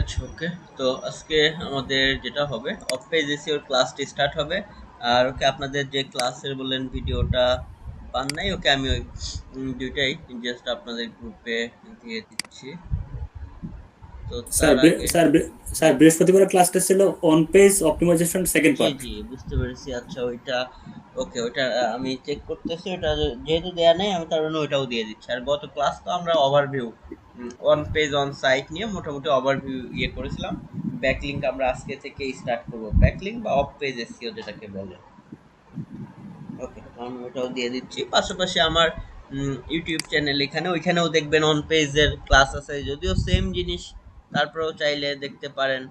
আচ্ছা, ওকে। তো আজকে আমাদের যেটা হবে অফ পেজ এসিওর ক্লাসটি স্টার্ট হবে। আর ওকে, আপনাদের যে ক্লাসের বললেন ভিডিওটা পান নাই, ওকে আমি ওই দুইটাই জাস্ট আপনাদের গ্রুপে দিয়ে দিচ্ছি। তো স্যার তার আগে স্যার হুম, বৃহস্পতিবার ক্লাসটা ছিল অন পেজ অপটিমাইজেশন সেকেন্ড জি পার্ট। জি বুঝতে পেরেছি। আচ্ছা, ওইটা ওকে, ওইটা আমি চেক করতেছি। ওটা যেহেতু দেয়া নেই, আমি তার জন্য ওইটাও দিয়ে দিচ্ছি। আর গত ক্লাস তো আমরা overview on page on site নিয়ে মোটামুটি ওভারভিউ করেছিলাম। ব্যাকলিংক আমরা আজকে থেকে স্টার্ট করব, ব্যাকলিংক বা অফ পেজ এসইও যেটাকে বলে। ওকে, আমি ওটাও দিয়ে দিচ্ছি। পাশাপাশি আমার ইউটিউব চ্যানেল এখানে ওইখানেও দেখবেন অন পেজের ক্লাস আছে, যদিও সেম জিনিস, তারপরেও চাইলে দেখতে পারেন।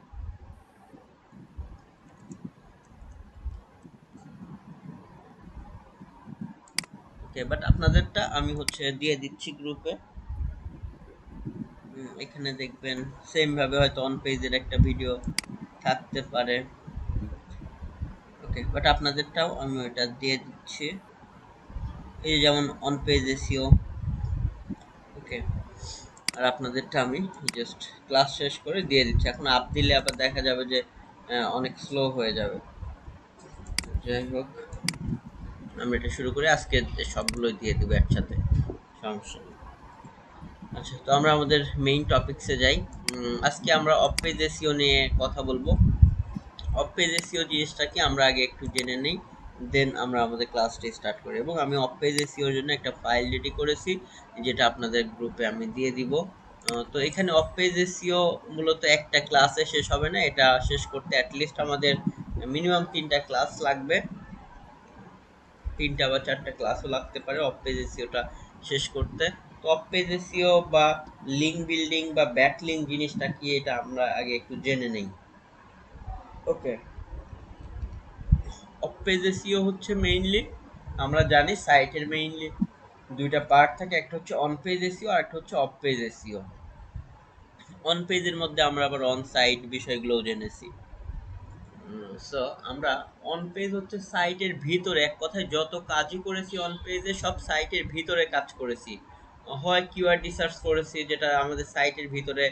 ওকে, বাট আপনাদেরটা আমি হচ্ছে দিয়ে দিচ্ছি গ্রুপে। এখানে দেখবেন সেম ভাবে হয়তো অন পেজের একটা ভিডিও থাকতে পারে। ওকে, বাট আপনাদেরটাও আমি ওইটা দিয়ে দিচ্ছি। এই যে যেমন অন পেজ এসিও। ওকে, আর আপনাদেরটা আমি জাস্ট ক্লাস শেষ করে দিয়ে দিচ্ছি। এখন আপ দিলে আবার দেখা যাবে যে অনেক স্লো হয়ে যাবে। যাই হোক, আমি এটা শুরু করে আজকে সবগুলোই দিয়ে দেবো একসাথে, সমস্যা নেই। আচ্ছা, তো আমরা আমাদের মেইন টপিকসে যাই। আজকে আমরা অফ পেজ এসিও নিয়ে কথা বলবো। অফ পেজ এসইও জিনিসটা কি আমরা আগে একটু জেনে নেই, দেন আমরা আমাদের ক্লাসটি স্টার্ট করি। এবং আমি অফ পেজ এসইওর জন্য একটা ফাইল রেডি করেছি, যেটা আপনাদের গ্রুপে আমি দিয়ে দিব। তো এখানে অফ পেজ এসইও মূলত একটা ক্লাসে শেষ হবে না, এটা শেষ করতে অ্যাটলিস্ট আমাদের মিনিমাম 3টা ক্লাস লাগবে। 3টা বা 4টা ক্লাসও লাগতে পারে অফ পেজ এসইওটা শেষ করতে। তো অফ পেজ এসইও বা লিঙ্ক বিল্ডিং বা ব্যাক লিঙ্ক জিনিসটা কি, এটা আমরা আগে একটু জেনে নেই। ওকে, অফ পেজ এসইও হচ্ছে মেইনলি, আমরা জানি সাইটের মেইনলি দুইটা পার্ট থাকে, একটা হচ্ছে অন পেজ এসইও আর একটা হচ্ছে অফ পেজ এসইও। অন পেজের মধ্যে আমরা আবার অন সাইট বিষয়গুলোও জেনেছি। সো আমরা অন পেজ হচ্ছে সাইটের ভিতরে, এক কথায় যত কাজই করেছি অন পেজে সব সাইটের ভিতরে কাজ করেছি। হয় কিওয়ার্ড রিসার্চ করেছি, যেটা আমাদের সাইটের ভিতরে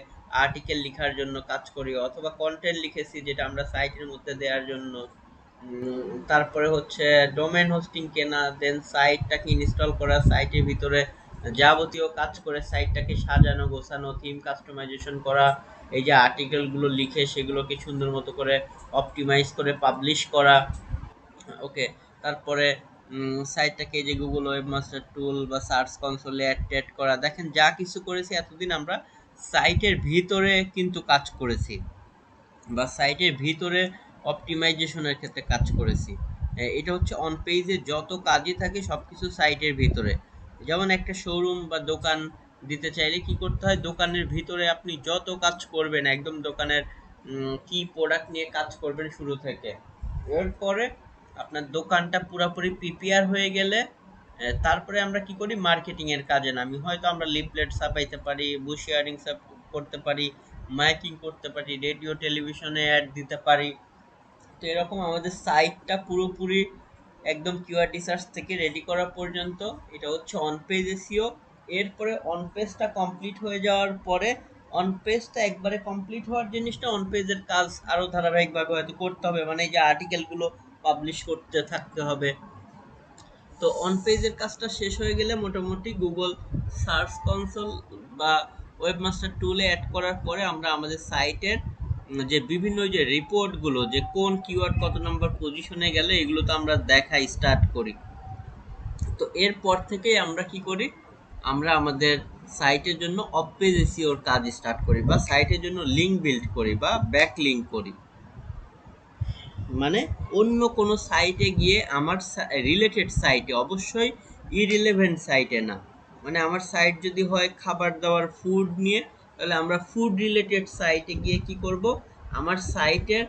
আর্টিকেল লেখার জন্য কাজ করি, অথবা কন্টেন্ট লিখেছি যেটা আমরা সাইটের মধ্যে দেওয়ার জন্য। তারপরে হচ্ছে ডোমেন হোস্টিং কেনা, দেন সাইটটাকে ইনস্টল করা, সাইটের ভিতরে যাবতীয় কাজ করে সাইটটাকে সাজানো গোছানো, থিম কাস্টমাইজেশন করা, এই যে আর্টিকেলগুলো লিখে সেগুলোকে সুন্দর মতো করে অপটিমাইজ করে পাবলিশ করা। ওকে, তারপরে সাইটটাকে যে গুগল ওয়েবমাস্টার টুল বা সার্চ কনসোলে অ্যাড ট্যাড করা, দেখেন যা কিছু করেছি এতদিন আমরা সাইটের ভিতরে কিন্তু কাজ করেছি, বা সাইটের ভিতরে অপটিমাইজেশনের ক্ষেত্রে কাজ করেছি। এটা হচ্ছে অন পেজে যত কাজই থাকে সবকিছু সাইটের ভিতরে। যেমন একটা শোরুম বা দোকান দিতে চাইলে কি করতে হয়, দোকানের ভিতরে আপনি যত কাজ করবেন, একদম দোকানের কি প্রোডাক্ট নিয়ে কাজ করবেন শুরু থেকে, এরপরে আপনার দোকানটা পুরোপুরি প্রিপেয়ার হয়ে গেলে তারপরে আমরা কি করি, মার্কেটিং এর কাজে নামি। হয়তো আমরা লিফলেট ছাপাইতে পারি, বুশ শেয়ারিং করতে পারি, মাইকিং করতে পারি, রেডিও টেলিভিশনে অ্যাড দিতে পারি। তো এরকম আমাদের সাইটটা পুরোপুরি একদম কিওয়ার্ড রিসার্চ থেকে রেডি করা পর্যন্ত এটা হচ্ছে অন পেজ এসইও। এরপরে অন পেজটা কমপ্লিট হয়ে যাওয়ার পরে, অন পেজটা একবারে কমপ্লিট হওয়ার জিনিসটা, অন পেজের কাজ আরো ধারাবাহিকভাবে হয়তো করতে হবে, মানে এই যে আর্টিকেলগুলো পাবলিশ করতে থাকতে হবে। তো অন পেজের কাজটা শেষ হয়ে গেলে মোটামুটি গুগল সার্চ কনসোল বা ওয়েবমাস্টার টুলে অ্যাড করার পরে আমরা আমাদের সাইটের যে বিভিন্ন যে রিপোর্টগুলো, যে কোন কিওয়ার্ড কত নম্বর পজিশনে গেলে, এগুলো তো আমরা দেখাই স্টার্ট করি। তো এরপর থেকেই আমরা কি করি, আমরা আমাদের সাইটের জন্য অফ পেজ এসইওর কাজ স্টার্ট করি, বা সাইটের জন্য লিঙ্ক বিল্ড করি বা ব্যাক লিঙ্ক করি। মানে অন্য কোনো সাইটে গিয়ে আমার রিলেটেড সাইটে, অবশ্যই ইরিলেভেন্ট সাইটে না। মানে আমার সাইট যদি হয় খাবার দাবার ফুড নিয়ে, তাহলে আমরা ফুড রিলেটেড সাইটে গিয়ে কি করব, আমার সাইটের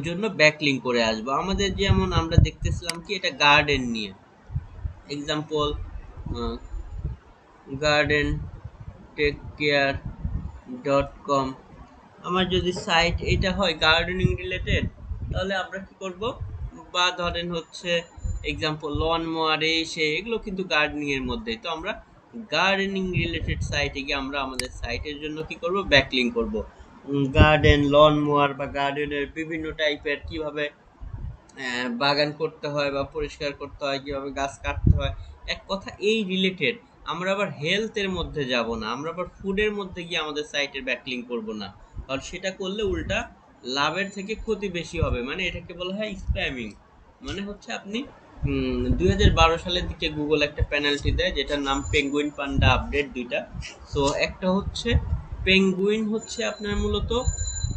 জন্য ব্যাকলিং করে আসবো। আমাদের যেমন আমরা দেখতেছিলাম কি, এটা গার্ডেন নিয়ে example, garden take care .com। আমার যদি সাইট এটা হয় গার্ডেনিং রিলেটেড, তাহলে আমরা কি করব, বা ধরেন হচ্ছে এক্সাম্পল লন মোয়ার, সে এগুলো কিন্তু গার্ডেনিং এর মধ্যে। তো আমরা গার্ডেনিং রিলেটেড সাইটে গিয়ে আমরা আমাদের সাইটের জন্য কি করব, ব্যাকলিং করব। গার্ডেন, লন মোয়ার বা গার্ডেনের বিভিন্ন টাইপের কিভাবে বাগান করতে হয় বা পরিষ্কার করতে হয়, কিভাবে গাছ কাটতে হয়, এক কথা এই রিলেটেড। আমরা আবার হেলথের মধ্যে যাব না, আমরা আবার ফুডের মধ্যে গিয়ে আমাদের সাইটের ব্যাকলিং করব না, কারণ সেটা করলে উল্টা লাভের থেকে ক্ষতি বেশি হবে। মানে এটাকে বলা হয় স্প্যামিং। মানে হচ্ছে আপনি 2012 সালের দিকে গুগল একটা পেনাল্টি দেয় যেটার নাম পেঙ্গুইন পান্ডা আপডেট দুইটা। সো একটা হচ্ছে পেঙ্গুইন হচ্ছে আপনার মূলত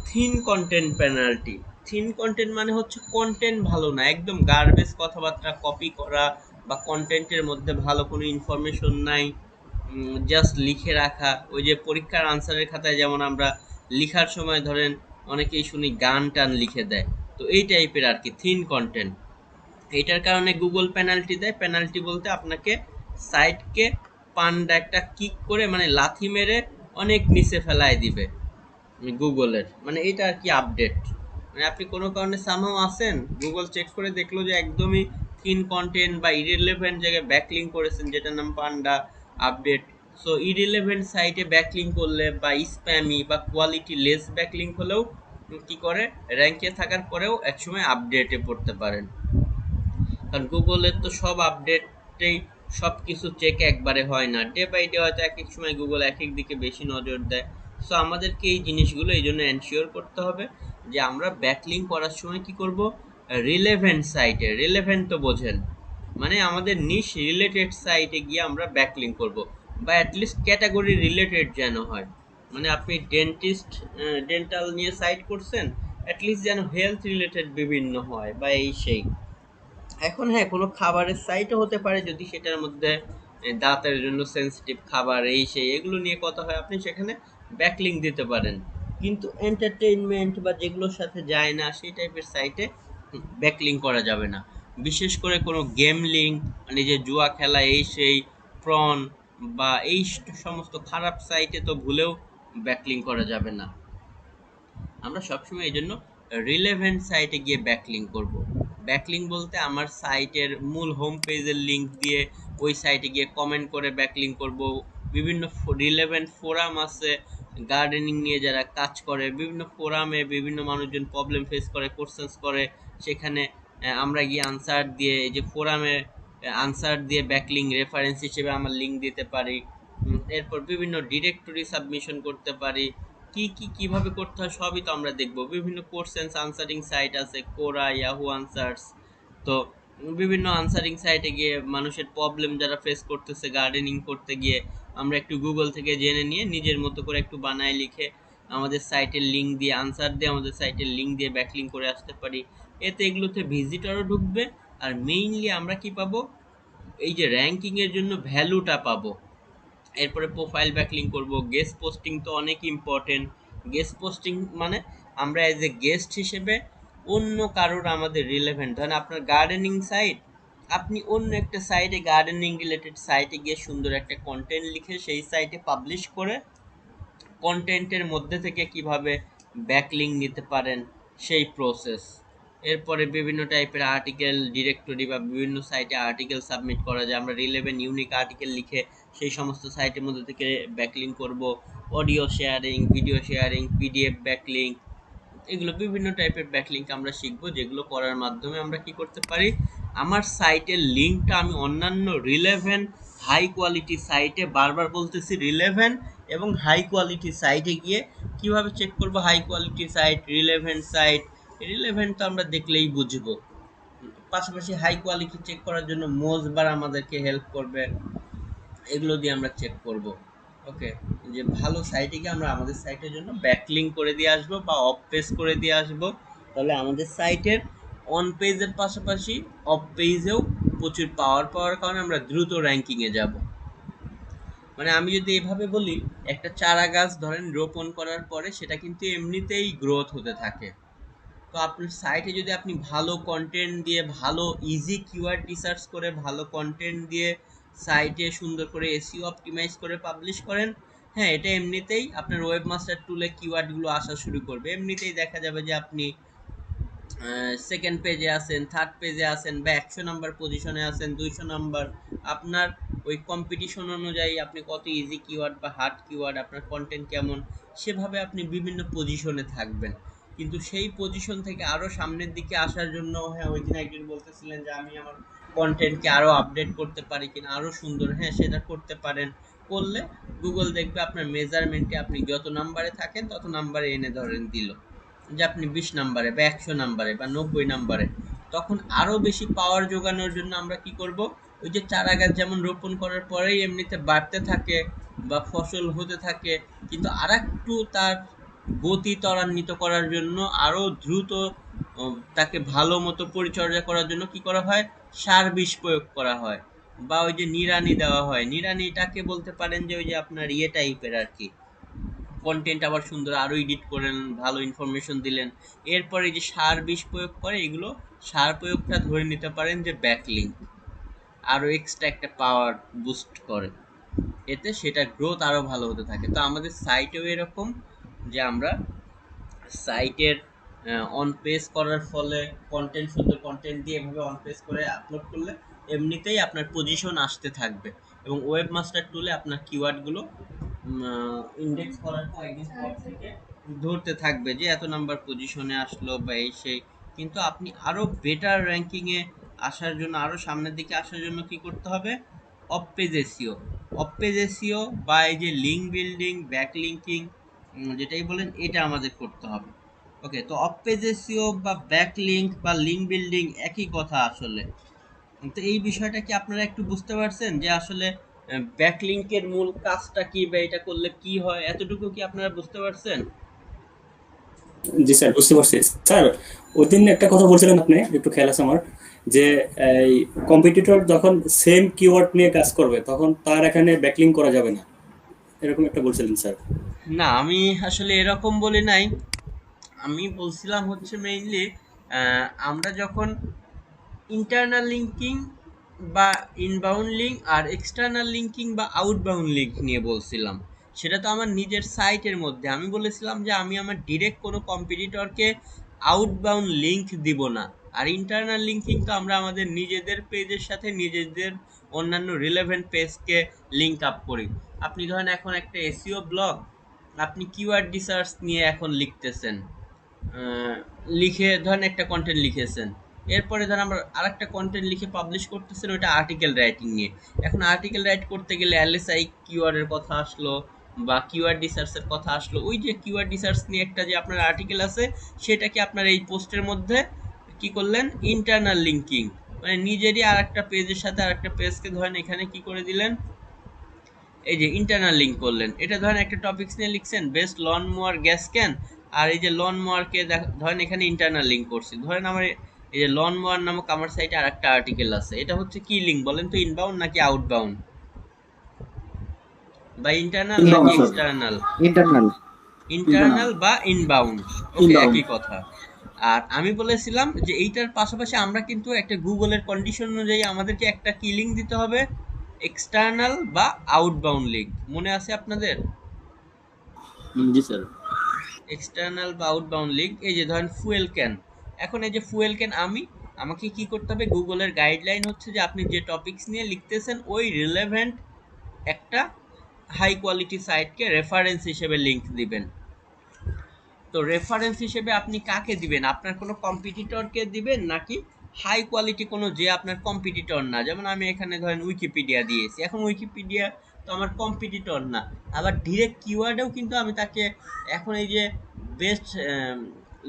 thin content penalty. Thin content মানে হচ্ছে কন্টেন্ট ভালো না, একদম গার্বেজ কথাবার্তা কপি করা, বা কন্টেন্টের মধ্যে ভালো কোনো ইনফরমেশন নাই, জাস্ট লিখে রাখা। ওই যে পরীক্ষার আনসারের খাতায় যেমন আমরা লিখার সময় ধরেন অনেকেই শুনি গান টান লিখে দেয়, তো এই টাইপের আর কি থিন কন্টেন্ট। এটার কারণে গুগল পেনাল্টি দেয়। পেনাল্টি বলতে আপনাকে সাইটকে পান্ডা একটা কিক করে মানে লাথি মেরে অনেক নিচে ফেলায় দিবে গুগলের। মানে এটা আর কি আপডেট। মানে আপনি কোনো কারণে সামহাও আছেন, গুগল চেক করে দেখলো যে একদমই থিন কন্টেন্ট বা ইরিলেভেন্ট জায়গায় ব্যাকলিং করেছেন যেটার নাম পান্ডা আপডেট। সো ইরিলেভেন্ট সাইটে ব্যাকলিং করলে বা স্প্যামি বা কোয়ালিটি লেস ব্যাকলিং হলেও কি করে র্যাঙ্কে থাকার পরেও একসময় আপডেটে পড়তে পারেন। কারণ গুগলের তো সব আপডেটেই সব কিছু চেক একবারে হয় না, ডে বাই ডে হয়তো এক এক সময় গুগল এক এক দিকে বেশি নজর দেয়। সো আমাদেরকে এই জিনিসগুলো এই জন্য এনশিওর করতে হবে যে আমরা ব্যাকলিং করার সময় কি করব, রিলেভেন্ট সাইটে, রিলেভেন্ট তো বোঝেন, মানে আমাদের নিশ রিলেটেড সাইটে গিয়ে আমরা ব্যাকলিং করব, বা অ্যাটলিস্ট ক্যাটাগরি রিলেটেড যেন হয়। মানে আপনি ডেন্টাল নিয়ে সাইট করছেন, অ্যাটলিস্ট যেন হেলথ রিলেটেড বিভিন্ন হয় বা এই সেই। এখন হ্যাঁ, কোনো খাবারের সাইটও হতে পারে যদি সেটার মধ্যে দাঁতের জন্য সেনসিটিভ খাবার এই সেই এগুলো নিয়ে কথা হয়, আপনি সেখানে ব্যাকলিং দিতে পারেন। কিন্তু এন্টারটেইনমেন্ট বা যেগুলোর সাথে যায় না সেই টাইপের সাইটে ব্যাকলিং করা যাবে না। বিশেষ করে কোনো গেম লিঙ্ক, মানে যে জুয়া খেলা এই সেই, প্রন বা এই সমস্ত খারাপ সাইটে তো ভুলেও ব্যাকলিং করা যাবে না। আমরা সবসময় এই জন্য রিলেভেন্ট সাইটে গিয়ে ব্যাকলিং করব। ব্যাকলিং বলতে আমার সাইটের মূল হোম পেজের লিঙ্ক দিয়ে ওই সাইটে গিয়ে কমেন্ট করে ব্যাকলিং করব। বিভিন্ন রিলেভেন্ট ফোরাম আছে গার্ডেনিং নিয়ে যারা কাজ করে, বিভিন্ন ফোরামে বিভিন্ন মানুষজন প্রবলেম ফেস করে, কোশ্চেন্স করে, সেখানে আমরা গিয়ে আনসার দিয়ে, এই যে ফোরামে আনসার দিয়ে ব্যাকলিং রেফারেন্স হিসেবে আমার লিঙ্ক দিতে পারি। এরপর বিভিন্ন ডিরেক্টরি সাবমিশন করতে পারি। কিভাবে করতে হয় সবই তো আমরা দেখব। বিভিন্ন কোশ্চেন্স আনসারিং সাইট আছে, কোরা, ইয়াহু আনসার্স। তো বিভিন্ন আনসারিং সাইটে গিয়ে মানুষের প্রবলেম যারা ফেস করতেছে গার্ডেনিং করতে গিয়ে, আমরা একটু গুগল থেকে জেনে নিয়ে নিজের মতো করে একটু বানায় লিখে আমাদের সাইটের লিঙ্ক দিয়ে, আনসার দিয়ে আমাদের সাইটের লিঙ্ক দিয়ে ব্যাকলিং করে আসতে পারি। এতে এগুলোতে ভিজিটরও ঢুকবে, আর মেইনলি আমরা কি পাবো, এই যে র্যাঙ্কিং এর জন্য ভ্যালুটা পাবো। এরপরে প্রোফাইল ব্যাকলিং করব। গেস্ট পোস্টিং তো অনেক ইম্পর্টেন্ট। গেস্ট পোস্টিং মানে আমরা এজ এ গেস্ট হিসেবে অন্য কারোর আমাদের রিলেভেন্ট, ধরেন আপনার গার্ডেনিং সাইট, আপনি অন্য একটা সাইটে গার্ডেনিং রিলেটেড সাইটে গিয়ে সুন্দর একটা কন্টেন্ট লিখে সেই সাইটে পাবলিশ করে কন্টেন্টের মধ্যে থেকে কিভাবে ব্যাকলিং নিতে পারেন সেই প্রসেস। এরপরে বিভিন্ন টাইপের আর্টিকেল ডিরেক্টরি বা বিভিন্ন সাইটে আর্টিকেল সাবমিট করা যায়, আমরা রিলেভেন্ট ইউনিক আর্টিকেল লিখে সেই সমস্ত সাইটের মধ্যে থেকে ব্যাকলিং করব। Audio sharing, video sharing, PDF backlink, এগুলো বিভিন্ন টাইপের ব্যাকলিংক আমরা শিখবো, যেগুলো করার মাধ্যমে আমরা কি করতে পারি, আমার সাইটের লিঙ্কটা আমি অন্যান্য রিলেভেন্ট হাই কোয়ালিটি সাইটে, বারবার বলতেছি রিলেভেন্ট এবং হাই কোয়ালিটি সাইটে গিয়ে কিভাবে চেক করব high quality site, relevant site. Relevant তো আমরা দেখলেই বুঝবো, পাশাপাশি হাই কোয়ালিটি চেক করার জন্য মোজবার আমাদেরকে হেল্প করবে। এগুলো দিয়ে আমরা চেক করব। ওকে, যে ভালো সাইটে গিয়ে আমরা আমাদের সাইটের জন্য ব্যাকলিং করে দিয়ে আসবো বা অফ পেজ করে দিয়ে আসবো, তাহলে আমাদের সাইটের অন পেজের পাশাপাশি অফ পেজেও প্রচুর পাওয়ার কারণে আমরা দ্রুত র্যাঙ্কিংয়ে যাব। মানে আমি যদি এভাবে বলি, একটা চারা গাছ ধরেন রোপণ করার পরে সেটা কিন্তু এমনিতেই গ্রোথ হতে থাকে। তো আপনার সাইটে যদি আপনি ভালো কন্টেন্ট দিয়ে, ভালো ইজি কিওয়ার্ড রিসার্চ করে, ভালো কন্টেন্ট দিয়ে সাইটে সুন্দর করে এসইও অপটিমাইজ করে পাবলিশ করেন, হ্যাঁ এটা এমনিতেই আপনার ওয়েবমাস্টার টুলে কিওয়ার্ডগুলো আসা শুরু করবে। এমনিতেই দেখা যাবে যে আপনি সেকেন্ড পেজে আছেন, থার্ড পেজে আছেন, বা 100 নাম্বার পজিশনে আছেন, 200 নাম্বার, আপনার ওই কম্পিটিশন অনুযায়ী আপনি কত ইজি কিওয়ার্ড বা হার্ড কিওয়ার্ড, আপনার কন্টেন্ট কেমন, সেভাবে আপনি বিভিন্ন পজিশনে থাকবেন। কিন্তু সেই পজিশন থেকে আরও সামনের দিকে আসার জন্য, হ্যাঁ ওই দিন একজন বলতেছিলেন যে আমি আমার কন্টেন্টকে আরও আপডেট করতে পারি কিনা, আরও সুন্দর, হ্যাঁ সেটা করতে পারেন। করলে গুগল দেখবে আপনার মেজারমেন্টে আপনি যত নাম্বারে থাকেন তত নাম্বারে এনে ধরেন দিল যে আপনি 20 নাম্বারে বা 100 নাম্বারে বা 90 নাম্বারে। তখন আরো বেশি পাওয়ার যোগানোর জন্য আমরা কি করব, ওই যে চারা গাছ যেমন রোপণ করার পরেই এমনিতে বাড়তে থাকে বা ফসল হতে থাকে, কিন্তু আর একটু তার গতি ত্বরান্বিত করার জন্য আরো দ্রুত তাকে ভালো মতো পরিচর্যা করার জন্য কি করা হয়, সার বিষ প্রয়োগ করা হয়, বা ওই যে নিড়ানি দেওয়া হয়। নিড়ানিটাকে বলতে পারেন যে ওই যে আপনার ইয়ে টাইপের আর কি, কন্টেন্ট আবার সুন্দর আরো এডিট করেন, ভালো ইনফরমেশন দিলেন। এরপরে যে সার বিষ প্রয়োগ করে, এগুলো সার প্রয়োগটা ধরে নিতে পারেন যে ব্যাকলিঙ্ক, আরো এক্সট্রা একটা পাওয়ার বুস্ট করে, এতে সেটা গ্রোথ আরো ভালো হতে থাকে। তো আমাদের সাইটেও এরকম, যে আমরা সাইটের অন পেজ করার ফলে কন্টেন্ট, সুন্দর কন্টেন্ট দিয়ে এভাবে অন পেজ করে আপলোড করলে এমনিতেই আপনার পজিশন আসতে থাকবে, এবং ওয়েব মাস্টার টুলে আপনার কিওয়ার্ডগুলো ইন্ডেক্স করার কয়েকদিন পর থেকে ধরতে থাকবে যে এত নাম্বার পজিশনে আসলো বা এই সেই। কিন্তু আপনি আরো বেটার র্যাঙ্কিংয়ে আসার জন্য, আরো সামনের দিকে আসার জন্য কি করতে হবে, of page SEO. Of page SEO বা এই যে লিঙ্ক বিল্ডিং, ব্যাক লিঙ্কিং, যেটাই বলেন, এটা আমাদের করতে হবে। ওকে, তো অফ পেজ এসইও বা ব্যাক লিঙ্ক বা লিঙ্ক বিল্ডিং একই কথা আসলে। তো এই বিষয়টা কি আপনারা একটু বুঝতে পারছেন যে আসলে ব্যাকলিংকের মূল কাজটা কি, বা এটা করলে কি হয়, এতটুকু কি আপনারা বুঝতে পারছেন? জি স্যার, বুঝতে পারছি স্যার। ওই দিন একটা কথা বলছিলেন আপনি, একটু খেয়াল আছে আমার, যে এই কম্পিটিটর যখন সেম কিওয়ার্ড নিয়ে কাজ করবে তখন তার এখানে ব্যাকলিং করা যাবে না, এরকম একটা বলছিলেন স্যার। না, আমি আসলে এরকম বলি নাই। আমি বলছিলাম হচ্ছে মেইনলি আমরা যখন ইন্টারনাল লিঙ্কিং বা ইনবাউন্ড লিঙ্ক আর এক্সটার্নাল লিঙ্কিং বা আউটবাউন্ড লিঙ্ক নিয়ে বলছিলাম, সেটা তো আমার নিজের সাইটের মধ্যে। আমি বলেছিলাম যে আমি আমার ডিরেক্ট কোনো কম্পিটিটরকে আউটবাউন্ড লিঙ্ক দিব না। আর ইন্টারনাল লিঙ্কিং তো আমরা আমাদের নিজেদের পেজের সাথে নিজেদের অন্যান্য রিলেভেন্ট পেজকে লিঙ্ক আপ করি। আপনি ধরেন এখন একটা এসইও ব্লগ, আপনি কিওয়ার্ড রিসার্চ নিয়ে এখন লিখতেছেন, আহ, লিখে ধরেন একটা কন্টেন্ট লিখেছেন, এরপরে ধরেন আমরা আরেকটা কন্টেন্ট লিখে পাবলিশ করতেছেন ওইটা আর্টিকেল রাইটিং নিয়ে। এখন আর্টিকেল রাইট করতে গেলে এলএসআই কিওয়ার্ডের কথা আসলো বা কিওয়ার্ড রিসার্চের কথা আসলো, ওই যে কিওয়ার্ড রিসার্চ নিয়ে একটা যে আপনার আর্টিকেল আছে, সেটাকে আপনার এই পোস্টের মধ্যে কি করলেন, ইন্টারনাল লিঙ্কিং, মানে নিজেরই আর একটা পেজের সাথে আর একটা পেজকে ধরেন এখানে কি করে দিলেন, এই যে ইন্টারনাল লিঙ্ক করলেন। এটা ধরেন একটা টপিকস নিয়ে লিখছেন, best lawn mower gas can, আর এই যে লন মোয়ারকে ধরেন এখানে ইন্টারনাল লিঙ্ক করছি। ধরেন আমার এই যে লন মোয়ার নামক আমার সাইটে আর একটা আর্টিকেল আছে, এটা হচ্ছে কি লিঙ্ক বলেন তো, ইনবাউন্ড নাকি আউটবাউন্ড, বা ইন্টারনাল নাকি inbound sir, external? Internal. Internal বা ইনবাউন্ড, ওকে ইনবাউন্ড। একই কথা। আর আমি বলেছিলাম যে এইটার পাশাপাশি আমরা কিন্তু একটা গুগলের কন্ডিশন অনুযায়ী আমাদেরকে একটা কি লিঙ্ক দিতে হবে, এক্সটার্নাল বা আউটবাউন্ড লিঙ্ক, মনে আছে আপনাদের? জি স্যার। এক্সটার্নাল বা আউটবাউন্ড লিঙ্ক। এই যে ধরেন ফুয়েল ক্যান, এখন এই যে ফুয়েল ক্যান, আমাকে কি করতে হবে, গুগলের গাইডলাইন হচ্ছে যে আপনি যে টপিকস নিয়ে লিখতেছেন ওই রিলেভেন্ট একটা হাই কোয়ালিটি সাইটকে রেফারেন্স হিসেবে লিঙ্ক দিবেন। তো রেফারেন্স হিসেবে আপনি কাকে দিবেন, আপনার কোনো কম্পিটিটরকে দিবেন নাকি হাই কোয়ালিটি কোনো, যে আপনার কম্পিটিটর না, যেমন আমি এখানে ধরেন উইকিপিডিয়া দিয়েছি, এখন উইকিপিডিয়া তো আমার কম্পিটিটর না। আবার ডিরেক্ট কিওয়ার্ডেও কিন্তু আমি তাকে এখন এই যে best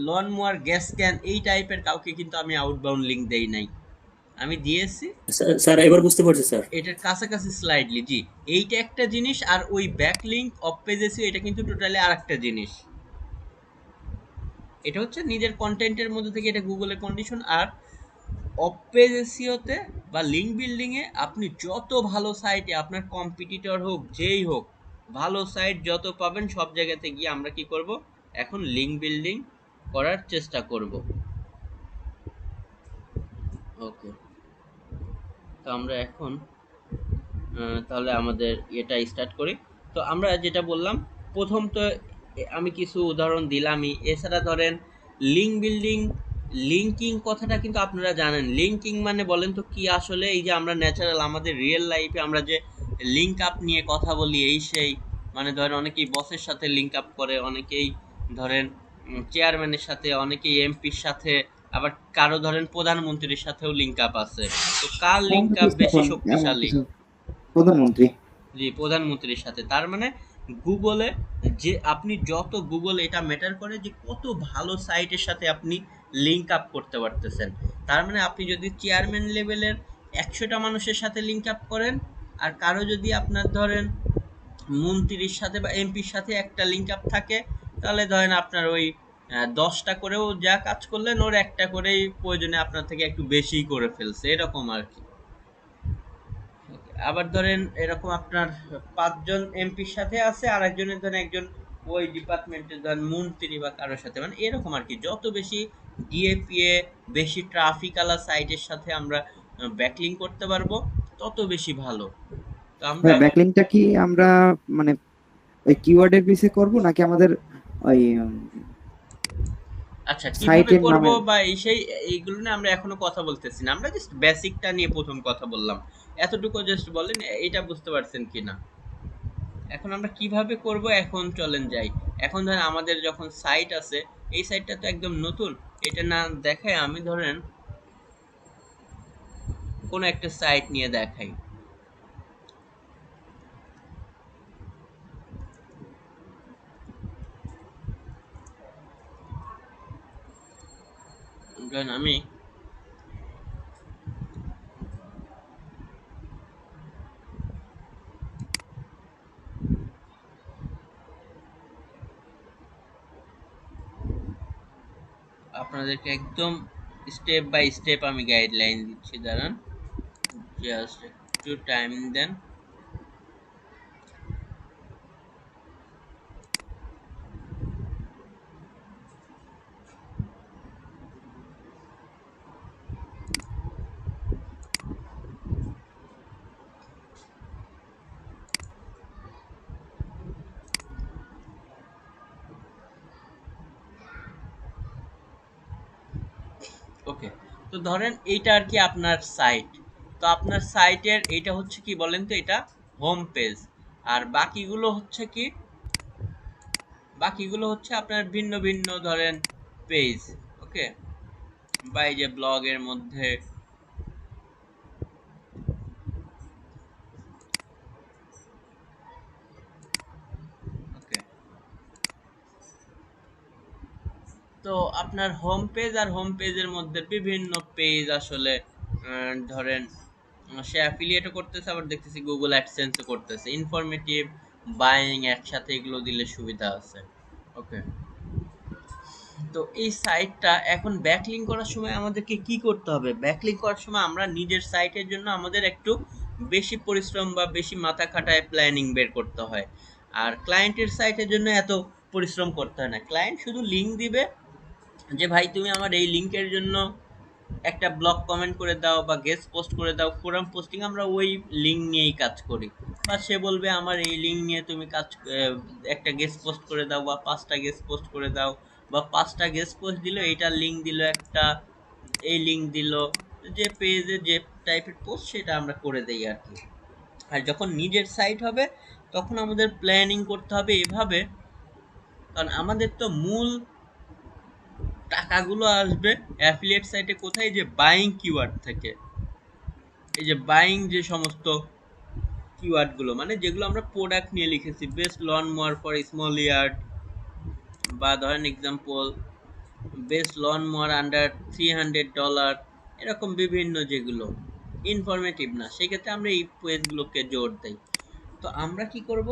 lawn mower gas can এই টাইপের কাউকে কিন্তু আমি আউটবাউন্ড লিঙ্ক দেই নাই, আমি দিয়েছি স্যার স্যার, এবার বুঝতে পারছি স্যার। এটার কাছাকাছি স্লাইডলি। জি, এইটা একটা জিনিস, আর ওই ব্যাক লিঙ্ক অফ পেজেসিও এটা কিন্তু টোটালি আর একটা জিনিস। এটা হচ্ছে নিজের কন্টেন্টের মধ্যে থেকে এটা গুগলের কন্ডিশন। আর অপেজ এসইওতে বা লিঙ্ক বিল্ডিংয়ে আপনি যত ভালো সাইটে, আপনার কম্পিটিটর হোক যেই হোক, ভালো সাইট যত পাবেন সব জায়গাতে গিয়ে আমরা কি করব, এখন লিঙ্ক বিল্ডিং করার চেষ্টা করব। ওকে, তো আমরা এখন তাহলে আমাদের এটা স্টার্ট করি। তো আমরা যেটা বললাম, প্রথম তো আমি কিছু উদাহরণ দিলামই, এছাড়া ধরেন লিঙ্ক বিল্ডিং লিঙ্কিং কথাটা কিন্তু আপনারা জানেন, লিঙ্কিং মানে বলেন তো কি আসলে? এই যে আমরা ন্যাচারাল আমাদের রিয়েল লাইফে আমরা যে লিঙ্ক আপ নিয়ে কথা বলি এই সেই, মানে ধরেন অনেকেই বসের সাথে লিঙ্ক আপ করে, অনেকেই ধরেন চেয়ারম্যানের সাথে, অনেকেই এমপির সাথে, আবার কারো ধরেন প্রধানমন্ত্রীর সাথেও লিঙ্ক আপ আছে। তো কার লিঙ্ক আপ বেশি তখন এমন শক্তিশালী? কিছু প্রধানমন্ত্রী। জি, প্রধানমন্ত্রীর সাথে। তার মানে গুগলে যে আপনি যত, গুগল এটা ম্যাটার করে যে কত ভালো সাইটের সাথে আপনি লিঙ্ক আপ করতে পারতেছেন। তার মানে আপনি যদি চেয়ারম্যান লেভেলের 100টা মানুষের সাথে লিঙ্ক আপ করেন, আর কারো যদি আপনার ধরেন মন্ত্রীর সাথে বা এমপির সাথে একটা লিঙ্ক আপ থাকে, তাহলে ধরেন আপনার ওই 10টা করেও যা কাজ করলেন ওর একটা করেই প্রয়োজনে আপনার থেকে একটু বেশিই করে ফেলছে, এরকম আর কি। আবার ধরেন এরকম আপনার 5জন এমপির সাথে আছে, আর একজনের ধরেন একজন ওই ডিপার্টমেন্টের ধরেন মন্ত্রী বা কারোর সাথে, মানে এরকম আর কি। যত বেশি ডিএপিএ, বেশি ট্রাফিক আলা সাইটের সাথে আমরা ব্যাকলিং করতে পারবো, তত বেশি ভালো। তো আমরা, ভাই ব্যাকলিংটা কি আমরা মানে ওই কিওয়ার্ডের বেসে করব নাকি আমাদের ওই আচ্ছা কিভাবে সাইটের করব নামে? বা এই সেই, এইগুলো নিয়ে আমরা এখনো কথা বলতেছি না, আমরা জাস্ট বেসিকটা নিয়ে প্রথম কথা বললাম। এতটুকু জাস্ট বলেন এটা বুঝতে পারছেন কিনা। এখন আমরা কিভাবে করব, এখন চলেন যাই। এখন ধরেন আমাদের যখন সাইট আছে, এই সাইটটা তো একদম নতুন, এটা না দেখায় আমি ধরেন কোন একটা সাইট নিয়ে দেখাই। ধরেন আমি আপনাদেরকে একদম স্টেপ বাই স্টেপ আমি গাইডলাইন দিচ্ছি, দাঁড়ান জাস্ট একটু টাইম দেন। ওকে, তো ধরেন এইটা আর কি আপনার সাইট। তো আপনার সাইটের এটা হচ্ছে কি বলেন তো, এটা হোম পেজ। আর বাকিগুলো হচ্ছে কি, বাকিগুলো হচ্ছে আপনার ভিন্ন ভিন্ন ধরেন পেজ। ওকে, বা এই যে ব্লগের মধ্যে, ওকে। তো আপনার হোম পেজ আর হোম পেজের মধ্যে বিভিন্ন পেজ আসলে ধরেন সে অ্যাফিলিয়েটও করতেছে, আবার দেখতেছি গুগল অ্যাডসেন্সও করতেছে, ইনফরমেটিভ, বাইং একসাথে এগুলো দিলে সুবিধা আছে। ওকে, তো এই সাইটটা এখন ব্যাকলিং করার সময় আমাদেরকে কি করতে হবে? ব্যাকলিং করার সময় আমরা নিজের সাইটের জন্য আমাদের একটু বেশি পরিশ্রম বা বেশি মাথা খাটায় প্ল্যানিং বের করতে হয়। আর ক্লায়েন্টের সাইটের জন্য এত পরিশ্রম করতে হয় না, ক্লায়েন্ট শুধু লিঙ্ক দিবে যে ভাই তুমি আমার এই লিঙ্কের জন্য একটা ব্লগ কমেন্ট করে দাও বা গেস্ট পোস্ট করে দাও, ফোরাম পোস্টিং আমরা ওই লিঙ্ক নিয়েই কাজ করি। বা সে বলবে আমার এই লিঙ্ক নিয়ে তুমি কাজ, একটা গেস্ট পোস্ট করে দাও বা 5টা গেস্ট পোস্ট করে দাও, বা 5টা গেস্ট পোস্ট দিল, এইটার লিঙ্ক দিল একটা, এই লিঙ্ক দিল, যে পেজে যে টাইপের পোস্ট সেটা আমরা করে দেই আর কি। আর যখন নিজের সাইট হবে তখন আমাদের প্ল্যানিং করতে হবে এভাবে, কারণ আমাদের তো মূল টাকাগুলো আসবে অ্যাফিলিয়েট সাইটে কোথায়, যে বাইং কিওয়ার্ড থেকে। এই যে বাইং যে সমস্ত কিওয়ার্ডগুলো, মানে যেগুলো আমরা প্রোডাক্ট নিয়ে লিখেছি, best lawn mower for small yard, বা ধরেন example best lawn mower under $300, এরকম বিভিন্ন যেগুলো ইনফরমেটিভ না, সেক্ষেত্রে আমরা এই পেজগুলোকে জোর দেই। তো আমরা কি করব,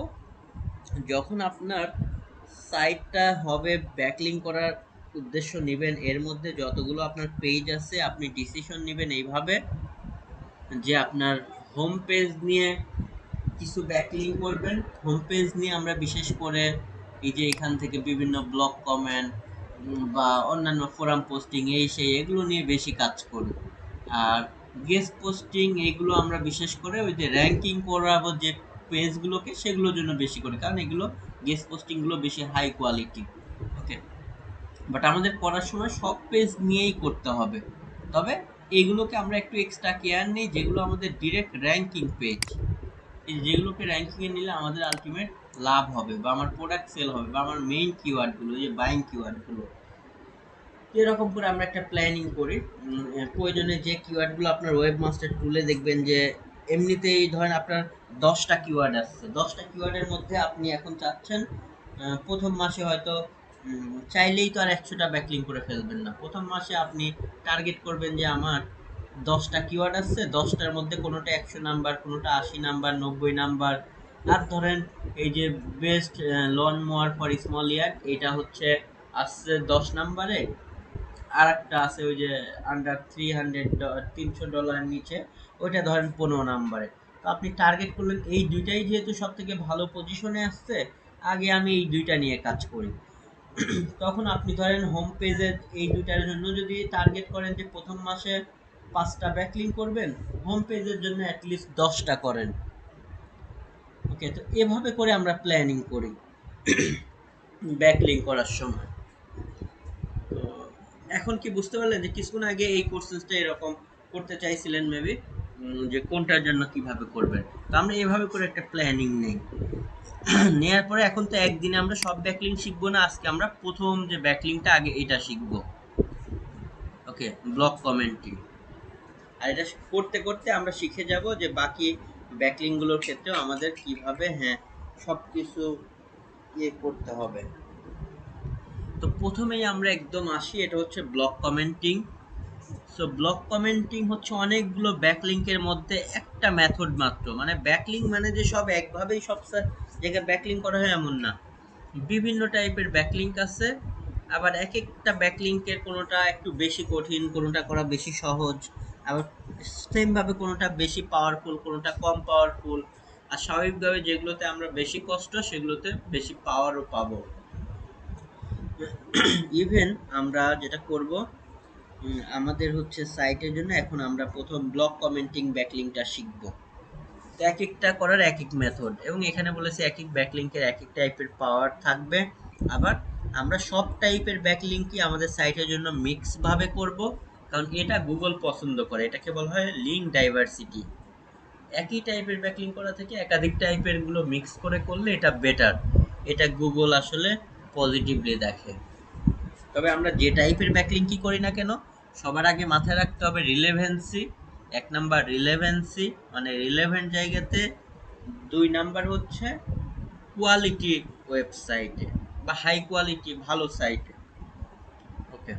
যখন আপনার সাইটটা হবে ব্যাকলিং করার উদ্দেশ্য নেবেন, এর মধ্যে যতগুলো আপনার পেজ আছে আপনি ডিসিশন নেবেন এইভাবে যে আপনার হোম পেজ নিয়ে কিছু ব্যাকলিং করবেন। হোম পেজ নিয়ে আমরা বিশেষ করে এই যে এখান থেকে বিভিন্ন ব্লগ কমেন্ট বা অন্যান্য ফোরাম পোস্টিং এই সেই এগুলো নিয়ে বেশি কাজ করি। আর গেস্ট পোস্টিং এগুলো আমরা বিশেষ করে ওই যে র্যাঙ্কিং করাবো যে পেজগুলোকে, সেগুলোর জন্য বেশি করি, কারণ এগুলো গেস্ট পোস্টিংগুলো বেশি হাই কোয়ালিটি। ওকে, বাট আমাদের করার সময় সব পেজ নিয়েই করতে হবে। তবে এগুলোকে আমরা একটু এক্সট্রা কেয়ার নিই, যেগুলো আমাদের ডিরেক্ট র্যাঙ্কিং পেজ, এই যেগুলোকে র্যাঙ্কিংয়ে নিলে আমাদের আলটিমেট লাভ হবে, বা আমার প্রোডাক্ট সেল হবে, বা আমার মেইন কিওয়ার্ডগুলো, যে বাইং কিওয়ার্ডগুলো। এরকম করে আমরা একটা প্ল্যানিং করি। প্রয়োজনে যে কিওয়ার্ডগুলো আপনার ওয়েবমাস্টার টুলে দেখবেন যে এমনিতেই ধরেন আপনার 10টা কিওয়ার্ড আসছে, 10টা কিওয়ার্ডের মধ্যে আপনি এখন চাচ্ছেন প্রথম মাসে হয়তো চাইলেই তো আর 100টা ব্যাকলিং করে ফেলবেন না। প্রথম মাসে আপনি টার্গেট করবেন যে আমার 10টা কিওয়ার্ড আসছে, 10টার মধ্যে কোনোটা 100 নাম্বার, কোনোটা 80 নাম্বার, 90 নাম্বার। আর ধরেন এই যে best lawn mower for small yard, এটা হচ্ছে আসছে 10 নাম্বারে। আর একটা আছে ওই যে আন্ডার $300 নিচে, ওইটা ধরেন 15 নাম্বারে। তো আপনি টার্গেট করলেন এই দুইটাই যেহেতু সব থেকে ভালো পজিশনে আসছে, আগে আমি এই দুইটা নিয়ে কাজ করি। তখন আপনি ধরেন হোম পেজের এই দুইটার জন্য যদি টার্গেট করেন যে প্রথম মাসে 5টা ব্যাকলিং করবেন, হোম পেজের জন্য অ্যাটলিস্ট 10টা করেন। ওকে, তো এভাবে করে আমরা প্ল্যানিং করি ব্যাকলিং করার সময়। তো এখন কি বুঝতে পারলেন যে কিছুক্ষণ আগে এই কোর্সেসটা এরকম করতে চাইছিলেন মেবি, যে কোনটার জন্য কিভাবে করবেন। তো আমরা এভাবে করে একটা প্ল্যানিং নেই। নেয়ার পরে এখন তো একদিনে আমরা সব ব্যাকলিং শিখবো না, আজকে আমরা প্রথম যে ব্যাকলিংটা আগে এটা শিখবো। ওকে, ব্লক কমেন্টিং। আর এটা করতে করতে আমরা শিখে যাব যে বাকি ব্যাকলিংগুলোর ক্ষেত্রেও আমাদের কিভাবে সব কিছু ইয়ে করতে হবে। তো প্রথমেই আমরা একদম আসি, এটা হচ্ছে block commenting. So block commenting হচ্ছে অনেকগুলো ব্যাকলিংকের মধ্যে একটা মেথড মাত্র। মানে ব্যাকলিং মানে যে সব একভাবেই সব জায়গায় ব্যাকলিং করা হয় এমন না, বিভিন্ন টাইপের ব্যাকলিংক আছে। আবার এক একটা ব্যাকলিংকের কোনোটা একটু বেশি কঠিন, কোনোটা করা বেশি সহজ, আবার সেমভাবে কোনোটা বেশি পাওয়ারফুল, কোনোটা কম পাওয়ারফুল। আর স্বাভাবিকভাবে যেগুলোতে আমরা বেশি কষ্ট, সেগুলোতে বেশি পাওয়ারও পাবো। ইভেন আমরা যেটা করব, আমাদের হচ্ছে সাইটের জন্য এখন আমরা প্রথম ব্লক কমেন্টিং ব্যাকলিংটা শিখব। তো এক একটা করার এক এক মেথড, এবং এখানে বলেছে এক এক ব্যাকলিংকের এক এক টাইপের পাওয়ার থাকবে। আবার আমরা সব টাইপের ব্যাকলিংকই আমাদের সাইটের জন্য মিক্স ভাবে করব, কারণ এটা গুগল পছন্দ করে, এটাকে বলা হয় লিঙ্ক ডাইভার্সিটি। একই টাইপের ব্যাকলিং করা থেকে একাধিক টাইপের গুলো মিক্স করে করলে এটা বেটার, এটা গুগল আসলে পজিটিভলি দেখে। তবে আমরা যে টাইপের ব্যাকলিংকই করি না কেন, সবার আগে মাথায় রাখতে হবে রিলেভেন্সি। 1 নাম্বার রিলেভেন্সি, মানে রিলেভেন্ট জায়গাতে। 2 নাম্বার হচ্ছে কোয়ালিটি ওয়েবসাইটে, বা হাই কোয়ালিটি ভালো সাইটে। ওকে,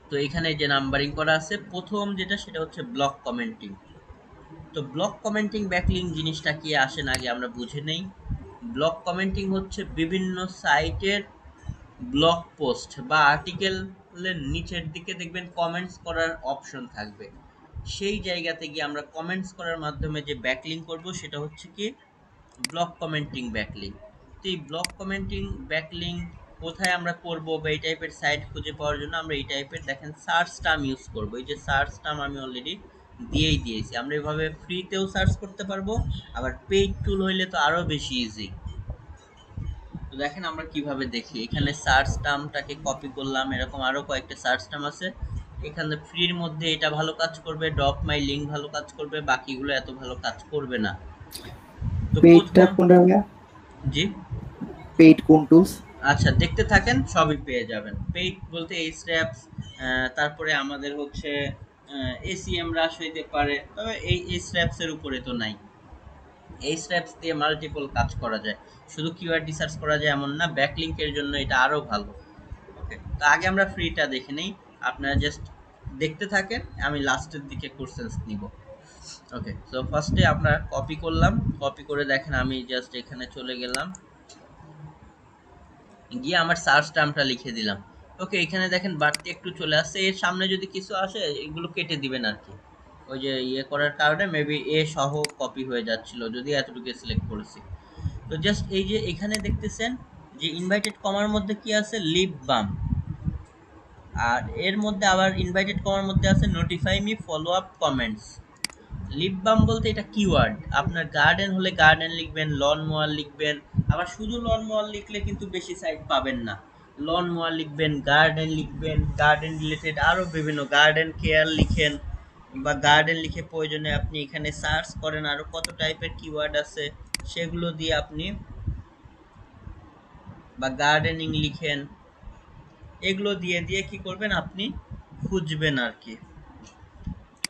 তো এখানে যে নাম্বারিং করা আছে, প্রথম যেটা সেটা হচ্ছে ব্লক কমেন্টিং। তো ব্লক কমেন্টিং ব্যাকলিং জিনিসটা কি আসে না, আগে আমরা বুঝে নেই। ব্লক কমেন্টিং হচ্ছে বিভিন্ন সাইটের ব্লগ পোস্ট বা আর্টিকেলের নিচের দিকে দেখবেন কমেন্টস করার অপশন থাকবে। সেই জায়গাতে গিয়ে আমরা কমেন্টস করার মাধ্যমে যে ব্যাকলিং করব, সেটা হচ্ছে কি ব্লক কমেন্টিং ব্যাকলিং। তো এই ব্লক কমেন্টিং ব্যাকলিং কোথায় আমরা করব, বা এই টাইপের সাইট খুঁজে পাওয়ার জন্য আমরা এই টাইপের দেখেন সার্চ টার্ম ইউজ করব। এই যে সার্চ টার্ম আমি অলরেডি দিয়েছি। আমরা এভাবে ফ্রিতেও সার্চ করতে পারবো, আবার পেইড টুল হইলে তো আরো বেশি ইজি। তো দেখেন আমরা কিভাবে দেখি, এখানে সার্চ টার্মটাকে কপি করলাম, এরকম আরো কয়েকটা সার্চ টার্ম আছে। এখানে ফ্রির মধ্যে এটা ভালো কাজ করবে, ড্রপ মাই লিঙ্ক ভালো কাজ করবে, বাকিগুলো এত ভালো কাজ করবে না। তো পেইডটা প্রথম, কোনটা ভাইয়া? জি পেইড কোন টুলস? আচ্ছা, দেখতে থাকেন সবই পেয়ে যাবেন। পেইড বলতে এইচট্যাপস, তারপরে আমাদের হচ্ছে এসিএম রাশ হইতে পারে, তবে এই এইচট্যাপস এর উপরে তো নাই। এই স্টেপস দিয়ে মাল্টিপল কাজ করা যায়, শুধু কিওয়ার্ড রিসার্চ করা যায় এমন না, ব্যাকলিংকের জন্য এটা আরো ভালো। ওকে, তো আগে আমরা ফ্রিটা দেখে নেই, আপনারা জাস্ট দেখতে থাকেন, আমি লাস্টের দিকে কোর্সেস নিব। ওকে, সো ফার্স্টে আমরা কপি করলাম, কপি করে দেখেন আমি জাস্ট এখানে চলে গেলাম, গিয়ে আমার সার্চ টার্মটা লিখে দিলাম। ওকে, এখানে দেখেন বাড়তি একটু চলে আসছে, এর সামনে যদি কিছু আসে এগুলো কেটে দিবেন আর কি। ওই যে ইয়ে করার কারণে মেবি এ সহ কপি হয়ে যাচ্ছিল, যদি এতটুকু সিলেক্ট করেছি। তো জাস্ট এই যে এখানে দেখতেছেন যে ইনভাইটেড কমার মধ্যে কি আছে, লিপ বাম। আর এর মধ্যে আবার ইনভাইটেড কমার মধ্যে আছে notify me follow up comments. Lip balm বলতে এটা কিওয়ার্ড, আপনার গার্ডেন হলে গার্ডেন লিখবেন, লন মোয়ার লিখবেন। আবার শুধু লন মোয়ার লিখলে কিন্তু বেশি সাইট পাবেন না, লন মোয়ার লিখবেন, গার্ডেন লিখবেন, গার্ডেন রিলেটেড আরও বিভিন্ন গার্ডেন কেয়ার লিখেন, বা গার্ডেন লিখে প্রয়োজনে আপনি এখানে সার্চ করেন আরও কত টাইপের কিওয়ার্ড আছে সেগুলো দিয়ে আপনি, বা গার্ডেনিং লিখেন, এগুলো দিয়ে দিয়ে কি করবেন আপনি খুঁজবেন আর কি।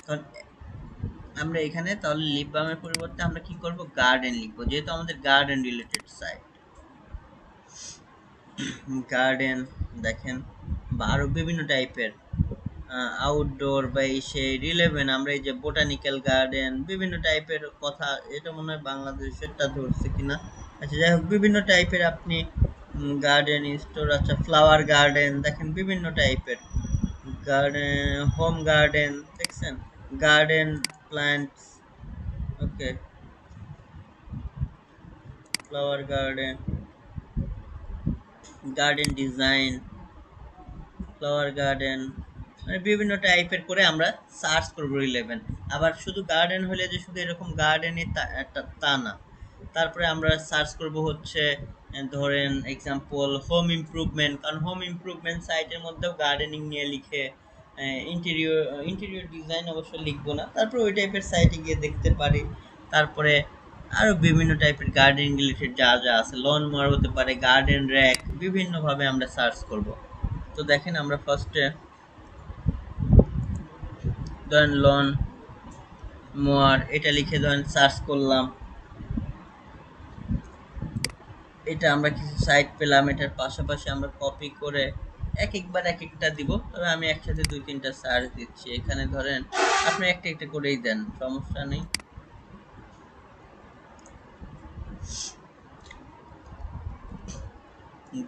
কারণ আমরা এখানে তাহলে লিপ বামের পরিবর্তে আমরা কি করব, গার্ডেন লিখবো, যেহেতু আমাদের গার্ডেন রিলেটেড সাইট। গার্ডেন দেখেন, বা আরো বিভিন্ন টাইপের আউটডোর বা এই সেই রিলেভেন, আমরা এই যে বোটানিক্যাল গার্ডেন বিভিন্ন টাইপের কথা, এটা মনে হয় বাংলাদেশেরটা ধরছে কিনা, আচ্ছা যাই হোক বিভিন্ন টাইপের আপনি গার্ডেন স্টোর, আচ্ছা ফ্লাওয়ার গার্ডেন দেখেন বিভিন্ন টাইপের গার্ডেন, হোম গার্ডেন দেখছেন, garden plants, okay, flower garden, garden design, flower garden, মানে বিভিন্ন টাইপের করে আমরা সার্চ করবো রিলেভেন্ট। আবার শুধু গার্ডেন হলে যে শুধু এরকম গার্ডেনই তা না, তারপরে আমরা সার্চ করব হচ্ছে ধরেন এক্সাম্পল হোম ইমপ্রুভমেন্ট, কারণ হোম ইমপ্রুভমেন্ট সাইটের মধ্যেও গার্ডেনিং নিয়ে লিখে, ইন্টেরিয়র ইন্টেরিয়র ডিজাইন অবশ্য লিখবো না, তারপরে ওই টাইপের সাইটে গিয়ে দেখতে পারি। তারপরে আরও বিভিন্ন টাইপের গার্ডেন রিলেটেড যা যা আছে, লন মোয়ার হতে পারে, গার্ডেন র্যাক, বিভিন্নভাবে আমরা সার্চ করব। তো দেখেন আমরা ফার্স্টে ধরেন লন মোয়ার এটা লিখে ধরেন সার্চ করলাম, এটা আমরা কিছু সাইট পেলাম, এটার পাশাপাশি আমরা কপি করে এক একবার এক একটা দিব, তবে আমি একসাথে 2-3টা সার্চ দিচ্ছি। এখানে ধরেন আপনি একটা একটা করেই দেন, সমস্যা নেই।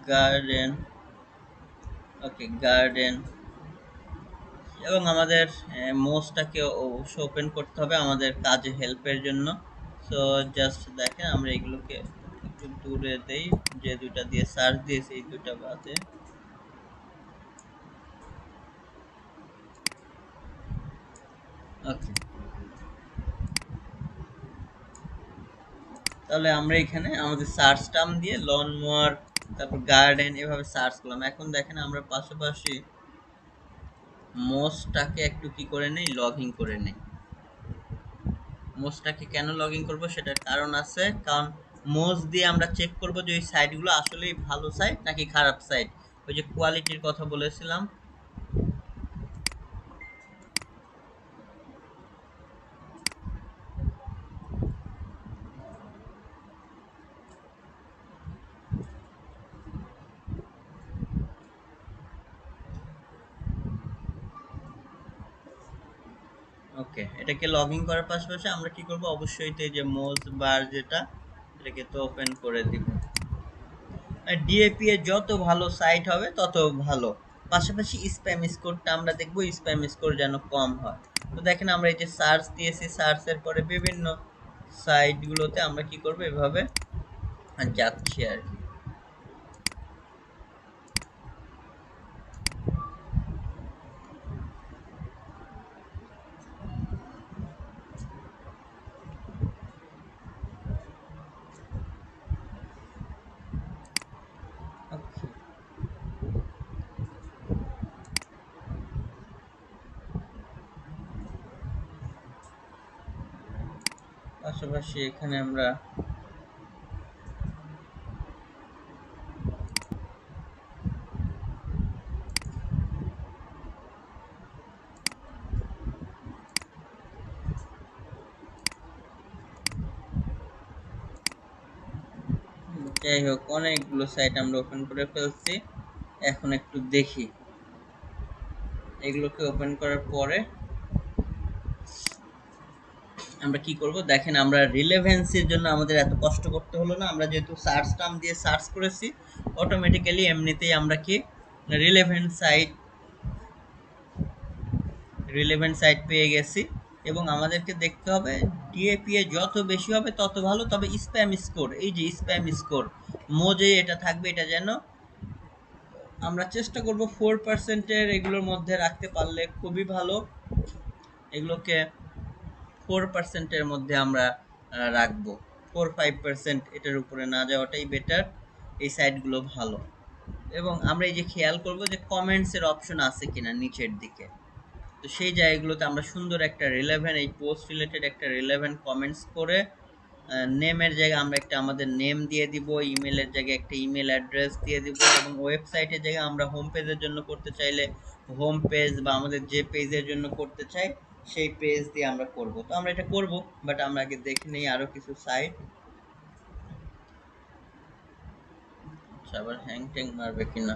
গার্ডেন, ওকে গার্ডেন, এবং আমাদের মোজটাকে অবশ্যই ওপেন করতে হবে আমাদের কাজে হেল্পের জন্য। সো জাস্ট দেখেন আমরা এগুলোকে একটু দূরে দেই, যে দুইটা দিয়ে সার্চ দিয়েছি এই দুইটা বাদে। ওকে, তাহলে আমরা এখানে আমাদের সার্চ টার্ম দিয়ে লন মোয়ার তারপর গার্ডেন এভাবে সার্চ করলাম। এখন দেখেন আমরা পাশাপাশি মোজটাকে একটু কি করে নেই, লগ ইন করে নেই। মোজটাকে কেন লগ ইন করবো সেটার কারণ আছে, কারণ মোজ দিয়ে আমরা চেক করব যে ওই সাইটগুলো আসলেই ভালো সাইট নাকি খারাপ সাইট, ওই যে কোয়ালিটির কথা বলেছিলাম। ওকে, এটাকে লগ ইন করার পাশাপাশি আমরা কি করব, অবশ্যই তো এই যে মোজ বার যেটা, এটাকে তো ওপেন করে দিব। ডিএপি এর যত ভালো সাইট হবে তত ভালো, পাশাপাশি স্প্যাম স্কোরটা আমরা দেখব, স্প্যাম স্কোর যেন কম হয়। তো দেখেন আমরা এই যে সার্চ দিয়েছি, সার্চের পরে বিভিন্ন সাইটগুলোতে আমরা কি করব, এভাবে যাচ্ছি আর কি। Okay. পাশাপাশি এখানে আমরা যাই হোক অনেকগুলো সাইট আমরা ওপেন করে ফেলছি। এখন একটু দেখি এগুলোকে ওপেন করার পরে আমরা কি করব, দেখেন আমরা রিলেভেন্সির জন্য আমাদের এত কষ্ট করতে হলো না, আমরা যেহেতু সার্চ টার্ম দিয়ে সার্চ করেছি অটোমেটিক্যালি এমনিতেই আমরা কি রিলেভেন্ট সাইট পেয়ে গেছি। এবং আমাদেরকে দেখতে হবে ডিএপি এ যত বেশি হবে তত ভালো, তবে স্প্যাম স্কোর, এই যে স্প্যাম স্কোর মোজে এটা থাকবে, এটা যেন আমরা চেষ্টা করব 4%-এর এগুলোর মধ্যে রাখতে পারলে খুবই ভালো। এগুলোকে 4%-এর মধ্যে আমরা রাখবো, 4-5% এটার উপরে না যাওয়াটাই বেটার, এই সাইটগুলো ভালো। এবং আমরা এই যে খেয়াল করব যে কমেন্টস এর অপশন আছে কিনা নিচের দিকে। তো সেই জায়গাগুলোতে আমরা সুন্দর একটা রিলেভেন্ট, এই পোস্ট রিলেটেড একটা রিলেভেন্ট কমেন্টস করে নেমের জায়গায় আমরা একটা আমাদের নেম দিয়ে দিব, ইমেলের জায়গায় একটা ইমেল অ্যাড্রেস দিয়ে দিব, এবং ওয়েবসাইটের জায়গায় আমরা হোম পেজের জন্য করতে চাইলে হোম পেজ, বা আমাদের যে পেজের জন্য করতে চাই সেই পেজ দিয়ে আমরা করব। তো আমরা এটা করব, বাট আমরা আগে দেখে নেই আরো কিছু সাইট। আচ্ছা, আবার হ্যাং ট্যাং মারবে কিনা।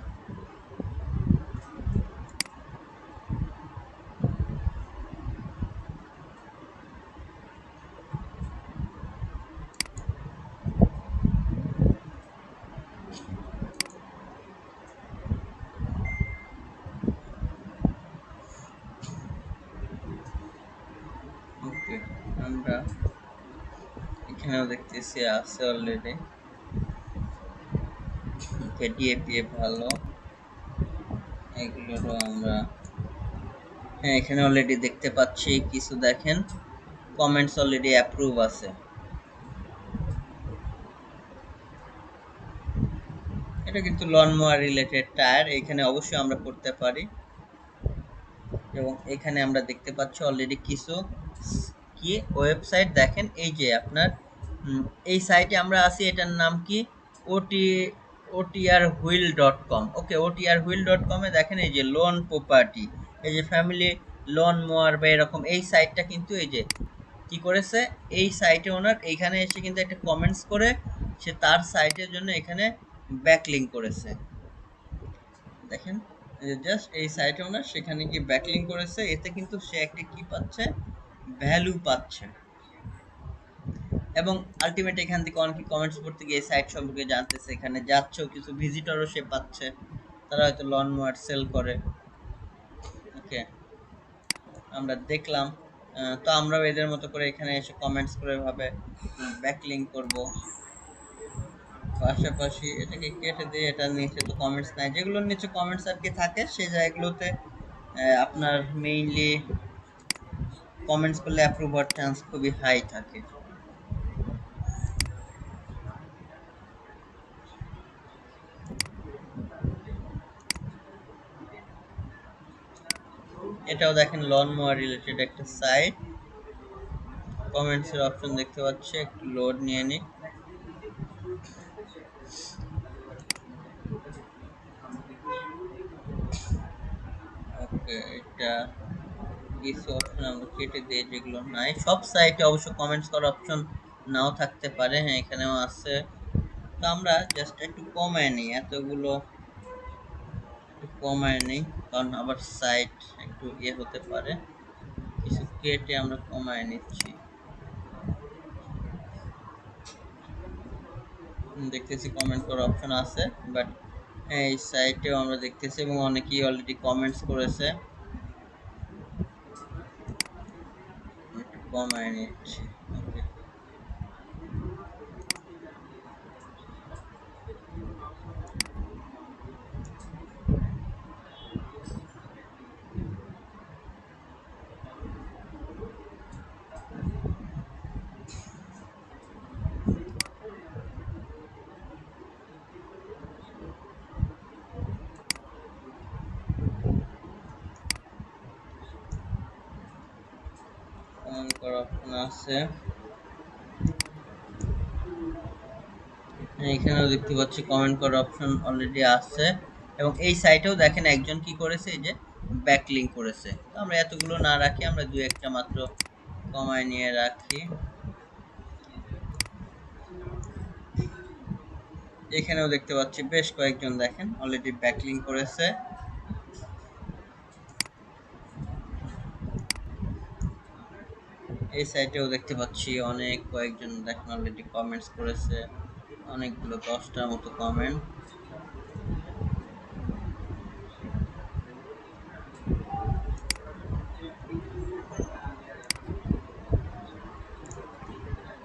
ওকে, আমরা এখানেও দেখতেছি আছে অলরেডি। ডিএপি ভালো, এগুলোরও আমরা, হ্যাঁ এখানে অলরেডি দেখতে পাচ্ছি কিছু, দেখেন কমেন্টস অলরেডি অ্যাপ্রুভ আছে। এটা কিন্তু লনমোয়ার রিলেটেড টায়ার, এখানে অবশ্যই আমরা করতে পারি। এবং এখানে আমরা দেখতে পাচ্ছি অলরেডি কিছু কি ওয়েবসাইট, দেখেন এই যে আপনার এই সাইটে আমরা আছি, এটার নাম কি otrwheel.com। ওকে, otrwheel.com এ দেখেন এই যে লোন প্রপার্টি, এই যে ফ্যামিলি লোন মোয়ার বা এরকম, এই সাইটটা কিন্তু এই যে কি করেছে, এই সাইটে ওনার এইখানে এসে কিন্তু একটা কমেন্টস করে সে তার সাইটের জন্য এখানে ব্যাকলিঙ্ক করেছে। দেখেন জাস্ট এই সাইটে ওনার সেখানে কি ব্যাকলিঙ্ক করেছে, এতে কিন্তু সে একটা কি পাচ্ছে, ভ্যালু পাচ্ছে। এবং আলটিমেট এখান থেকে অনেকে কমেন্টস করতে গিয়ে সাইট সম্পর্কে জানতেছে, এখানে যাচ্ছেও, কিছু ভিজিটরও সে পাচ্ছে, তারা হয়তো লন মোয়ার সেল করে। ওকে, আমরা দেখলাম। তো আমরাও এদের মতো করে এখানে এসে কমেন্টস করে ভাবে ব্যাকলিঙ্ক করব। পাশাপাশি এটাকে কেটে দিয়ে, এটার নিচে তো কমেন্টস নাই, যেগুলোর নিচে কমেন্টস আর কি থাকে সেই জায়গাগুলোতে আপনার মেইনলি কমেন্টস করলে অ্যাপ্রুভ হওয়ার চান্স খুবই হাই থাকে। এটাও দেখেন লন মোয়ার রিলেটেড একটা সাইট, কমেন্টস এর অপশন দেখতে পাচ্ছি, একটু লোড নিয়ে নিই। ওকে, এটা কিছু অপশন আমরা কেটে দিয়ে, যেগুলো নাই, সব সাইটে অবশ্য কমেন্টস করার অপশন নাও থাকতে পারে, হ্যাঁ এখানেও আছে। তো আমরা জাস্ট একটু কমায় নিই, এতগুলো একটু কমায় নিই, কারণ আবার সাইট একটু হতে পারে, কিছু কেটে আমরা কমায় নিচ্ছি। দেখতেছি কমেন্ট করার অপশন আছে, বাট এই সাইটেও আমরা দেখতেছি, এবং অনেকেই অলরেডি কমেন্টস করেছে, একটু কমায় নিচ্ছি। ওকে, কমেন্ট করার অপশন আছে, এখানেও দেখতে পাচ্ছি কমেন্ট করার অপশন অলরেডি আছে। এবং এই সাইটেও দেখেন একজন কি করেছে, এই যে ব্যাকলিঙ্ক করেছে। তো আমরা এতগুলো না রাখি, আমরা দুই একটা মাত্র কমায় নিয়ে রাখি। এখানেও দেখতে পাচ্ছি বেশ কয়েকজন দেখেন অলরেডি ব্যাকলিঙ্ক করেছে। এই সাইটেও দেখতে পাচ্ছি অনেক কয়েকজন দেখেন অলরেডি কমেন্টস করেছে, অনেকগুলো, 10টার মতো কমেন্ট।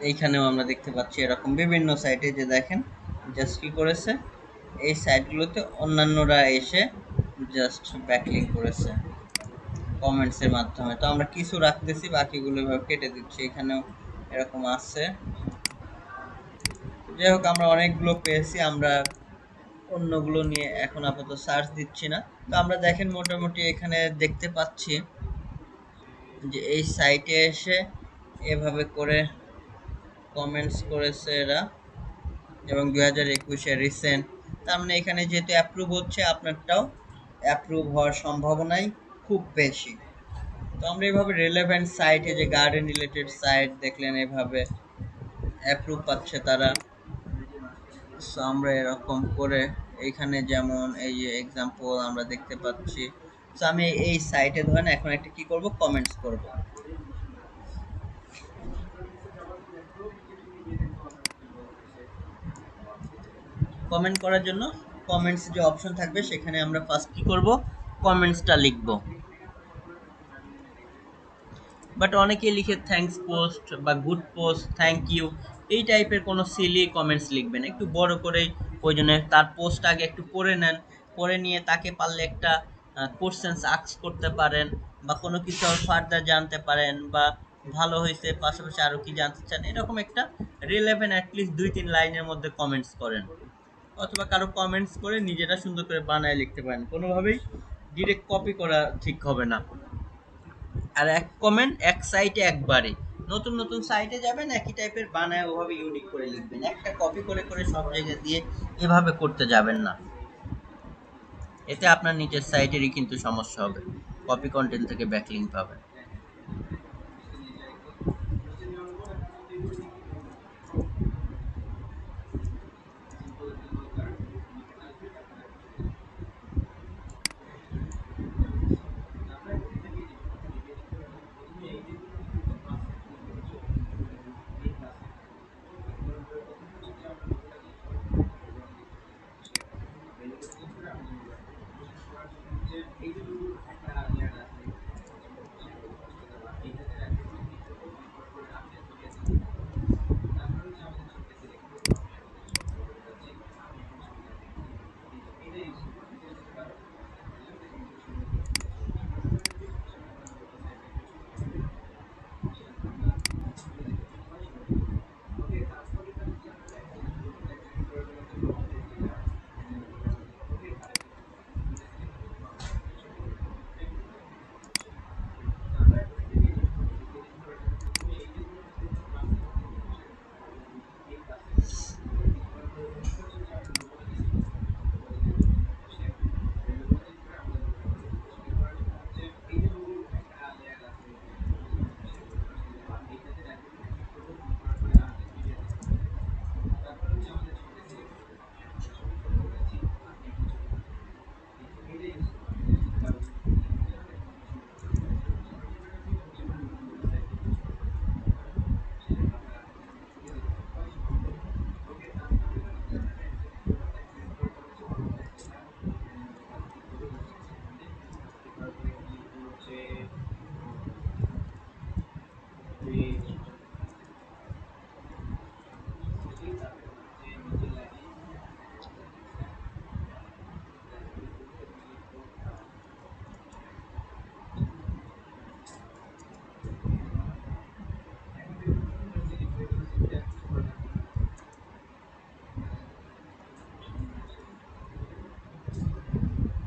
এইখানেও আমরা দেখতে পাচ্ছি এরকম বিভিন্ন সাইটে, যে দেখেন জাস্ট কি করেছে, এই সাইটগুলোতে অন্যান্যরা এসে জাস্ট ব্যাকলিঙ্ক করেছে কমেন্টস এর মাধ্যমে। তো আমরা কিছু রাখতেছি, বাকিগুলো এভাবে কেটে দিচ্ছি। এখানেও এরকম আছে। যাই হোক, আমরা অনেকগুলো পেয়েছি, আমরা অন্যগুলো নিয়ে এখন আপাতত সার্চ দিচ্ছি না। তো আমরা দেখেন মোটামুটি এখানে দেখতে পাচ্ছি যে এই সাইটে এসে এভাবে করে কমেন্টস করেছে এরা, এবং 2021-এ রিসেন্ট। তার মানে এখানে যেহেতু অ্যাপ্রুভ হচ্ছে, আপনারটাও অ্যাপ্রুভ হওয়ার সম্ভাবনাই খুব বেশি। তো আমরা এভাবে রিলেভেন্ট সাইটে, যে গার্ডেন রিলেটেড সাইট দেখলেন, এভাবে অ্যাপ্রুভ পাচ্ছে তারা। সো আমরা এরকম করে এইখানে যেমন এই যে এক্সাম্পল আমরা দেখতে পাচ্ছি। সো আমি এই সাইটে ধরেন এখন একটা কি করব, কমেন্টস করব। কমেন্ট করার জন্য কমেন্টস যে অপশন থাকবে সেখানে আমরা ফার্স্ট কি করব, কমেন্টসটা লিখব। বাট অনেকেই লিখে থ্যাঙ্কস পোস্ট বা গুড পোস্ট, থ্যাংক ইউ, এই টাইপের কোনো সিলি কমেন্টস লিখবেন। একটু বড় করেই প্রয়োজনে তার পোস্ট আগে একটু পড়ে নেন, পড়ে নিয়ে তাকে পারলে একটা কোশ্চেন্স আস্ক করতে পারেন, বা কোনো কিছু ফার্দার জানতে পারেন, বা ভালো হয়েছে পাশাপাশি আরও কি জানতে চান, এরকম একটা রিলেভেন্ট অ্যাটলিস্ট 2-3 লাইনের মধ্যে কমেন্টস করেন। অথবা কারো কমেন্টস করে নিজেরা সুন্দর করে বানায় লিখতে পারেন, কোনোভাবেই ডিরেক্ট কপি করা ঠিক হবে না। আর এক কমেন্ট এক সাইটে একবারে, নতুন নতুন সাইটে যাবেন একই টাইপের বানায় ওভাবে ইউনিক করে লিখবেন, একটা কপি করে করে সব জায়গায় দিয়ে এভাবে করতে যাবেন না। এতে আপনার নিজের সাইটেরই কিন্তু সমস্যা হবে, কপি কন্টেন্ট থেকে ব্যাকলিংক পাবেন।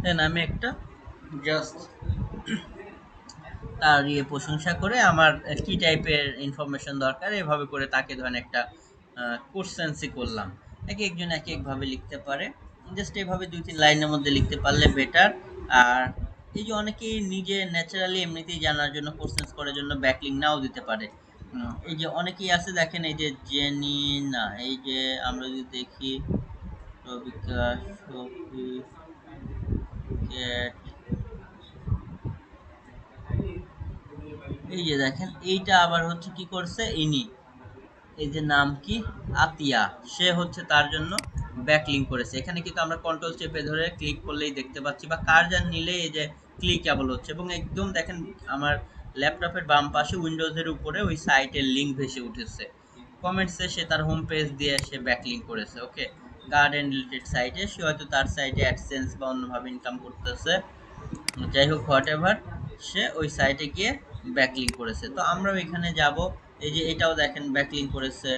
দেন আমি একটা জাস্ট তার প্রশংসা করে আমার কি টাইপের ইনফরমেশন দরকার এভাবে করে তাকে ধরেন একটা কোশ্চেন্সই করলাম। এক একজন এক একভাবে লিখতে পারে, জাস্ট এভাবে 2-3 লাইনের মধ্যে লিখতে পারলে বেটার। আর এই যে অনেকেই নিজে ন্যাচারালি এমনিতেই জানার জন্য কোশ্চেন্স করার জন্য ব্যাকলিং নাও দিতে পারে। এই যে অনেকেই আছে দেখেন, এই যে জেনি না, এই যে আমরা যদি দেখি রবিকা, সফি, ক্যাট, এই যে দেখেন এইটা আবার হচ্ছে কি করছে ইনি, এই যে নাম কি আতিয়া, সে হচ্ছে তার জন্য ব্যাকলিংক করেছে। এখানে কিন্তু আমরা কন্ট্রোল চেপে ধরে ক্লিক করলেই দেখতে পাচ্ছি, বা কার্জার নিলে এই যে ক্লিকেবল হচ্ছে, এবং একদম দেখেন আমার ল্যাপটপের বাম পাশে উইন্ডোজের উপরে ওই সাইটের লিঙ্ক ভেসে উঠেছে। কমেন্টসে সে তার হোম পেজ দিয়ে সে ব্যাকলিংক করেছে। ওকে, গার্ডেন রিলেটেড সাইটে সে হয়তো তার সাইটে অ্যাডসেন্স বা অন্যভাবে ইনকাম করতেছে, যাই হোক হোয়াট এভার, সে ওই সাইটে গিয়ে ব্যাকলিংক করেছে। তো আমরাও এখানে যাব, এই যে এটাও দেখেন ব্যাকলিংক করেছে।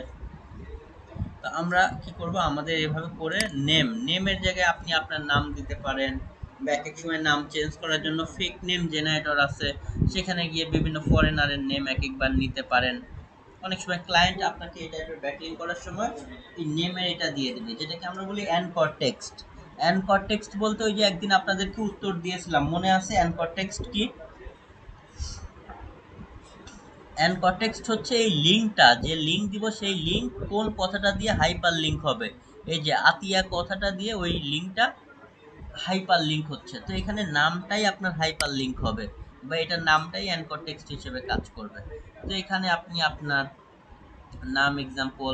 তো আমরা কি করব, আমাদের এভাবে করে নেমের জায়গায় আপনি আপনার নাম দিতে পারেন, বা এক এক সময় নাম চেঞ্জ করার জন্য ফেক নেম জেনারেটর আছে, সেখানে গিয়ে বিভিন্ন ফরেনারের নেম এক একবার নিতে পারেন। অনেক সময় ক্লায়েন্ট আপনাকে এই টাইপের ব্যাকলিং করার সময় এই নেমের এটা দিয়ে দেবে, যেটাকে আমরা বলি অ্যানকর টেক্সট। অ্যানকর টেক্সট বলতে ওই যে একদিন আপনাদেরকে উত্তর দিয়েছিলাম, মনে আছে অ্যানকর টেক্সট কি? অ্যানকর টেক্সট হচ্ছে এই লিঙ্কটা, যে লিঙ্ক দিব সেই লিঙ্ক কোন কথাটা দিয়ে হাইপার লিঙ্ক হবে। এই যে আতিয়া কথাটা দিয়ে ওই লিঙ্কটা হাইপার লিঙ্ক হচ্ছে, তো এখানে নামটাই আপনার হাইপার লিঙ্ক হবে, বা এটার নামটাই অ্যানকর টেক্সট হিসেবে কাজ করবে। তো এখানে আপনি আপনার নাম এক্সাম্পল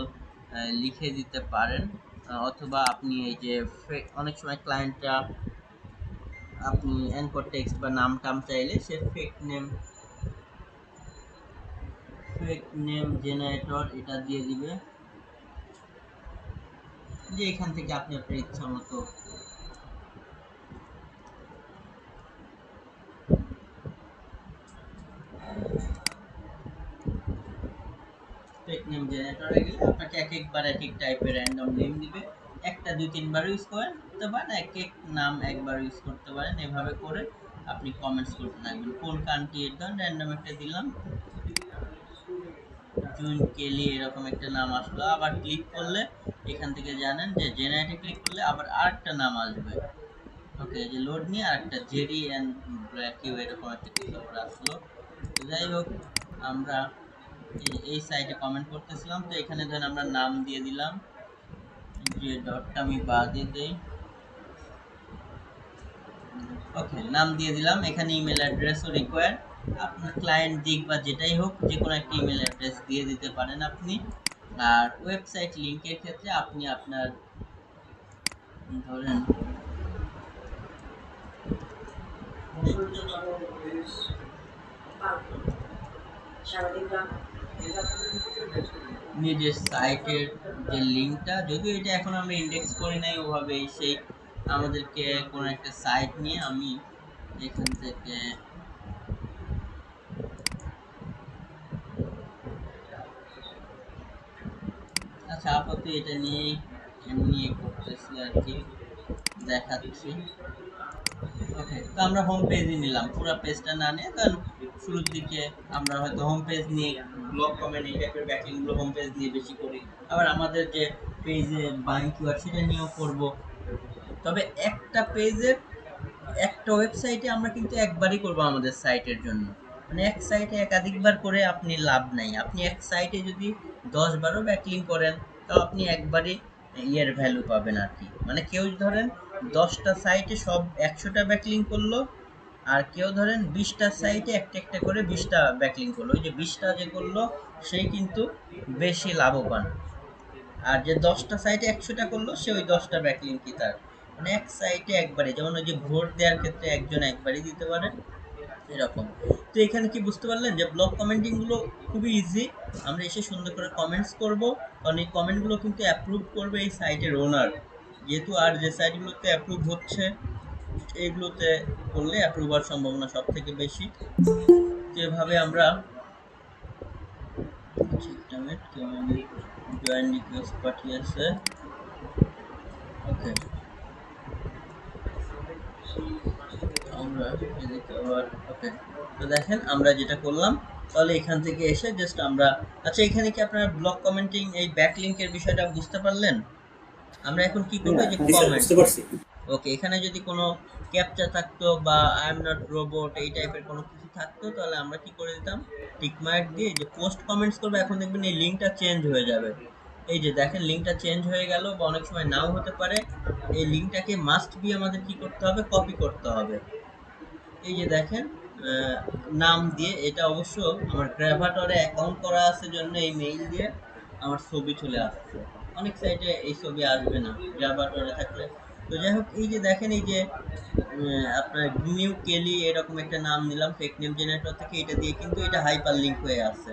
লিখে দিতে পারেন, অথবা আপনি এই যে অনেক সময় ক্লায়েন্টরা আপনি অ্যানকর টেক্সট বা নাম টাম চাইলে সে ফেক নেম জেনারেটর এটা দিয়ে দিবে, যে এখান থেকে আপনি আপনার ইচ্ছা মতো ফেক নেম জেনারেটরে গেলে আপনাকে এক একবার এক এক টাইপের র্যান্ডম নেম দিবে। একটা দুই তিনবার ইউজ করতে পারেন, এক এক নাম একবার ইউজ করতে পারেন। এভাবে করে আপনি কমেন্টস করতে থাকবেন। কোন কান্ট্রি, এর ধরুন র্যান্ডম একটা দিলাম, জুন কেলি, এরকম একটা নাম আসলো। আবার ক্লিক করলে এখান থেকে জানেন যে জেনারেটে ক্লিক করলে আবার আরেকটা নাম আসবে। ওকে, যে লোড নিয়ে আরেকটা জেরি অ্যান্ড ব্ল্যাকিউ এরকম একটা কিছু আসলো। যাই হোক, আমরা এই সাইটে কমেন্ট করতেছিলাম, তো এখানে ধরেন আমরা নাম দিয়ে দিলাম, যে ডটটা আমি বাদে দেই। ওকে, নাম দিয়ে দিলাম। এখানে ইমেল অ্যাড্রেসও রিকোয়ার, আপনার ক্লায়েন্ট দিক বা যেটাই হোক যে কোনো একটা ইমেল অ্যাড্রেস দিয়ে দিতে পারেন আপনি। আর ওয়েবসাইট লিংকের ক্ষেত্রে আপনি আপনার ধরেন নিজের সাইটের যে লিঙ্কটা, যদিও এটা এখন আমরা ইন্ডেক্স করি নাই ওভাবে, সেই আমাদেরকে কোনো একটা সাইট নিয়ে আমি এখান থেকে আচ্ছা আপাতত এটা নিয়ে এমনি করতেছি আর কি, দেখাচ্ছি। ওকে, তো আমরা হোম পেজই নিলাম, পুরো পেজটা না নিয়ে, কারণ শুরুর দিকে আমরা হয়তো হোম পেজ নিয়ে ব্লগ কমেন্ট এই টাইপের ব্যাকলিংগুলো হোম পেজ নিয়ে বেশি করি, আবার আমাদের যে পেজে বাইং কিওয়ার্ড সেটা নিয়েও করব। তবে একটা পেজের একটা ওয়েবসাইটে আমরা কিন্তু একবারই করব আমাদের সাইটের জন্য, মানে এক সাইটে একাধিকবার করে আপনি লাভ নাই। আপনি এক সাইটে যদি 10-12 ব্যাকলিং করেন, তাও আপনি একবারই ইয়ের ভ্যালু পাবেন আর কি। মানে কেউ ধরেন 10টা সাইটে সব 100টা ব্যাকলিং করলো, আর কেউ ধরেন 20টা সাইটে একটা একটা করে 20টা ব্যাকলিং করলো, ওই যে 20টা যে করলো সেই কিন্তু বেশি লাভবান। আর যে 10টা সাইটে 100টা করলো সে ওই 10টা ব্যাকলিংকই তার, মানে এক সাইটে একবারে, যেমন ওই যে ভোট দেওয়ার ক্ষেত্রে একজন একবারই দিতে পারে এরকম। তো এখানে কি বুঝতে পারলেন যে ব্লগ কমেন্টিং গুলো খুবই ইজি। আমরা এসে সুন্দর করে কমেন্টস করব, কারণ এই কমেন্টগুলো কিন্তু অ্যাপ্রুভ করবে এই সাইটের ওনার, যেহেতু আর যে সাইটগুলোতে অ্যাপ্রুভ হচ্ছে এইগুলোতে করলে অ্যাপ্রুভ হওয়ার সম্ভাবনা সব থেকে বেশি। যেভাবে আমরা জয়েন রিকোয়েস্ট পাঠিয়েছে। ওকে, আমরা এদিকে আবার ওকে, তো দেখেন আমরা যেটা করলাম, তাহলে এখান থেকে এসে জাস্ট আমরা, আচ্ছা এখানে কি আপনারা ব্লগ কমেন্টিং এই ব্যাকলিংকের বিষয়টা বুঝতে পারলেন? আমরা এখন কি করবো, যে জি স্যার, কমেন্ট। বুঝতে পারছি। ওকে, এখানে যদি কোনো ক্যাপচা থাকতো বা আই এম নট রোবট এই টাইপের কোনো কিছু থাকতো, তাহলে আমরা কি করে দিতাম, টিক মার্ক দিয়ে যে পোস্ট কমেন্টস করবে। এখন দেখবেন এই লিঙ্কটা চেঞ্জ হয়ে যাবে, এই যে দেখেন লিঙ্কটা চেঞ্জ হয়ে গেল, বা অনেক সময় নাও হতে পারে। এই লিঙ্কটাকে মাস্ট বি আমাদের কি করতে হবে, কপি করতে হবে। এই যে দেখেন নাম দিয়ে, এটা অবশ্য আমার গ্র্যাভাটরে অ্যাকাউন্ট করা আছে জন্য এই মেইল দিয়ে আমার ছবি চলে আসছে, অনেক সাইটে এই ছবি আসবে না গ্র্যাভাটরে থাকলে। তো যাই হোক, এই যে দেখেন এই যে আপনার নিউ কেলি এরকম একটা নাম দিলাম ফেক নেম জেনারেটর থেকে, এটা দিয়ে কিন্তু এটা হাইপার লিঙ্ক হয়ে আছে।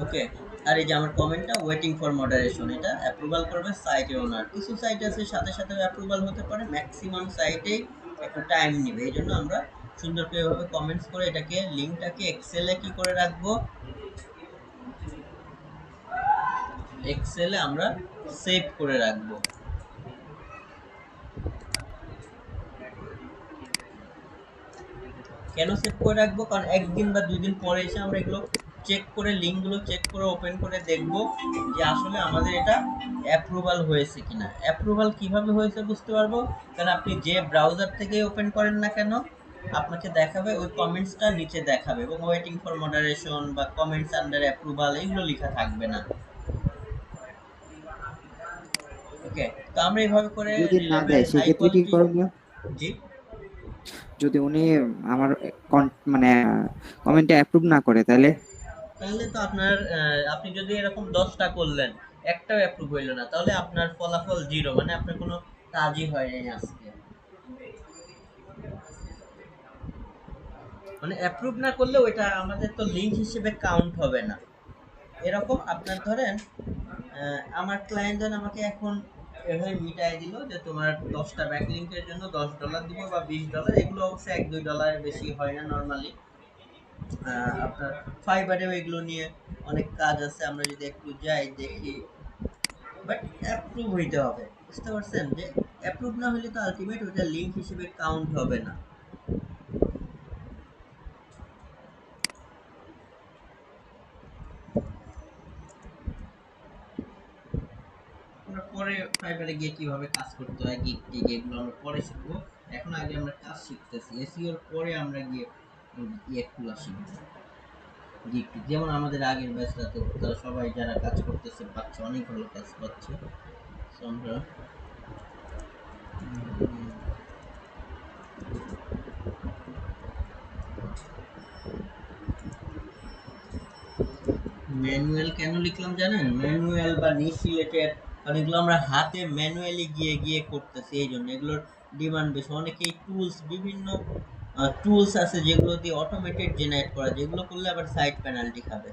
ওকে, আর এই যে আমার কমেন্টটা ওয়েটিং ফর মডারেশন, এটা অ্যাপ্রুভাল করবে সাইটের ওনার। কিছু সাইট আছে সাথে সাথে অ্যাপ্রুভাল হতে পারে, ম্যাক্সিমাম সাইটেই একটু টাইম নেবে। এই জন্য আমরা সুন্দর করে এভাবে কমেন্টস করে এটাকে লিঙ্কটাকে এক্সেলে কি করে রাখবো, এক্সেলে আমরা সেভ করে রাখবো। কেন সেভ করে রাখবো? কারণ একদিন বা 2 দিন পরে এসে আমরা এগুলো চেক করে, লিঙ্কগুলো চেক করে ওপেন করে দেখব যে আসলে আমাদের এটা অ্যাপ্রুভাল হয়েছে কিনা। অ্যাপ্রুভাল কিভাবে হয়েছে বুঝতে পারবো, কারণ আপনি যে ব্রাউজার থেকে ওপেন করেন না কেন, আপনাকে দেখাবে ওই কমেন্টসটা নিচে দেখাবে, এবং ওয়েটিং ফর মডারেশন বা কমেন্টস আন্ডার অ্যাপ্রুভাল এগুলো লেখা থাকবে না। ওকে, তো আমরা এইভাবে করে যদি না রিলেভেন্ট দেয় হাই সেক্ষেত্রে কি কোয়ালিটি। করণীয়? জি, যদি উনি আমার মানে কমেন্টে অ্যাপ্রুভ না করে তাহলে? তাহলে তো আপনার আপনি যদি এরকম 10টা করলেন, একটাও অ্যাপ্রুভ হইলো না, তাহলে আপনার ফলাফল জিরো, মানে আপনার কোনো কাজই হয়নি আজকে। মানে অ্যাপ্রুভ না করলে ওইটা আমাদের তো লিঙ্ক হিসেবে কাউন্ট হবে না। এরকম আপনার ধরেন আমার ক্লায়েন্ট ধরেন আমাকে এখন এভাবে মিটাই দিল যে তোমার 10টা ব্যাকলিংকের জন্য $10 দিব বা $20, এগুলো অবশ্যই $1-2 বেশি হয় না নর্মালি। আপনার ফাইবারেও এগুলো নিয়ে অনেক কাজ আছে, আমরা যদি একটু যাই দেখি। বাট অ্যাপ্রুভ হইতে হবে, বুঝতে পারছেন? যে অ্যাপ্রুভ না হলে তো আলটিমেট ওটা লিঙ্ক হিসেবে কাউন্ট হবে না। আমরা পরে ফাইবারে গিয়ে কিভাবে কাজ করতে হয়, গিগ টিগ এগুলো আমরা পরে শিখবো। এখন আগে আমরা কাজ শিখতেছি, এসইওর পরে আমরা গিয়ে ইয়েগুলো শিখবো, গিগ টিগ। যেমন আমাদের আগের ব্যাচটা তো তারা সবাই যারা কাজ করতেছে পাচ্ছে, অনেক ভালো কাজ পাচ্ছে। So আমরা ম্যানুয়াল কেন লিখলাম জানেন? ম্যানুয়াল বা নিশ রিলেটেড, কারণ এগুলো আমরা হাতে ম্যানুয়ালি গিয়ে গিয়ে করতেছি, এই জন্য এগুলোর ডিমান্ড বেশি। অনেকেই টুলস, বিভিন্ন টুলস আছে যেগুলো দিয়ে অটোমেটেড জেনারেট করা, যেগুলো করলে আবার সাইড পেনাল্টি খাবে।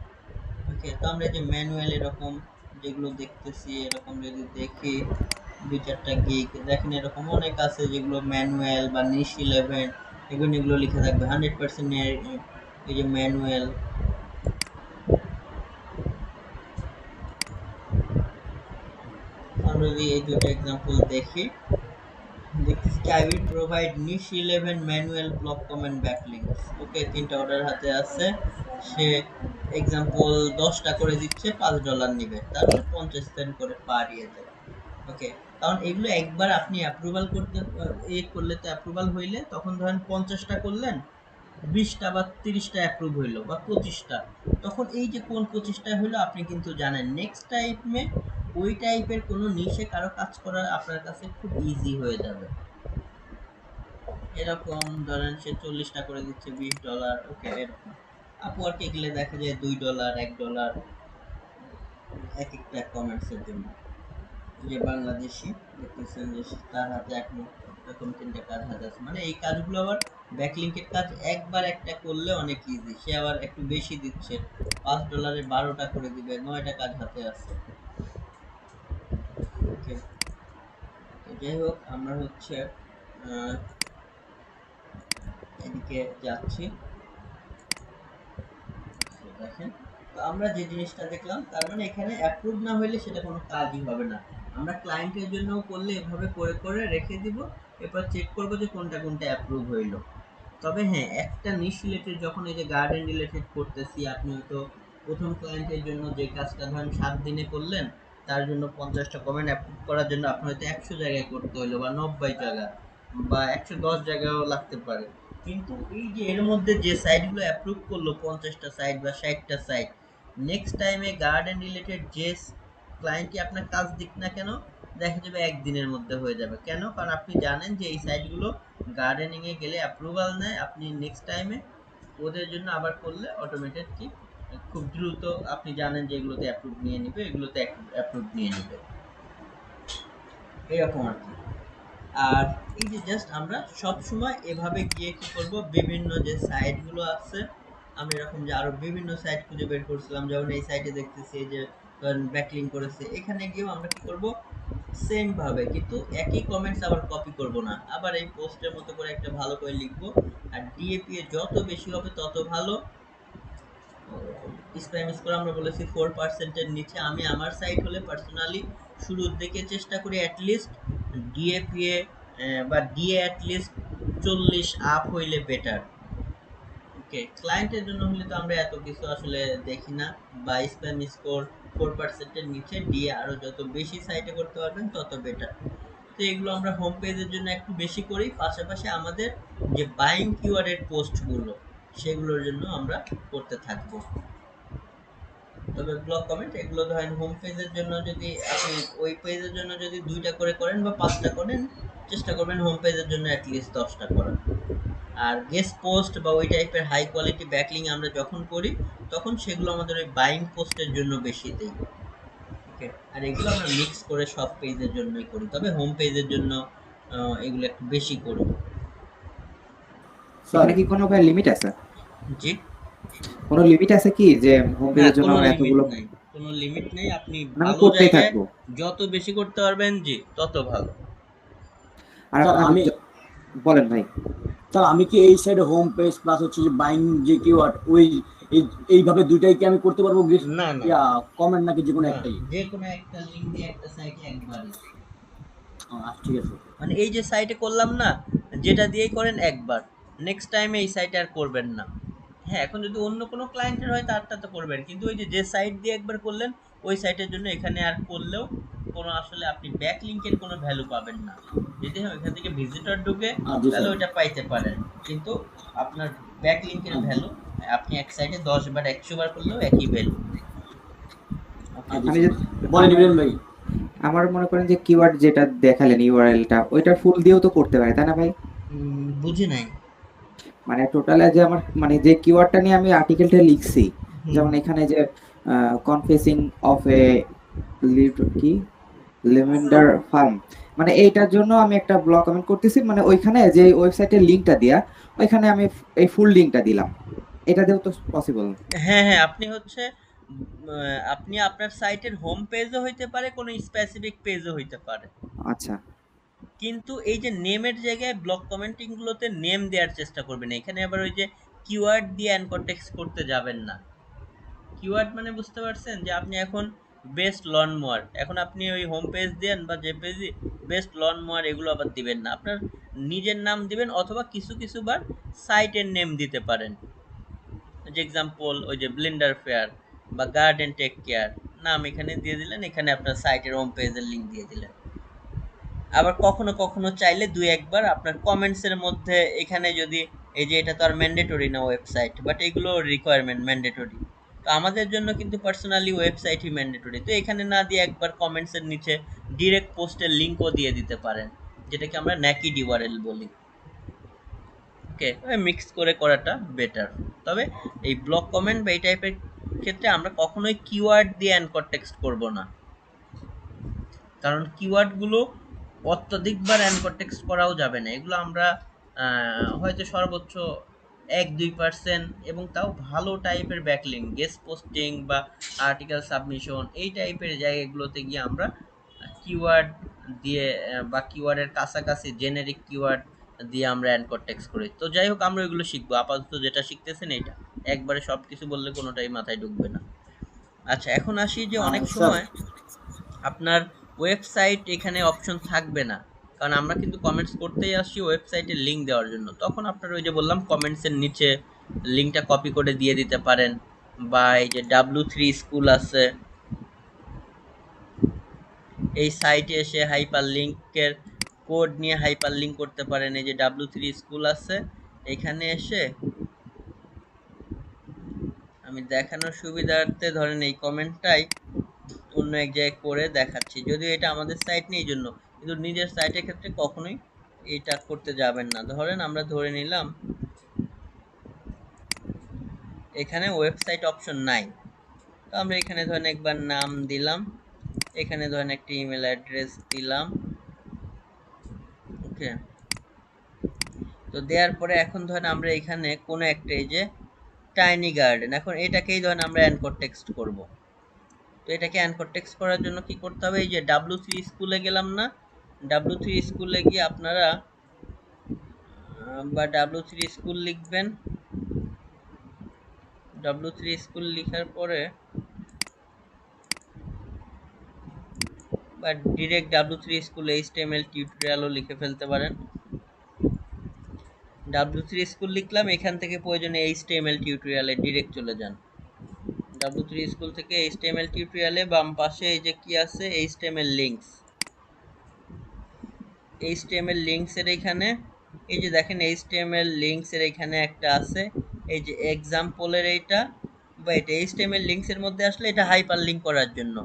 ওকে, তো আমরা যে ম্যানুয়াল এরকম যেগুলো দেখতেছি, এরকম যদি দেখি 2-4টা গিগ দেখেন, এরকম অনেক আছে যেগুলো ম্যানুয়াল বা নিশ 11, এগুলো লিখে থাকবে 100% এই যে ম্যানুয়াল। আমরা যদি এই দুটো এক্সাম্পল দেখি, দেখতেছি কি, I will provide niche 11 manual block comment backlinks. Okay, 3টা অর্ডার হাতে আছে, সে এক্সাম্পল 10টা করে দিচ্ছে, $5 নিবে, তারপর 50 সেন্ট করে পার ইয়েতে। ওকে, কারণ এগুলো একবার আপনি অ্যাপ্রুভাল করতে করলে তো অ্যাপ্রুভাল হইলে তখন ধরেন 50টা করলেন, 20টা বা 30টা অ্যাপ্রুভ হইলো বা 25টা, তখন এই যে কোন 25টা হইলো আপনি কিন্তু জানেন নেক্সট টাইমে ওই টাইপের কোনো নিশে কারো কাজ করা আপনার কাছে খুব ইজি হয়ে যাবে। এরকম ধরেন সে 40টা করে দিচ্ছে $20। ওকে, এরকম আপওয়ার্কে গেলে দেখা যায় $2, $1 এক একটা কমেন্টসের জন্য। যে বাংলাদেশি দেখতেছেন যে তার হাতে এখন এরকম 3টা কাজ হাতে আছে, মানে এই কাজগুলো আবার ব্যাকলিংকের কাজ একবার একটা করলে অনেক ইজি, সে আবার একটু বেশি দিচ্ছে, $5 12টা করে দিবে, 9টা কাজ হাতে আছে। ওকে, তো যাই হোক আমরা হচ্ছে এদিকে যাচ্ছি। তো দেখেন, তো আমরা যে জিনিসটা দেখলাম, তার মানে এখানে অ্যাপ্রুভ না হইলে সেটা কোনো কাজই হবে না। আমরা ক্লায়েন্টের জন্য করলে এভাবে করে করে রেখে দিব, এরপর চেক করব যে কোনটা কোনটা অ্যাপ্রুভ হইলো। তবে হ্যাঁ, একটা নিশ রিলেটেড যখন এই যে গার্ডেন রিলেটেড করতেছি, আপনি হয়তো প্রথম ক্লায়েন্টের জন্য যে কাজটা ধরেন 7 দিনে করলেন, তার জন্য 50টা কমেন্ট অ্যাপ্রুভ করার জন্য আপনার হয়তো 100 জায়গায় করতে হলো, বা 90 জায়গা, বা 110 জায়গায়ও লাগতে পারে। কিন্তু এই যে এর মধ্যে যে সাইটগুলো অ্যাপ্রুভ করলো, 50টা সাইট বা 60টা সাইট, নেক্সট টাইমে গার্ডেন রিলেটেড যে ক্লায়েন্টই আপনার কাজ দিক না কেন, দেখা যাবে একদিনের মধ্যে হয়ে যাবে। কেন? কারণ আপনি জানেন যে এই সাইটগুলো গার্ডেনিং এ গেলে অ্যাপ্রুভাল নেয়, আপনি নেক্সট টাইমে ওদের জন্য আবার করলে অটোমেটেড কি খুব দ্রুত আপনি জানেন যে এগুলোতে অ্যাপ্রুভ নিয়ে নিবে, এগুলোতে অ্যাপ্রুভ নিয়ে নিবে, এরকম আর কি। আর এই যে জাস্ট আমরা সব সময় এভাবে গিয়ে কি করব, বিভিন্ন যে সাইট গুলো আছে, আমি এরকম যে আরো বিভিন্ন সাইট খুঁজে বের করছিলাম, যেমন এই সাইটে দেখতেছি এই যে ব্যাকলিং করেছে, এখানে গিয়েও আমরা কি করব, সেম ভাবে কিন্তু একই কমেন্টস আবার কপি করব না, আবার এই পোস্টের মতো করে একটা ভালো করে লিখবো। আর ডিএপি এ যত বেশি হবে তত ভালো, স্প্যাম স্কোর আমরা বলেছি 4% নিচে। আমি আমার সাইট হলে পার্সোনালি শুরুর দিকে চেষ্টা করি অ্যাটলিস্ট ডিএপিএ বা ডিএ অ্যাটলিস্ট 40 আপ হইলে বেটার। ওকে, ক্লায়েন্টের জন্য হলে তো আমরা এত কিছু আসলে দেখি না। বা স্প্যাম স্কোর 4%-এর নিচে ডিএ আরো যত বেশি সাইটে করতে পারবেন তত বেটার। তো এগুলো আমরা হোম পেজের জন্য একটু বেশি করি, পাশাপাশি আমাদের যে বাইং কিওয়ার্ডের পোস্টগুলো সেগুলোর জন্য আমরা করতে থাকবো। তবে ব্লগ কমেন্ট এগুলো ধরেন হোম পেজের জন্য যদি আপনি ওই পেজের জন্য যদি 2টা করে করেন বা 5টা করেন, চেষ্টা করবেন হোম পেজের জন্য অ্যাটলিস্ট 10টা করার। আর গেস্ট পোস্ট বা ওই টাইপের হাই কোয়ালিটি ব্যাকলিং আমরা যখন করি তখন সেগুলো আমাদের ওই বাইং পোস্টের জন্য বেশি দেই। ওকে, আর এগুলো আমরা মিক্স করে সব পেজের জন্যই করি, তবে হোম পেজের জন্য এগুলো একটু বেশি করি। স্যার এখানে কি কোনো ভাই লিমিট আছে? জি, কোনো লিমিট আছে কি যে হোম না পেজের জন্য কোনো আমার লিমিট এতগুলো, নাই, কোনো লিমিট নেই। আপনি মানে আমি ভালো করতেই জায়গায় থাকবো? যত বেশি করতে পারবেন জি তত ভালো। আর স্যার আমি আমি বলেন ভাই। স্যার আমি কি এই সাইডে হোম পেজ প্লাস হচ্ছে যে বাইং যে কিওয়ার্ড ওই এইভাবে দুইটাই কি আমি করতে পারবো? না না কমেন্ট নাকি যে কোনো না, একটাই? যে কোনো একটা লিঙ্ক দিয়ে একটা সাইটে একবারই। আচ্ছা ঠিক আছে। মানে এই যে সাইটে করলাম না, যেটা দিয়েই করেন একবার, নেক্সট টাইমে এই সাইটে আর করবেন না। হ্যাঁ, এখন যদি অন্য কোনো ক্লায়েন্টের হয় তারটা তো করবেন, কিন্তু ওই যে সাইট দিয়ে একবার করলেন ওই সাইটের জন্য এখানে আর করলেও কোনো আসলে আপনি ব্যাক লিঙ্কের কোনো ভ্যালু পাবেন না। যদি এখান থেকে ভিজিটর ঢুকে জি তাহলে স্যার। ওইটা পাইতে পারেন, কিন্তু আপনার ব্যাক লিঙ্কের ভ্যালু আপনি এক সাইটে 10 বার 100 বার করলেও একই ভ্যালু। ওকে, জি আমি যে স্যার, বলেন ইব্রাহিম ভাই। আমার মনে করেন যে কিওয়ার্ড যেটা দেখালেন ইউআরএলটা ওইটা ফুল দিয়েও তো করতে পারে তাই না ভাই? বুঝি নাই। মানে টোটালে যে আমার মানে যে কিওয়ার্ডটা নিয়ে আমি আর্টিকেলটা লিখছি, হুম যেমন এখানে যে কনফেসিং অফ এ কি লেভেন্ডার ফার্ম, মানে এইটার জন্য আমি একটা ব্লগ কমেন্ট করতেছি, মানে ওইখানে যে ওয়েবসাইটের লিংকটা দিয়া ওইখানে আমি এই ফুল লিংকটা দিলাম, এটা দিয়েও তো পসিবল? হ্যাঁ হ্যাঁ, আপনি হচ্ছে আপনি আপনার সাইটের হোম পেজও হইতে পারে, কোনো স্পেসিফিক পেজও হইতে পারে, আচ্ছা। কিন্তু এই যে নেমের জায়গায় ব্লক কমেন্টিং গুলোতে নেম দেওয়ার চেষ্টা করবেন। এখানে আবার ওই যে কিওয়ার্ড দিয়ে অ্যানকর টেক্সট করতে যাবেন না। কিওয়ার্ড মানে বুঝতে পারছেন যে আপনি এখন বেস্ট লন মোয়ার, এখন আপনি ওই হোম পেজ দেন বা যে পেজে বেস্ট লন মোয়ার এগুলো আবার দিবেন না, আপনার নিজের নাম দিবেন, অথবা কিছু কিছু বার সাইটের নেম দিতে পারেন। যে এক্সাম্পল ওই যে ব্লেন্ডার ফেয়ার বা গার্ডেন টেক কেয়ার নাম এখানে দিয়ে দিলেন, এখানে আপনার সাইটের হোম পেজের লিঙ্ক দিয়ে দিলেন। আবার কখনো কখনো চাইলে দুই একবার আপনার কমেন্টসের মধ্যে এখানে যদি, এই যে এটা তো আর ম্যান্ডেটরি না ওয়েবসাইট, বাট এগুলো রিকোয়ারমেন্ট ম্যান্ডেটরি, তো আমাদের জন্য কিন্তু পার্সোনালি ওয়েবসাইটই ম্যান্ডেটরি, তো এখানে না দিয়ে একবার কমেন্টসের নিচে ডিরেক্ট পোস্টের লিঙ্কও দিয়ে দিতে পারেন, যেটাকে আমরা ন্যাকিড ইউআরএল বলি। ওকে, মিক্স করে করাটা বেটার। তবে এই ব্লক কমেন্ট বা এই টাইপের ক্ষেত্রে আমরা কখনোই কিওয়ার্ড দিয়ে অ্যানকর টেক্সট করব না, কারণ কিওয়ার্ডগুলো অত্যধিকবার অ্যানকর টেক্সট করাও যাবে না। এগুলো আমরা হয়তো সর্বোচ্চ 1-2%, এবং তাও ভালো টাইপের ব্যাকলিং, গেস্ট পোস্টিং বা আর্টিকেল সাবমিশন এই টাইপের জায়গাগুলোতে গিয়ে আমরা কিওয়ার্ড দিয়ে বা কিওয়ার্ডের কাছাকাছি জেনেরিক কিওয়ার্ড দিয়ে আমরা অ্যানকর টেক্সট করি। তো যাই হোক, আমরা এগুলো শিখবো, আপাতত যেটা শিখতেছেন এইটা, একবারে সব কিছু বললে কোনোটাই মাথায় ঢুকবে না। আচ্ছা, এখন আসি যে অনেক স্যার সময় আপনার ওয়েবসাইট এখানে অপশন থাকবে না, কারণ আমরা কিন্তু কমেন্টস করতেই আসছি ওয়েবসাইটের লিঙ্ক দেওয়ার জন্য। তখন আপনার ওই যে বললাম কমেন্টসের নিচে লিঙ্কটা কপি করে দিয়ে দিতে পারেন, বা এই যে W3 স্কুল আছে এই সাইটে এসে হাইপার লিঙ্কের কোড নিয়ে হাইপার লিঙ্ক করতে পারেন। এই যে W3 স্কুল আছে এখানে এসে আমি দেখানোর সুবিধার্থে ধরেন এই কমেন্টটাই অন্য এক জায়গায় করে দেখাচ্ছি, যদিও এটা আমাদের সাইট নেই এই জন্য, কিন্তু নিজের সাইটের ক্ষেত্রে কখনোই এটা করতে যাবেন না। ধরেন আমরা ধরে নিলাম এখানে ওয়েবসাইট অপশন নাই, তো আমরা এখানে ধরেন একবার নাম দিলাম, এখানে ধরেন একটা ইমেল অ্যাড্রেস দিলাম। ওকে, তো দেওয়ার পরে এখন ধরেন আমরা এখানে কোনো একটা, এই যে টাইনি গার্ডেন, এখন এটাকেই ধরেন আমরা অ্যানকর টেক্সট করব। তো এটাকে অ্যানকর টেক্সট করার জন্য কি করতে হবে, এই যে W3 স্কুলে গেলাম না, W3 স্কুলে গিয়ে আপনারা বা W3 স্কুল লিখবেন, W3 স্কুল লেখার পরে বা ডিরেক্ট W3 স্কুল HTML টিউটোরিয়ালও লিখে ফেলতে পারেন। W3 স্কুল লিখলাম, এখান থেকে প্রয়োজনে HTML টিউটোরিয়ালে ডিরেক্ট চলে যান। W3 স্কুল থেকে HTML টিউটোরিয়ালে বাম পাশে এই যে কি আছে, HTML লিংকস। HTML লিংকস এর এখানে এই যে দেখেন HTML লিংকস এর এখানে একটা আছে, এই যে এক্সাম্পলের এইটা বা এটা HTML লিংকস এর মধ্যে আসলে এটা হাইপার লিংক করার জন্য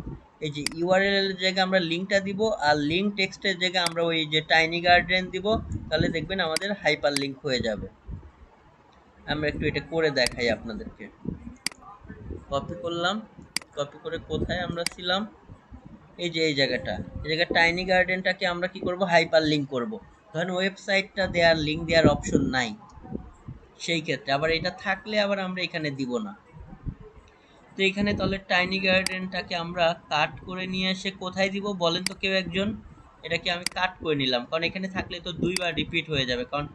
এই যে ইউআরএল এর জায়গায় আমরা লিংকটা দিব, আর লিংক টেক্সটের জায়গায় আমরা ওই যে টাইনি গার্ডেন দিব, তাহলে দেখবেন আমাদের হাইপার লিংক হয়ে যাবে। আমরা একটু এটা করে দেখাই আপনাদেরকে। কপি করলাম, কপি করে কোথায় আমরা ছিলাম, এই যে এই জায়গাটা, এই জায়গায় টাইনি গার্ডেনটাকে আমরা কি করব, হাইপার লিংক করব। ধরেন ওয়েবসাইটটা দেওয়ার লিংক দেওয়ার অপশন নাই, সেই ক্ষেত্রে আবার এটা থাকলে আবার আমরা এখানে দিব না। তো এখানে তাহলে টাইনি গার্ডেনটাকে আমরা কাট করে নিয়ে এসে কোথায় দিব বলেন তো কেউ একজন? এটাকে আমি কাট করে নিলাম, কারণ এখানে থাকলে তো দুইবার রিপিট হয়ে যাবে, কারণ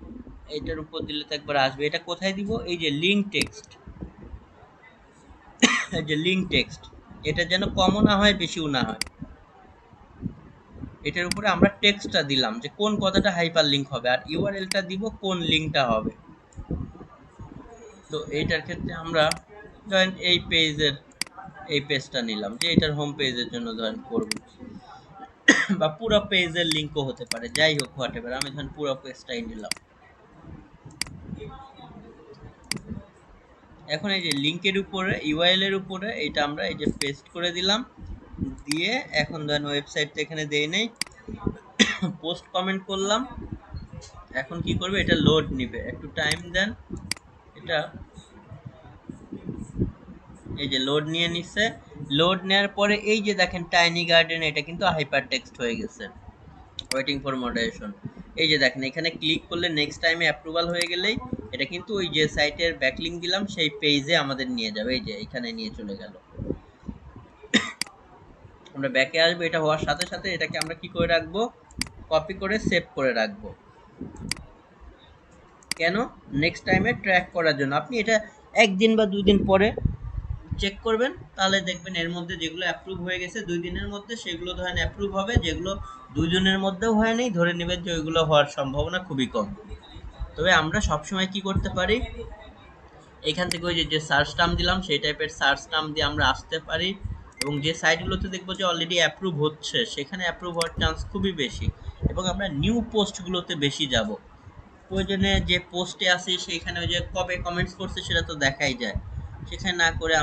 এটার উপর দিলে তো একবার আসবে। এটা কোথায় দিব? এই যে লিংক টেক্সট, এই যে লিংক টেক্সট, এটা যেন কমও না হয় বেশিও না হয়। এটার উপরে আমরা টেক্সটটা দিলাম যে কোন কথাটা হাইপার লিংক হবে, আর ইউআরএলটা দিব কোন লিংকটা হবে। তো এইটার ক্ষেত্রে আমরা ধরেন এই পেজের এই পেজটা নিলাম, যে এটার হোম পেজের জন্য ধরেন করব, বা পুরো পেজের লিংকও হতে পারে, যাই হোক হোয়াটএভার, আমি ধরেন পুরো পেজটাই নিলাম। এখন এই যে লিংকের উপরে ইউআরএল এর উপরে এটা আমরা এই যে পেস্ট করে দিলাম, দিয়ে এখন ধরেন ওয়েবসাইটটা এখানে দেই নেই, পোস্ট কমেন্ট করলাম। এখন কি করবে, এটা লোড নিবে, একটু টাইম দেন। এটা এই যে লোড নিয়ে নিচ্ছে, লোড নেওয়ার পরে এই যে দেখেন টাইনি গার্ডেন, এটা কিন্তু হাইপার টেক্সট হয়ে গেছে। ওয়েটিং ফর মডারেশন, এই যে দেখেন এখানে ক্লিক করলে নেক্সট টাইমে অ্যাপ্রুভাল হয়ে গেলেই এটা কিন্তু ওই যে সাইটের ব্যাকলিংক দিলাম সেই পেজে আমাদের নিয়ে যাবে, এই যে এখানে নিয়ে চলে গেল। আমরা ব্যাকে আসবো, এটা হওয়ার সাথে সাথে এটাকে আমরা কি করে রাখবো, কপি করে সেভ করে রাখবো। কেন? নেক্সট টাইমে ট্র্যাক করার জন্য। আপনি এটা একদিন বা 2 দিন পরে চেক করবেন, তাহলে দেখবেন এর মধ্যে যেগুলো অ্যাপ্রুভ হয়ে গেছে 2 দিনের মধ্যে, সেগুলো ধরেন অ্যাপ্রুভ হবে, যেগুলো 2 দিনের মধ্যেও হয় নাই ধরে নেবেন যে ওইগুলো হওয়ার সম্ভাবনা খুবই কম। তবে আমরা সবসময় কি করতে পারি, এখান থেকে ওই যে সার্চ টার্ম দিলাম সেই টাইপের সার্চ টার্ম দিয়ে আমরা আসতে পারি, এবং যে সাইটগুলোতে দেখবো যে অলরেডি অ্যাপ্রুভ হচ্ছে সেখানে অ্যাপ্রুভ হওয়ার চান্স খুবই বেশি, এবং আমরা নিউ পোস্টগুলোতে বেশি যাব। প্রয়োজনে যে পোস্টে আসি সেইখানে ওই যে কবে কমেন্টস করছে সেটা তো দেখাই যায়, সেখানে না করে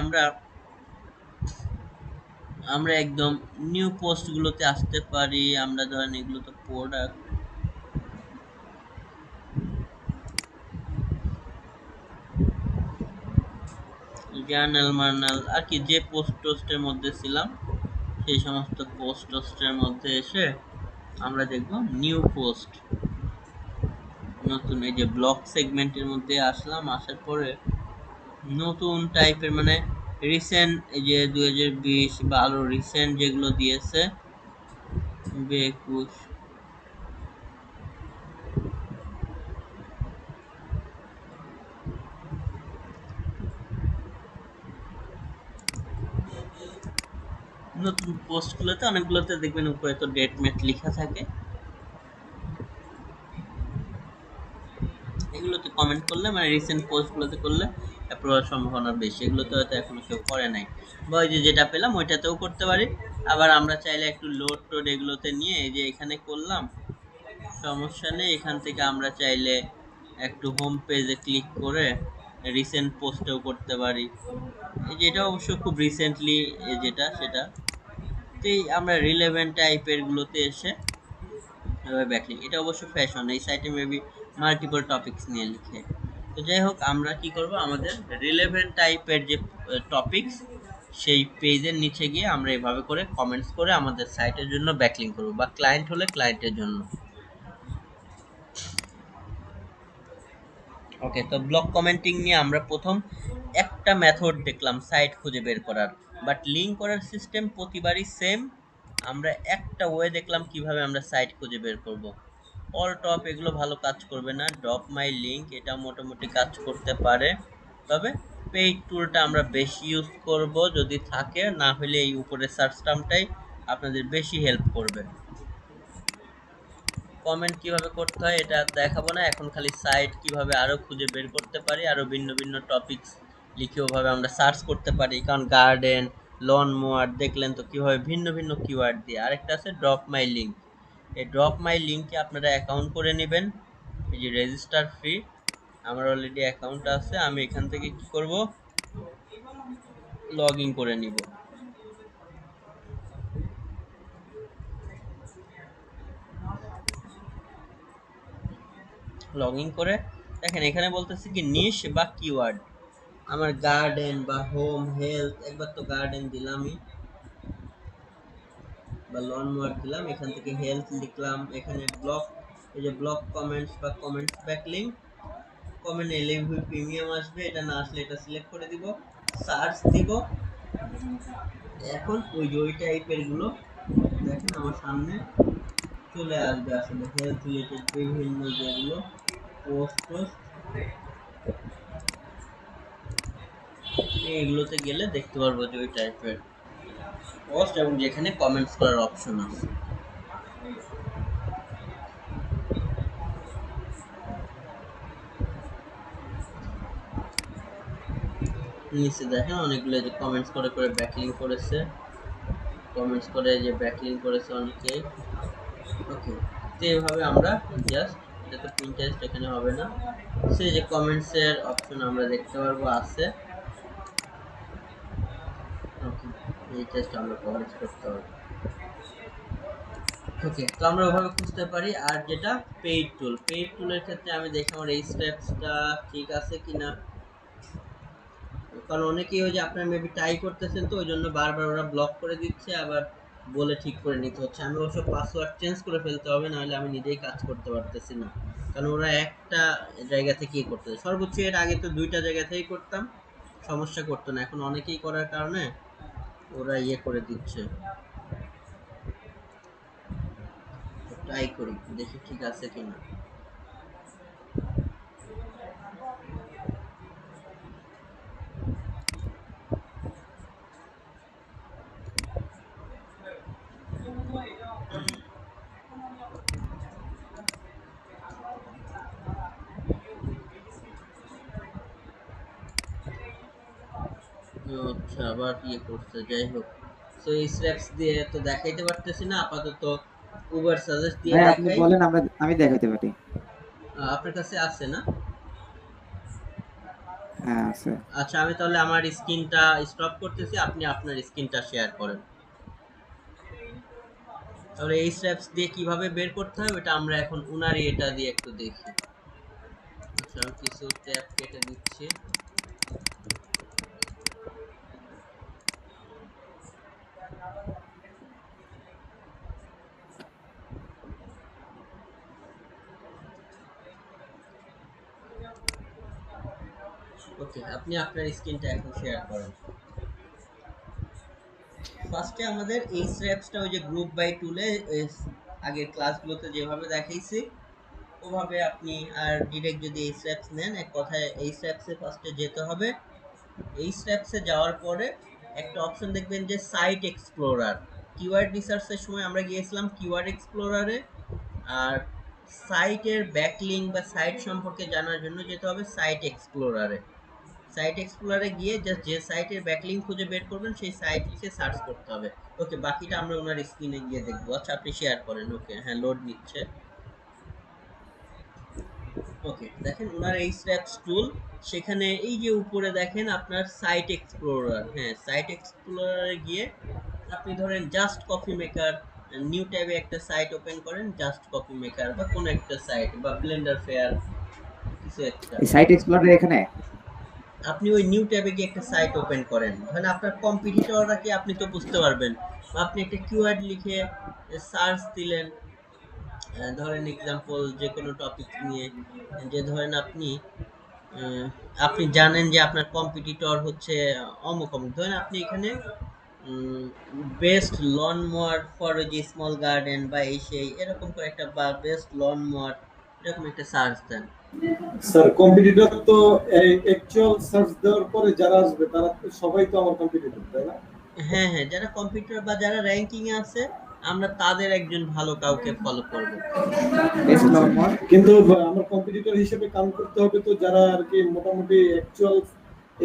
আমরা একদম নিউ পোস্টগুলোতে আসতে পারি। আমরা ধরেন এগুলো তো প্রোডাক্ট, জার্নাল মার্নাল আর কি, যে পোস্ট টোস্টের মধ্যে ছিলাম সেই সমস্ত পোস্ট টোস্টের মধ্যে এসে আমরা দেখব নিউ পোস্ট, নতুন এই যে ব্লগ সেগমেন্টের মধ্যে আসলাম, আসার পরে নতুন টাইপের মানে রিসেন্ট এই যে 2020 বা আরো রিসেন্ট যেগুলো দিয়েছে 2021, নতুন পোস্টগুলোতে অনেকগুলোতে দেখবেন উপরে তো ডেট মেট লেখা থাকে, এগুলোতে কমেন্ট করলে মানে রিসেন্ট পোস্টগুলোতে করলে অ্যাপ্রুভাল সম্ভাবনা বেশি। এগুলোতে হয়তো এখনো কেউ করে নাই, বা ওই যে যেটা পেলাম ওইটাতেও করতে পারি। আবার আমরা চাইলে একটু লোড টোড এগুলোতে নিয়ে এই যে এখানে করলাম, সমস্যা নেই। এখান থেকে আমরা চাইলে একটু হোম পেজে ক্লিক করে রিসেন্ট পোস্টেও করতে পারি। এই যে এটা অবশ্য খুব রিসেন্টলি যেটা সেটা আমরা রিলেভেন্ট টাইপের গুলোতে এসে ব্যাকলিংক, এটা অবশ্য ফ্যাশন, এই সাইটে মেবি মাল্টিপল টপিকস নিয়ে লিখে। তো যাই হোক, আমরা কি করব, আমাদের রিলেভেন্ট টাইপের যে টপিকস সেই পেজের নিচে গিয়ে আমরা এভাবে করে কমেন্টস করে আমাদের সাইটের জন্য ব্যাকলিংক করব, বা ক্লায়েন্ট হলে ক্লায়েন্টের জন্য। ওকে, তো ব্লক কমেন্টিং নিয়ে আমরা প্রথম একটা মেথড দেখলাম সাইট খুঁজে বের করার, বাট লিঙ্ক করার সিস্টেম প্রতিবারই সেম। আমরা একটা ওয়ে দেখলাম কিভাবে আমরা সাইট খুঁজে বের করব। অল টপ এগুলো ভালো কাজ করবে না, ড্রপ মাই লিঙ্ক এটা মোটামুটি কাজ করতে পারে, তবে পেইড টুলটা আমরা বেশি ইউজ করব যদি থাকে, না হলে এই উপরের সার্চ টার্মটাই আপনাদের বেশি হেল্প করবে। কমেন্ট কিভাবে করতে হয় এটা দেখাবো না, এখন খালি সাইট কিভাবে আরো খুঁজে বের করতে পারি, আরো ভিন্ন ভিন্ন টপিকস লিখে ওভাবে আমরা সার্চ করতে পারি। কারণ গার্ডেন, লন মোয়ার দেখলেন তো কিভাবে ভিন্ন ভিন্ন কিওয়ার্ড দিয়ে। আরেকটা আছে ড্রপ মাই লিঙ্ক। এই ড্রপ মাই লিঙ্কে আপনারা অ্যাকাউন্ট করে নেবেন, এই যে রেজিস্টার ফ্রি। আমার অলরেডি অ্যাকাউন্ট আছে, আমি এখান থেকে কি করব, লগ ইন করে নিব। লগ ইন করে দেখেন এখানে বলতেছে কি নিশ বা কিওয়ার্ড। আমার গার্ডেন বা হোম, হেলথ, একবার তো গার্ডেন দিলামই বা লন মোয়ার দিলাম, এখান থেকে হেলথ লিখলাম, এখানে ব্লক, এই যে ব্লক কমেন্টস বা comments backlink, comment LMV premium আসবে, এটা না আসলে এটা সিলেক্ট করে দিব, সার্চ দিব। এখন ওই যে ওই টাইপের গুলো দেখেন আমার সামনে চলে আসবে, আসলে হেলথ রিলেটেড বিভিন্ন যেগুলো পোস্ট, এগুলোতে গেলে দেখতে পারবো যে ওই টাইপের পোস্ট এবং যেখানে কমেন্টস করার অপশন আছে। নিচে দেখেন অনেকগুলো যে কমেন্টস করে করে ব্যাকলিং করেছে, কমেন্টস করে যে ব্যাকলিং করেছে অনেকেই। ওকে, তো এইভাবে আমরা জাস্ট, এটা তো প্রিন্টারেস্ট এখানে হবে না, সেই যে কমেন্টসের অপশন আমরা দেখতে পারবো আছে। ওকে, এই টেস্ট আমরা কভারেজ করতে হবে। ওকে, তো আমরা ওভাবে খুঁজতে পারি। আর যেটা পেইড টুল, পেইড টুলের ক্ষেত্রে আমি দেখি আমার এই স্টেপসটা ঠিক আছে কিনা, কারণ অনেকেই ওই যে আপনার মেবি ট্রাই করতেছেন তো ওই জন্য বারবার ওরা ব্লক করে দিচ্ছে, আবার বলে ঠিক করে নিতে হচ্ছে। আমি অবশ্য পাসওয়ার্ড চেঞ্জ করে ফেলতে হবে, নাহলে আমি নিজেই কাজ করতে পারতেছি না, কারণ ওরা একটা জায়গা থেকেই করতেছে। সর্বোচ্চ এর আগে তো দুইটা জায়গা থেকেই করতাম, সমস্যা করতো না, এখন অনেকেই করার কারণে ওরা ইয়ে করে দিচ্ছে। ট্রাই করি, দেখি ঠিক আছে কিনা। আচ্ছা, আবার ইয়ে করছে, যাই হোক। তো এই স্ট্যাপস দিয়ে তো দেখাইতে পারতেছি না আপাতত, উবার সাজেস্ট দিয়ে ভাই আপনি দেখাই। বলেন, আমি দেখাতে পারি। আপনার কাছে আছে না? হ্যাঁ আছে। আচ্ছা, আমি তাহলে আমার স্ক্রিনটা স্টপ করতেছি, আপনি আপনার স্ক্রিনটা শেয়ার করেন। তাহলে এই স্ট্যাপস দিয়ে কিভাবে বের করতে হয় ওটা আমরা এখন উনারই এটা দিয়ে একটু দেখি। আচ্ছা, আমি কিছু ট্যাব কেটে দিচ্ছি। ওকে, আপনি আপনার স্ক্রিনটা এখন শেয়ার করেন। ফার্স্টে আমাদের এই স্ট্যাপসটা ওই যে গ্রুপ বাই টুলে আগের ক্লাসগুলোতে যেভাবে দেখাইছি ওভাবে আপনি আর ডিরেক্ট যদি এই স্ট্যাপস নেন, এক কথায় এই স্ট্যাপসে ফার্স্টে যেতে হবে। এই স্ট্যাপসে যাওয়ার পরে একটা অপশন দেখবেন যে সাইট এক্সপ্লোরার। কিওয়ার্ড রিসার্চের সময় আমরা গিয়েছিলাম কিওয়ার্ড এক্সপ্লোরারে, আর সাইটের ব্যাকলিঙ্ক বা সাইট সম্পর্কে জানার জন্য যেতে হবে সাইট এক্সপ্লোরারে। সাইট এক্সপ্লোরারে গিয়ে জাস্ট যে সাইটের ব্যাকলিঙ্ক খুঁজে বের করবেন সেই সাইট লিখে সার্চ করতে হবে। ওকে, বাকিটা আমরা ওনার স্ক্রিনে গিয়ে দেখবো। আচ্ছা, আপনি শেয়ার করেন। ওকে, হ্যাঁ, লোড নিচ্ছে। ওকে, দেখেন ওনার এই স্ট্যাপস টুল, সেখানে এই যে উপরে দেখেন আপনার সাইট এক্সপ্লোরার, হ্যাঁ সাইট এক্সপ্লোরারে গিয়ে আপনি ধরেন জাস্ট কফি মেকার, নিউ ট্যাবে একটা সাইট ওপেন করেন, জাস্ট কফি মেকার বা কোনো একটা সাইট বা ব্লেন্ডার ফেয়ার কিছু একটা। এই সাইট এক্সপ্লোরার এখানে আপনি ওই নিউ ট্যাবে গিয়ে একটা সাইট ওপেন করেন, ধরেন আপনার কম্পিটিটররা কি আপনি তো বুঝতে পারবেন, আপনি একটা কিওয়ার্ড লিখে সার্চ দিলেন, ধরেন এক্সাম্পল যে কোনো টপিক নিয়ে, যে ধরেন আপনি জানেন যে আপনার কম্পিটিটর হচ্ছে অমুক অমুক, ধরেন আপনি এখানে বেস্ট লন মোয়ার ফর যে স্মল গার্ডেন বা এই সেই এরকম করে একটা, বা বেস্ট লন মোয়ার এরকম একটা সার্চ দেন। স্যার কম্পিটিটর তো অ্যাকচুয়াল সার্চ দেওয়ার পরে যারা আসবে তারা তো সবাই তো আমার কম্পিটিটর, তাই না? হ্যাঁ হ্যাঁ, যারা কম্পিউটার বা যারা র্যাঙ্কিং এ আছে আমরা তাদের একজন ভালো কাউকে ফলো করব। বেস্ট আচ্ছা, লন মোর। কিন্তু আমার কম্পিটিটর হিসেবে কাম করতে হবে তো যারা আর কি মোটামুটি অ্যাকচুয়াল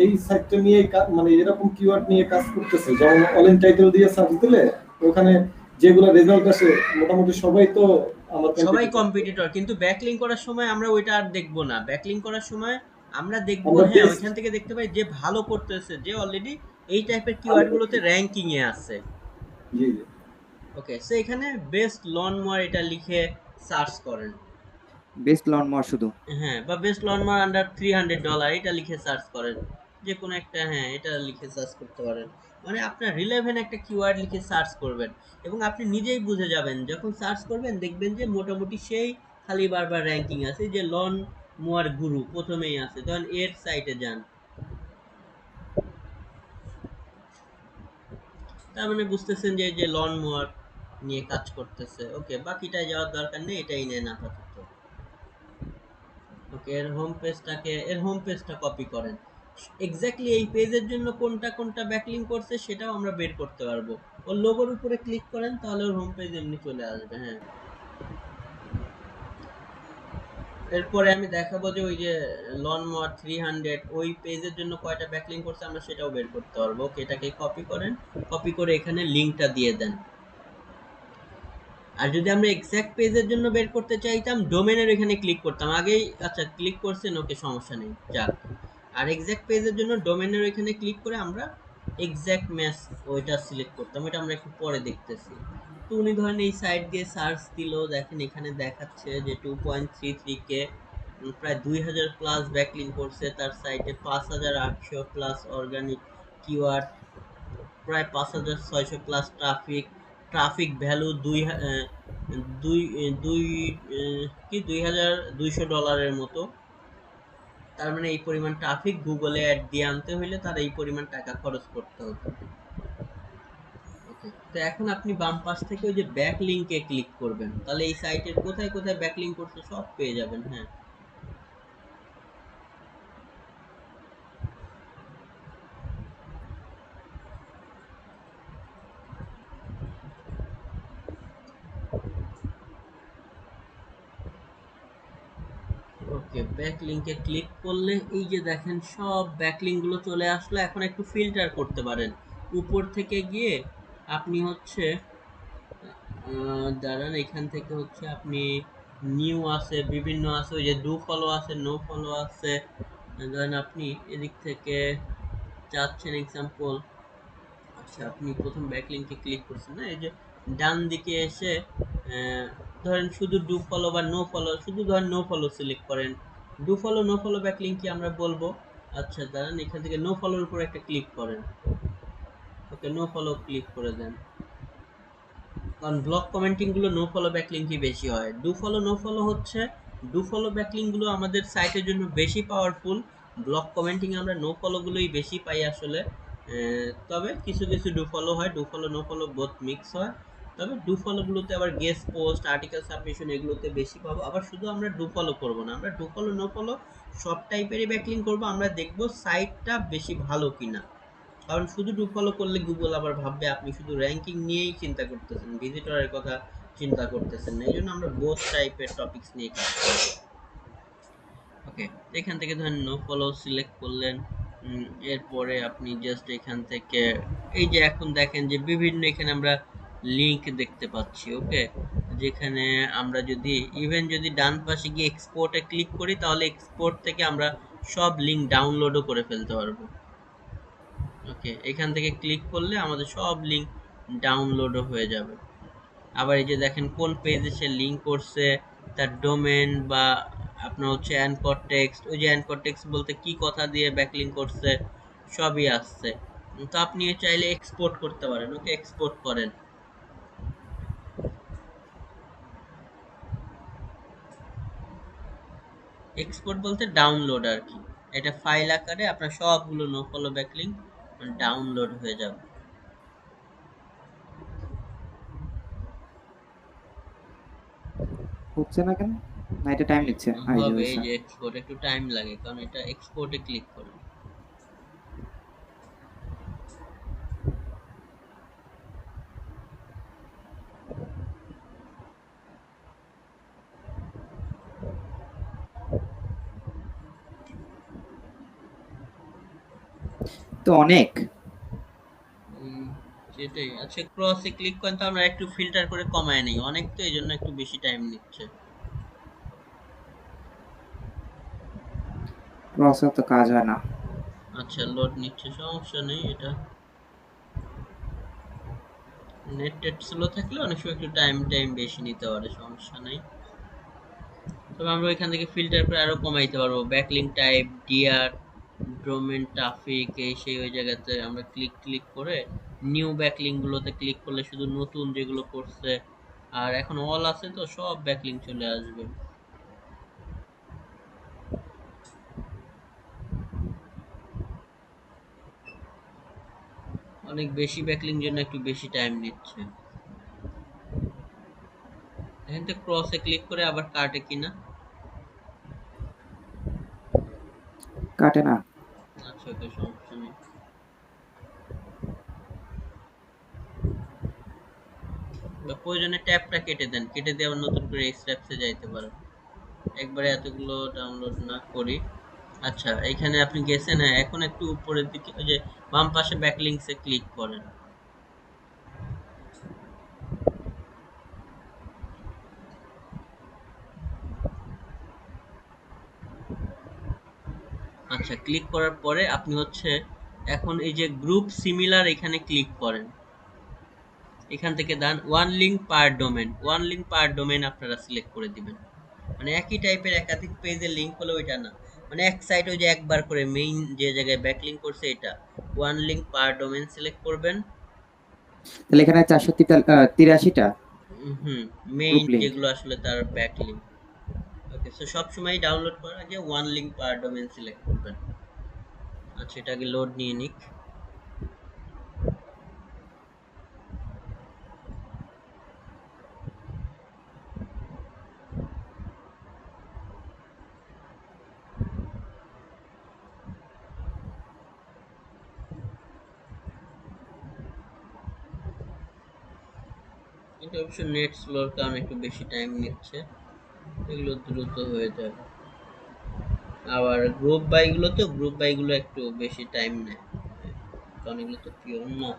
এই সাইটটা নিয়ে মানে এরকম কিওয়ার্ড নিয়ে কাজ করতেছে, যেমন অল ইন টাইটেল দিয়ে সার্চ দিলে ওখানে যেগুলো রেজাল্ট আসে মোটামুটি সবাই তো আমার সবাই কম্পিটিটর। কম্পিটিটর, কিন্তু ব্যাকলিং করার সময় আমরা ওইটা আর দেখবো না। ব্যাকলিং করার সময় আমরা দেখবো, আমরা হ্যাঁ বেস্ট। ওইখান থেকে দেখতে পাই যে ভালো করতেছে, যে অলরেডি এই টাইপের কিওয়ার্ড গুলোতে র্যাঙ্কিং এ আছে। জি জি। ওকে, সো এখানে বেস্ট লন মোয়ার এটা লিখে সার্চ করেন। বেস্ট লন মোর শুধু। হ্যাঁ, বা বেস্ট লন মোয়ার আন্ডার $300 এটা লিখে সার্চ করেন। যে কোনো একটা, হ্যাঁ এটা লিখে সার্চ করতে পারেন। মানে আপনার রিলেভেন্ট একটা কিওয়ার্ড লিখে সার্চ করবেন এবং আপনি নিজেই বুঝে যাবেন, যখন সার্চ করবেন দেখবেন যে মোটামুটি সেই খালি বারবার র্যাঙ্কিং আছে। যে লন মোয়ার গুরু প্রথমেই আছে, তখন এর সাইটে যান, তার মানে বুঝতেছেন যে এই যে লন মোয়ার নিয়ে কাজ করতেছে। ওকে, বাকিটায় যাওয়ার দরকার নেই, এটাই নেন আপাতত। ওকে, এর হোম পেজটা কপি করেন। এক্স্যাক্টলি এই পেজের জন্য কোনটা কোনটা ব্যাকলিং করছে সেটাও আমরা বের করতে পারবো। ওর লোগোর উপরে ক্লিক করেন, তাহলে ওর হোম পেজ এমনি চলে আসবে। হ্যাঁ, এরপরে আমি দেখাবো যে ওই যে লনমোয়ার 300 ওই পেজের জন্য কয়টা ব্যাকলিং করছে আমরা সেটাও বের করতে পারবো। ওকে, এটাকে কপি করেন, কপি করে এখানে লিংকটা দিয়ে দেন। আর যদি আমরা এক্সাক্ট পেজের জন্য বের করতে চাইতাম, ডোমেনের এখানে ক্লিক করতাম আগেই। আচ্ছা, ক্লিক করছেন, ওকে সমস্যা নেই, যাক। আর এক্সাক্ট পেজের জন্য ডোমেনের এখানে ক্লিক করে আমরা এক্সাক্ট ম্যাচ ওইটা সিলেক্ট করতাম। এটা আমরা একটু পরে দেখতেছি। তো উনি ধরেন এই সাইট দিয়ে সার্চ দিল, দেখেন এখানে দেখাচ্ছে যে 2.33K, প্রায় 2000 প্লাস ব্যাকলিং করছে তার সাইটে, 5800 প্লাস অর্গানিক কিওয়ার্ড, প্রায় 5600 প্লাস ট্রাফিক, ট্রাফিক ভ্যালু দুই দুই দুই কি $2200 মতো। তার মানে এই পরিমাণ ট্রাফিক গুগলে অ্যাড দিয়ে আনতে হইলে তার এই পরিমাণ টাকা খরচ করতে হতো। ওকে, তো এখন আপনি বাম পাশ থেকে ওই যে ব্যাক লিংকে ক্লিক করবেন, তাহলে এই সাইটের কোথায় কোথায় ব্যাক লিংক করছে সব পেয়ে যাবেন। হ্যাঁ, ওকে, ব্যাক লিংকে ক্লিক করলে এই যে দেখেন সব ব্যাকলিংক গুলো চলে আসলো। এখন একটু ফিল্টার করতে পারেন, উপর থেকে গিয়ে আপনি হচ্ছে দাঁড়ান, এখান থেকে হচ্ছে আপনি নিউ আছে, বিভিন্ন আছে, ওই যে ডু ফলো আছে, নো ফলো আছে। ধরেন আপনি এদিক থেকে চাচ্ছেন এক্সাম্পল, আচ্ছা আপনি প্রথম ব্যাকলিংকে ক্লিক করছেন না, এই যে ডান দিকে এসে ধরেন শুধু ডু ফলো বা নো ফলো, শুধু ধরেন নো ফলো সিলেক্ট করেন। Do follow no follow backlink কি আমরা বলবো। আচ্ছা দাঁড়ান, এখান থেকে নো ফলোর উপর একটা ক্লিক করেন। ওকে, নো ফলো ক্লিক করে দেন, কারণ ব্লক কমেন্টিং গুলো নো ফলো ব্যাকলিংকই বেশি হয়। ডু ফলো নো ফলো হচ্ছে, ডু ফলো ব্যাকলিং গুলো আমাদের সাইটের জন্য বেশি পাওয়ারফুল, ব্লক কমেন্টিং আমরা নো ফলো গুলোই বেশি পাই আসলে। তবে কিছু কিছু ডু ফলো হয়, do follow no follow both mix হয়। তবে ডু ফলো গুলোতে আবার গেস্ট পোস্ট, আর্টিকেল সাবমিশন এগুলোতে বেশি পাবো। আবার শুধু আমরা ডু ফলো করবো না, আমরা ডু ফলো নো ফলো সব টাইপেরই ব্যাকলিং করবো। আমরা দেখবো সাইটটা বেশি ভালো কিনা, কারণ শুধু ডু ফলো করলে গুগল আবার ভাববে আপনি শুধু র্যাঙ্কিং নিয়েই চিন্তা করতেছেন, ভিজিটরের কথা চিন্তা করতেছেন না। এই জন্য আমরা বোথ টাইপের টপিকস নিয়ে কাজ করব। ওকে, এখান থেকে ধরেন নো ফলো সিলেক্ট করলেন। এরপরে আপনি জাস্ট এখান থেকে এই যে এখন দেখেন যে বিভিন্ন এখানে আমরা লিংক দেখতে পাচ্ছি। ওকে, যেখানে আমরা যদি ইভেন যদি ডান পাশে গিয়ে এক্সপোর্টে ক্লিক করি, তাহলে এক্সপোর্ট থেকে আমরা সব লিংক ডাউনলোডও করে ফেলতে পারবো। ওকে, এখান থেকে ক্লিক করলে আমাদের সব লিংক ডাউনলোডও হয়ে যাবে। আবার এই যে দেখেন কোন পেজে সে লিংক করছে, তার ডোমেন বা আপনার হচ্ছে অ্যানকর টেক্সট, ওই যে অ্যানকর টেক্সট বলতে কি কথা দিয়ে ব্যাকলিংক করছে সবই আসছে। তো আপনি চাইলে এক্সপোর্ট করতে পারেন। ওকে, এক্সপোর্ট করেন। এক্সপোর্ট বলতে ডাউনলোড আর কি, এটা ফাইল আকারে আপনার সবগুলো নো ফলো ব্যাকলিংক ডাউনলোড হয়ে যাবে। হচ্ছে না কেন? না এটা টাইম নিচ্ছে, এই যে হবে, এই হইছে। যে এক্সপোর্ট একটু টাইম লাগে কারণ এটা এক্সপোর্টে ক্লিক করে। তো অনেক। উম, সেটাই। আচ্ছা ক্রসে ক্লিক করেন তো, আমরা একটু ফিল্টার করে কমায় নিই, অনেক তো এই জন্য একটু বেশি টাইম নিচ্ছে। ক্রসে তো কাজ হয় না। আচ্ছা লোড নিচ্ছে, সমস্যা নেই। এটা নেট টেট স্লো থাকলে অনেক সময় একটু টাইম বেশি নিতে পারে, সমস্যা নেই। তবে আমরা এখান থেকে ফিল্টার করে আরো কমাইতে পারবো, backlink type, DR, domain traffic, এই সেই ওই জায়গাতে আমরা ক্লিক করে নিউ ব্যাকলিং গুলোতে ক্লিক করলে শুধু নতুন যেগুলো করছে আর এখন অল আছে তো সব ব্যাকলিং চলে আসবে। অনেক বেশি ব্যাকলিং জন্য একটু বেশি টাইম নিচ্ছে। এখান থেকে ক্রসে ক্লিক করে আবার কাটে কিনা। কাটে না। আচ্ছা ওকে, সমস্যা নেই। বা প্রয়োজনে ট্যাবটা কেটে দেন, কেটে দিয়ে আবার নতুন করে স্ট্যাপসে যাইতে পারেন, একবারে এতগুলো ডাউনলোড না করি। আচ্ছা এখানে আপনি গেছেন, হ্যাঁ এখন একটু উপরের দিকে ওই যে বাম পাশে ব্যাকলিংসে ক্লিক করেন। আচ্ছা ক্লিক করার পরে আপনি হচ্ছে এখন এই যে গ্রুপ সিমিলার এখানে ক্লিক করেন। এখান থেকে দেন ওয়ান লিঙ্ক পার ডোমেন আপনারা সিলেক্ট করে দিবেন। মানে একই টাইপের একাধিক পেজের লিঙ্ক হলো ওইটা না, মানে এক সাইট ওই যে একবার করে মেইন যে জায়গায় ব্যাকলিঙ্ক করছে এটা ওয়ান লিঙ্ক পার ডোমেন সিলেক্ট করবেন। তাহলে এখানে 483টা হুম, গ্রুপ মেইন লিংক। যেগুলো আসলে তার ব্যাকলিঙ্ক। ওকে, সো সবসময় ডাউনলোড করার আগে ওয়ান লিঙ্ক পার ডোমেন সিলেক্ট করবেন। আচ্ছা এটা আগে লোড নিয়ে নিক। এটা অবশ্য নেট স্লোর কারণে একটু বেশি টাইম নিচ্ছে, এগুলো দ্রুত হয়ে যাবে। আবার গ্রুপ বাইগুলো একটু বেশি টাইম নেয়, কারণ এগুলো তো পিওর না।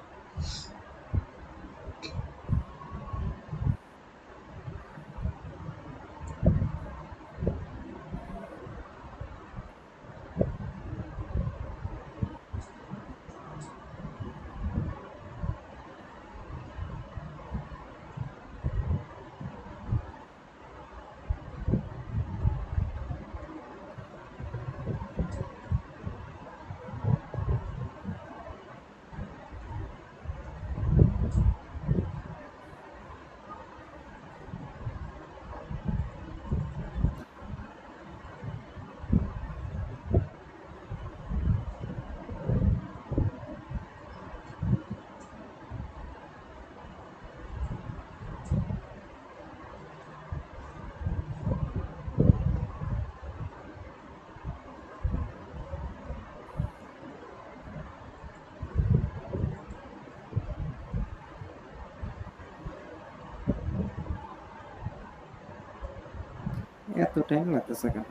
এত টাইম লাগতেছে কেন?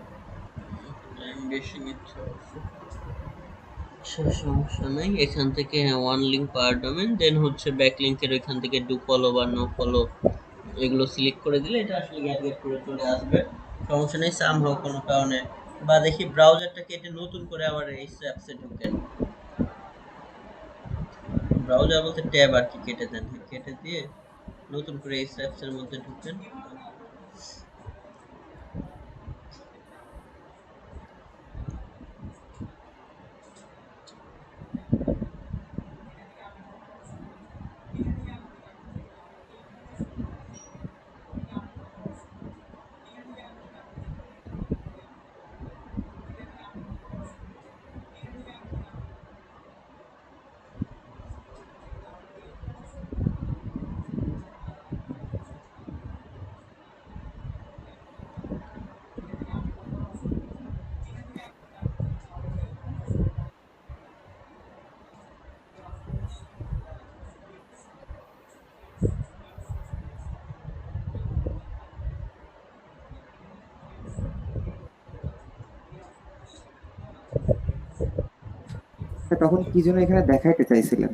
টাইম বেশি নিচ্ছে অবশ্য। আচ্ছা, সমস্যা নাই। এখান থেকে ওয়ান লিঙ্ক পার ডোমেন, দেন হচ্ছে ব্যাকলিংকের ওইখান থেকে ডু ফলো বা নো ফলো এগুলো সিলেক্ট করে দিলে এটা আসলে গ্যাট করে চলে আসবে, সমস্যা নেই। সাম হোক কোনো কারণে বা দেখি ব্রাউজারটা কেটে নতুন করে আবার এই অ্যাপসে ঢুকেন, ব্রাউজার বলতে ট্যাব আর কি, কেটে দেন, কেটে দিয়ে নতুন করে এই অ্যাপসের মধ্যে ঢুকেন। তখন কি যেন এখানে দেখাইতে চাইছিলেন,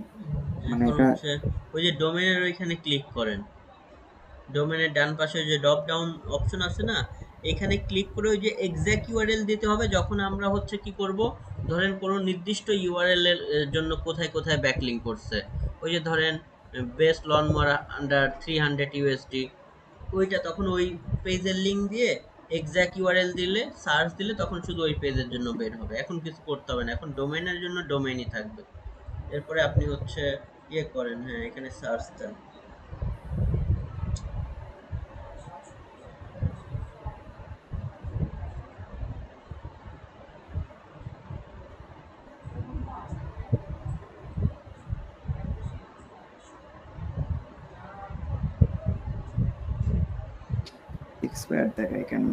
মানে এখন এটা হচ্ছে ওই যে ডোমেনের ওইখানে ক্লিক করেন, ডোমেনের ডান পাশে যে ড্রপ ডাউন অপশন আছে না, এখানে ক্লিক করে ওই যে এক্সাক্ট ইউআরএল দিতে হবে। যখন আমরা হচ্ছে কি করব, ধরেন কোনো নির্দিষ্ট ইউআরএল এর জন্য কোথায় কোথায় ব্যাকলিঙ্ক করছে, ওই যে ধরেন বেস্ট লন মারা আন্ডার 300 ইউএসডি, ওইটা তখন ওই পেজের লিঙ্ক দিয়ে এক্সাক্ট ইউআরএল দিলে, সার্চ দিলে তখন শুধু ওই পেজের জন্য বের হবে। এখন কিছু করতে হবে না, এখন ডোমেইনের জন্য ডোমেইনই থাকবে। এরপরে আপনি হচ্ছে ইয়ে করেন, হ্যাঁ এখানে সার্চ দেন। এক্সপায়ার দেখায় কেন?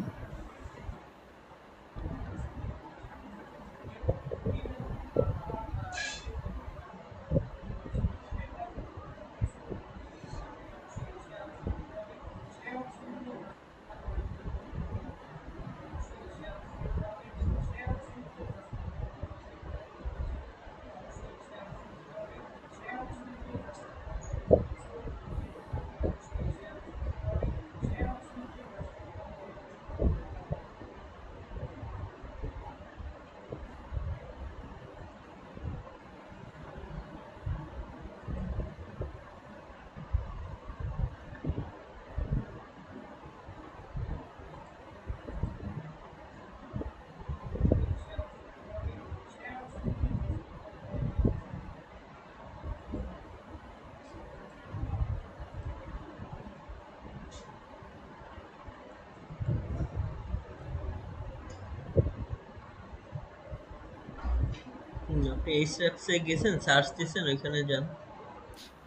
আপনি এই স্টেপসে গেছেন, সার্চ দিছেন, ওইখানে যান।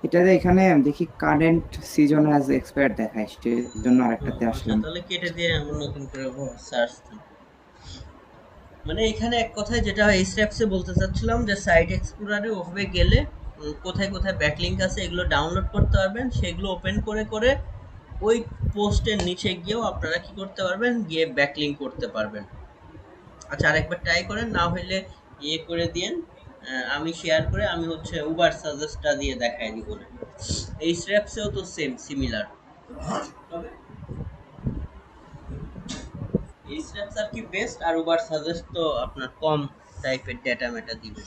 এটাতে এখানে দেখি কারেন্ট সিজন হ্যাজ এক্সপায়ার দেখায়, সেই জন্য আরেকটাতে আচ্ছা, আসলাম। তাহলে কেটে দিয়ে আমরা নতুন করে সার্চ দেন। মানে এখানে এক কথায় যেটা এই স্টেপসে বলতে চাচ্ছিলাম, যে সাইট এক্সপ্লোরারে ওভাবে গেলে কোথায় কোথায় ব্যাকলিঙ্ক আছে এগুলো ডাউনলোড করতে পারবেন, সেগুলো ওপেন করে করে ওই পোস্টের নিচে গিয়েও আপনারা কি করতে পারবেন, গিয়ে ব্যাকলিঙ্ক করতে পারবেন। আচ্ছা, আরেকবার ট্রাই করেন, না হলে ইয়ে করে দিয়েন, আমি শেয়ার করে আমি হচ্ছে উবার সাজেস্টটা দিয়ে দেখাই দিব না। এই স্টেপসেও তো সেম সিমিলার, তবে এই স্টেপস আর কি বেস্ট, আর উবার সাজেস্ট তো আপনার কম টাইপের ডেটা মেটা দিবে।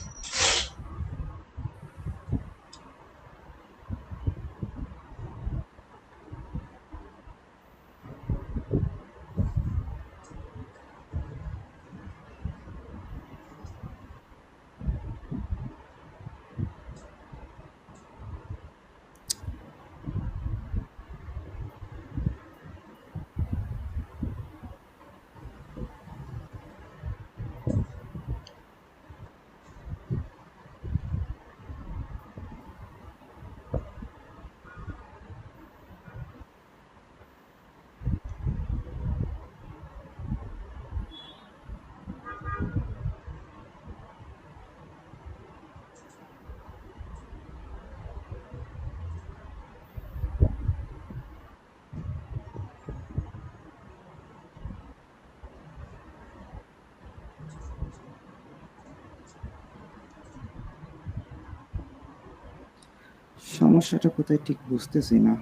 সমস্যাটা কোথায় ঠিক বুঝতেছি না।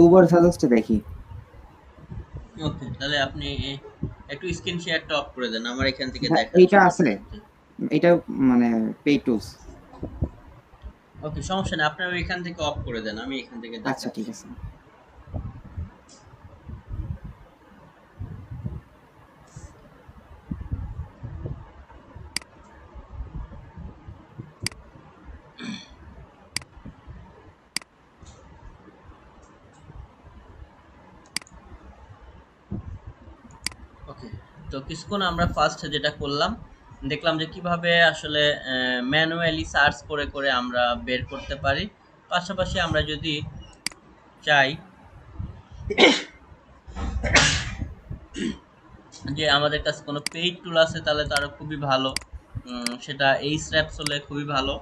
উবার সাজেস্টে দেখি। ওকে, তাহলে আপনি একটু স্ক্রিন শেয়ারটা অফ করে দেন, আমার এখান থেকে হ্যাঁ, দেখাচ্ছি এইটা করতে আছে, করতে। এটা মানে পে টুলস। ওকে, সমস্যা নেই, আপনার এখান থেকে অফ করে দেন, আমি এখান থেকে আচ্ছা দেখাচ্ছি। ঠিক আছে। ওকে, তো কিছুক্ষণ আমরা ফার্স্ট যেটা করলাম, দেখলাম যে কিভাবে আসলে ম্যানুয়ালি সার্চ করে করে আমরা বের করতে পারি। পাশাপাশি আমরা যদি চাই যে আমাদের কাছে কোনো পেইড টুল আছে তাহলে তারা খুবই ভালো, সেটা এই স্র্যাপস হলে খুবই ভালো,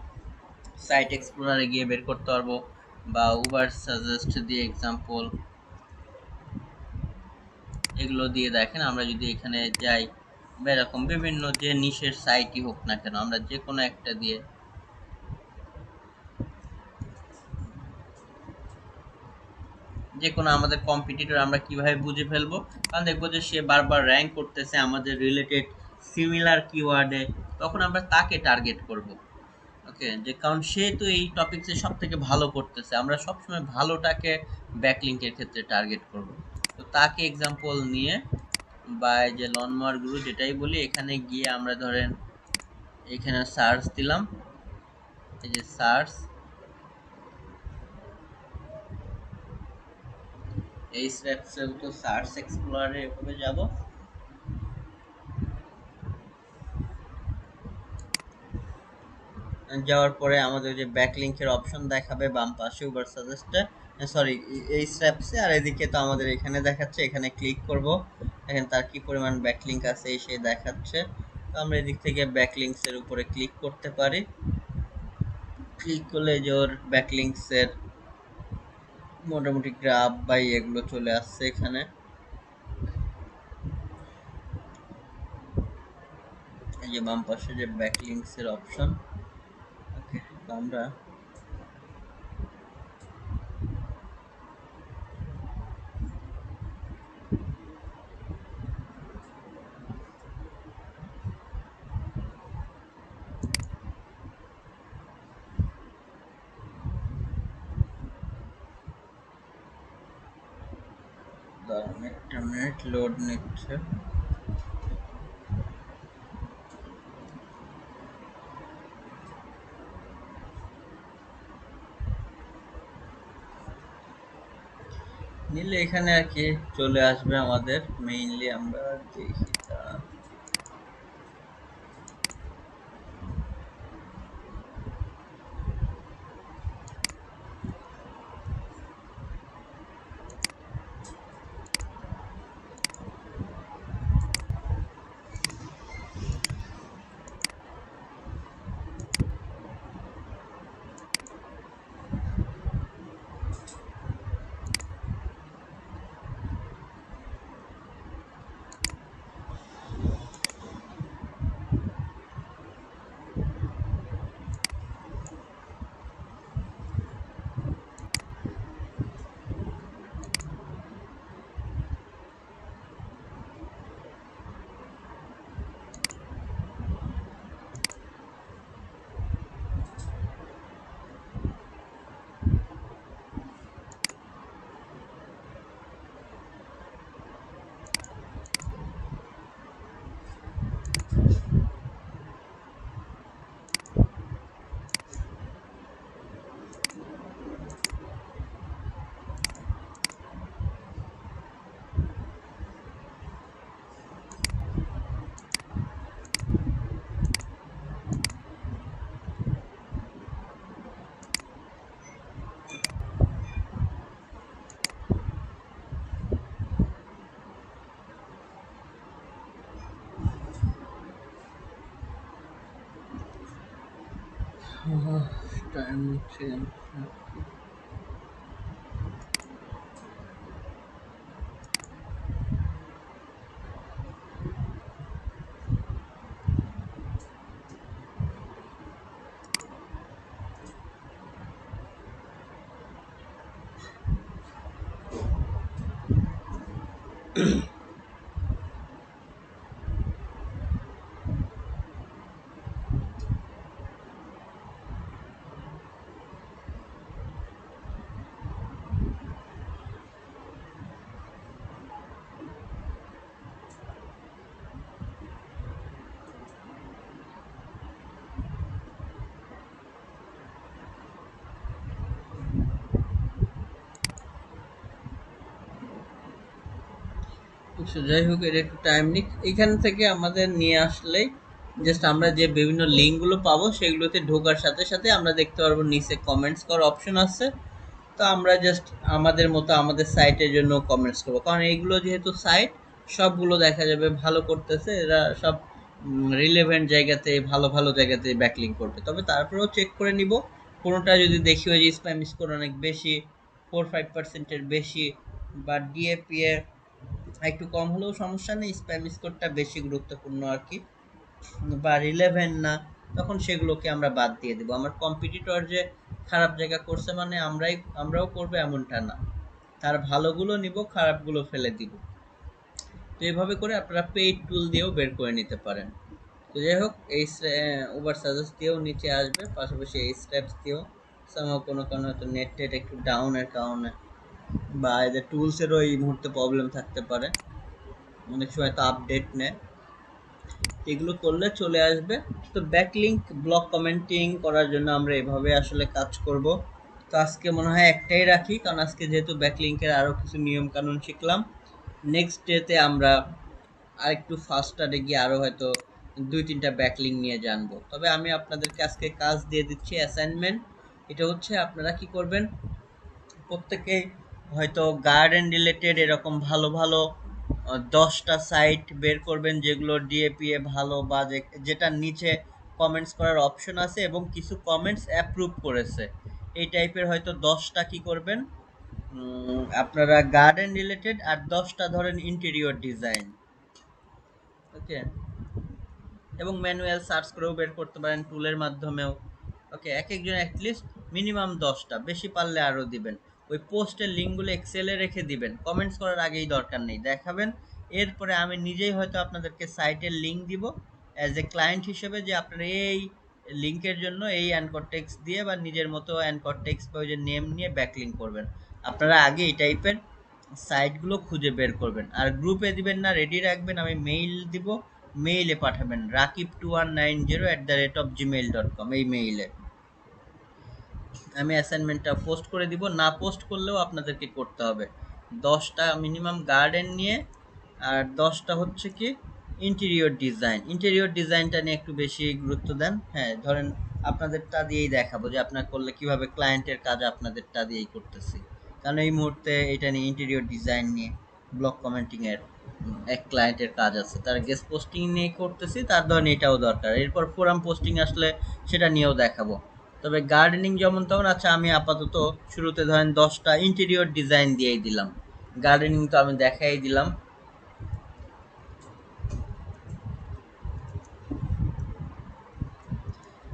সাইট এক্সপ্লোরারে গিয়ে বের করতে পারবো, বা উবার সাজেস্ট দিয়ে এক্সাম্পল, এগুলো দিয়ে দেখেন আমরা যদি এখানে যাই বা এরকম বিভিন্ন যে নিশের সাইটই হোক না কেন আমরা যে কোনো একটা দিয়ে যে কোনো আমাদের কম্পিটিটর আমরা কিভাবে বুঝে ফেলবো, কারণ দেখবো যে সে বারবার র্যাঙ্ক করতেছে আমাদের রিলেটেড সিমিলার কিওয়ার্ডে, তখন আমরা তাকে টার্গেট করব। ওকে, যে কারণ সে তো এই টপিকসে সব থেকে ভালো করতেছে, আমরা সবসময় ভালোটাকে ব্যাকলিঙ্কের ক্ষেত্রে টার্গেট করব। তো তাকে এক্সাম্পল নিয়ে বা এই যে লনমার গুরু যেটাই বলি, এখানে গিয়ে আমরা ধরেন এখানে সার্চ দিলাম, এই যে সার্চ, এই স্টেপসে তো সার্চ এক্সপ্লোরারে এভাবে যাব, যাওয়ার পরে আমাদের যে ব্যাকলিংকের অপশন দেখাবে বাম পাশে উবার সাজেস্টে, সরি এই স্টেপসে, আর এদিকে তো আমাদের এখানে দেখাচ্ছে, এখানে ক্লিক করব, দেখেন তার কি পরিমাণ ব্যাকলিংক আছে এই সে দেখাচ্ছে। তো আমরা এদিক থেকে ব্যাকলিংকসের উপরে ক্লিক করতে পারি, ক্লিক করলে যে ওর ব্যাকলিংকসের মোটামুটি গ্রাফ বা এগুলো চলে আসছে এখানে, এই যে বাম পাশে যে ব্যাকলিংকসের অপশন। ওকে, তো আমরা একটা মিনিট লোড নিচ্ছে। নিলে এখানে আর কি চলে আসবে আমাদের, মেইনলি আমরা দেখি টাইম চেঞ্জ। যাই হোক, এটা একটু টাইম নিক। এখান থেকে আমাদের নিয়ে আসলেই জাস্ট আমরা যে বিভিন্ন লিঙ্কগুলো পাবো সেগুলোতে ঢোকার সাথে সাথে আমরা দেখতে পারবো নিচে কমেন্টস করার অপশন আছে, তো আমরা জাস্ট আমাদের মতো আমাদের সাইটের জন্য কমেন্টস করবো, কারণ এইগুলো যেহেতু সাইট সবগুলো দেখা যাবে ভালো করতেছে, এরা সব রিলেভেন্ট জায়গাতে ভালো ভালো জায়গাতে ব্যাকলিং করবে। তবে তারপরেও চেক করে নিব, কোনোটা যদি দেখি ওই যে স্প্যাম স্কোর অনেক বেশি, 4-5%-এর বেশি, বা ডিএপি এর একটু কম হলেও সমস্যা নেই, স্প্যাম স্কোরটা বেশি গুরুত্বপূর্ণ আর কি, বা রিলেভেন্ট না, তখন সেগুলোকে আমরা বাদ দিয়ে দেবো। আমার কম্পিটিটর যে খারাপ জায়গা করছে মানে আমরাও করবো এমনটা না, তার ভালোগুলো নিব, খারাপগুলো ফেলে দিব। তো এইভাবে করে আপনারা পেইড টুল দিয়েও বের করে নিতে পারেন। তো যাই হোক, এই ওভার সাজেস্ট দিয়েও নিচে আসবে, পাশাপাশি এই স্টেপস দিয়েও কোনো কারণে হয়তো নেট টেট একটু ডাউনের কারণে বা এদের টুলসেরও এই মুহূর্তে প্রবলেম থাকতে পারে, অনেক সময় তো আপডেট নেয়, এগুলো করলে চলে আসবে। তো ব্যাকলিঙ্ক ব্লক কমেন্টিং করার জন্য আমরা এভাবে আসলে কাজ করব। তো আজকে মনে হয় একটাই রাখি, কারণ আজকে যেহেতু ব্যাকলিঙ্কের আরও কিছু নিয়ম কানুন শিখলাম, নেক্সট ডেতে আমরা আর একটু ফাস্টারে গিয়ে আরও হয়তো 2-3টা ব্যাকলিঙ্ক নিয়ে জানবো। তবে আমি আপনাদেরকে আজকে কাজ দিয়ে দিচ্ছি, অ্যাসাইনমেন্ট। এটা হচ্ছে আপনারা কি করবেন, প্রত্যেকেই হয়তো গার্ডেন রিলেটেড এরকম ভালো ভালো 10টা সাইট বের করবেন যেগুলো ডিএপিএ ভালো, বা যেটার নিচে কমেন্টস করার অপশন আছে এবং কিছু কমেন্টস অ্যাপ্রুভ করেছে, এই টাইপের হয়তো 10টা কি করবেন আপনারা গার্ডেন রিলেটেড, আর 10টা ধরেন ইন্টেরিয়র ডিজাইন, ওকে, এবং ম্যানুয়াল সার্চ করেও বের করতে পারেন, টুলের মাধ্যমেও, ওকে। এক একজন অ্যাটলিস্ট মিনিমাম 10টা, বেশি পারলে আরও দিবেন। ওই পোস্টের লিঙ্কগুলো এক্সেলে রেখে দিবেন, কমেন্টস করার আগেই দরকার নেই, দেখাবেন। এরপরে আমি নিজেই হয়তো আপনাদেরকে সাইটের লিঙ্ক দিব অ্যাজ এ ক্লায়েন্ট হিসেবে, যে আপনারা এই লিঙ্কের জন্য এই অ্যানকর টেক্সট দিয়ে বা নিজের মতো অ্যানকর টেক্সট বা ওই যে নেম নিয়ে ব্যাকলিঙ্ক করবেন। আপনারা আগে এই টাইপের সাইটগুলো খুঁজে বের করবেন, আর গ্রুপে দিবেন না, রেডি রাখবেন। আমি মেইল দিব, মেইলে পাঠাবেন rakib2190@gmail.com, এই মেইলে আমি অ্যাসাইনমেন্টটা পোস্ট করে দিব। না পোস্ট করলেও আপনাদেরকে করতে হবে, 10টা মিনিমাম গার্ডেন নিয়ে, আর 10টা হচ্ছে কি ইন্টেরিয়র ডিজাইন। ইন্টেরিয়র ডিজাইনটা নিয়ে একটু বেশি গুরুত্ব দেন। হ্যাঁ, ধরেন আপনাদেরটা দিয়েই দেখাবো যে আপনার করলে কিভাবে ক্লায়েন্টের কাজ আপনাদেরটা দিয়েই করতেছি, কারণ এই মুহূর্তে এটা নিয়ে ইন্টেরিয়র ডিজাইন নিয়ে ব্লক কমেন্টিং এর এক ক্লায়েন্টের কাজ আছে, তার গেস্ট পোস্টিং নিয়ে করতেছি, তার ধরেন এটাও দরকার। এরপর ফোরাম পোস্টিং আসলে সেটা নিয়েও দেখাবো। তবে গার্ডেনিং যেমন তেমন, আচ্ছা আমি আপাতত শুরুতে ধরেন 10টা ইন্টেরিয়র ডিজাইন দিয়েই দিলাম, গার্ডেনিং তো আমি দেখাই দিলাম।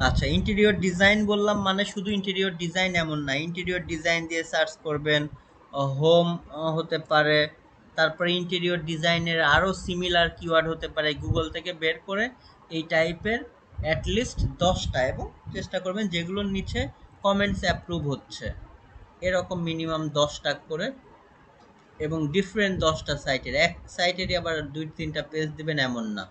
আচ্ছা, ইন্টেরিয়র ডিজাইন বললাম মানে শুধু ইন্টেরিয়র ডিজাইন এমন না, ইন্টেরিয়র ডিজাইন দিয়ে সার্চ করবেন, হোম হতে পারে, তারপরে ইন্টেরিয়র ডিজাইনের আরও সিমিলার কিওয়ার্ড হতে পারে, গুগল থেকে বের করে এই টাইপের অ্যাটলিস্ট 10টা, এবং চেষ্টা করবেন যেগুলোর নিচে কমেন্টস অ্যাপ্রুভ হচ্ছে এরকম মিনিমাম 10টা করে, এবং ডিফারেন্ট 10টা সাইটের, এক সাইটেরই আবার 2-3টা পেজ দিবেন এমন না।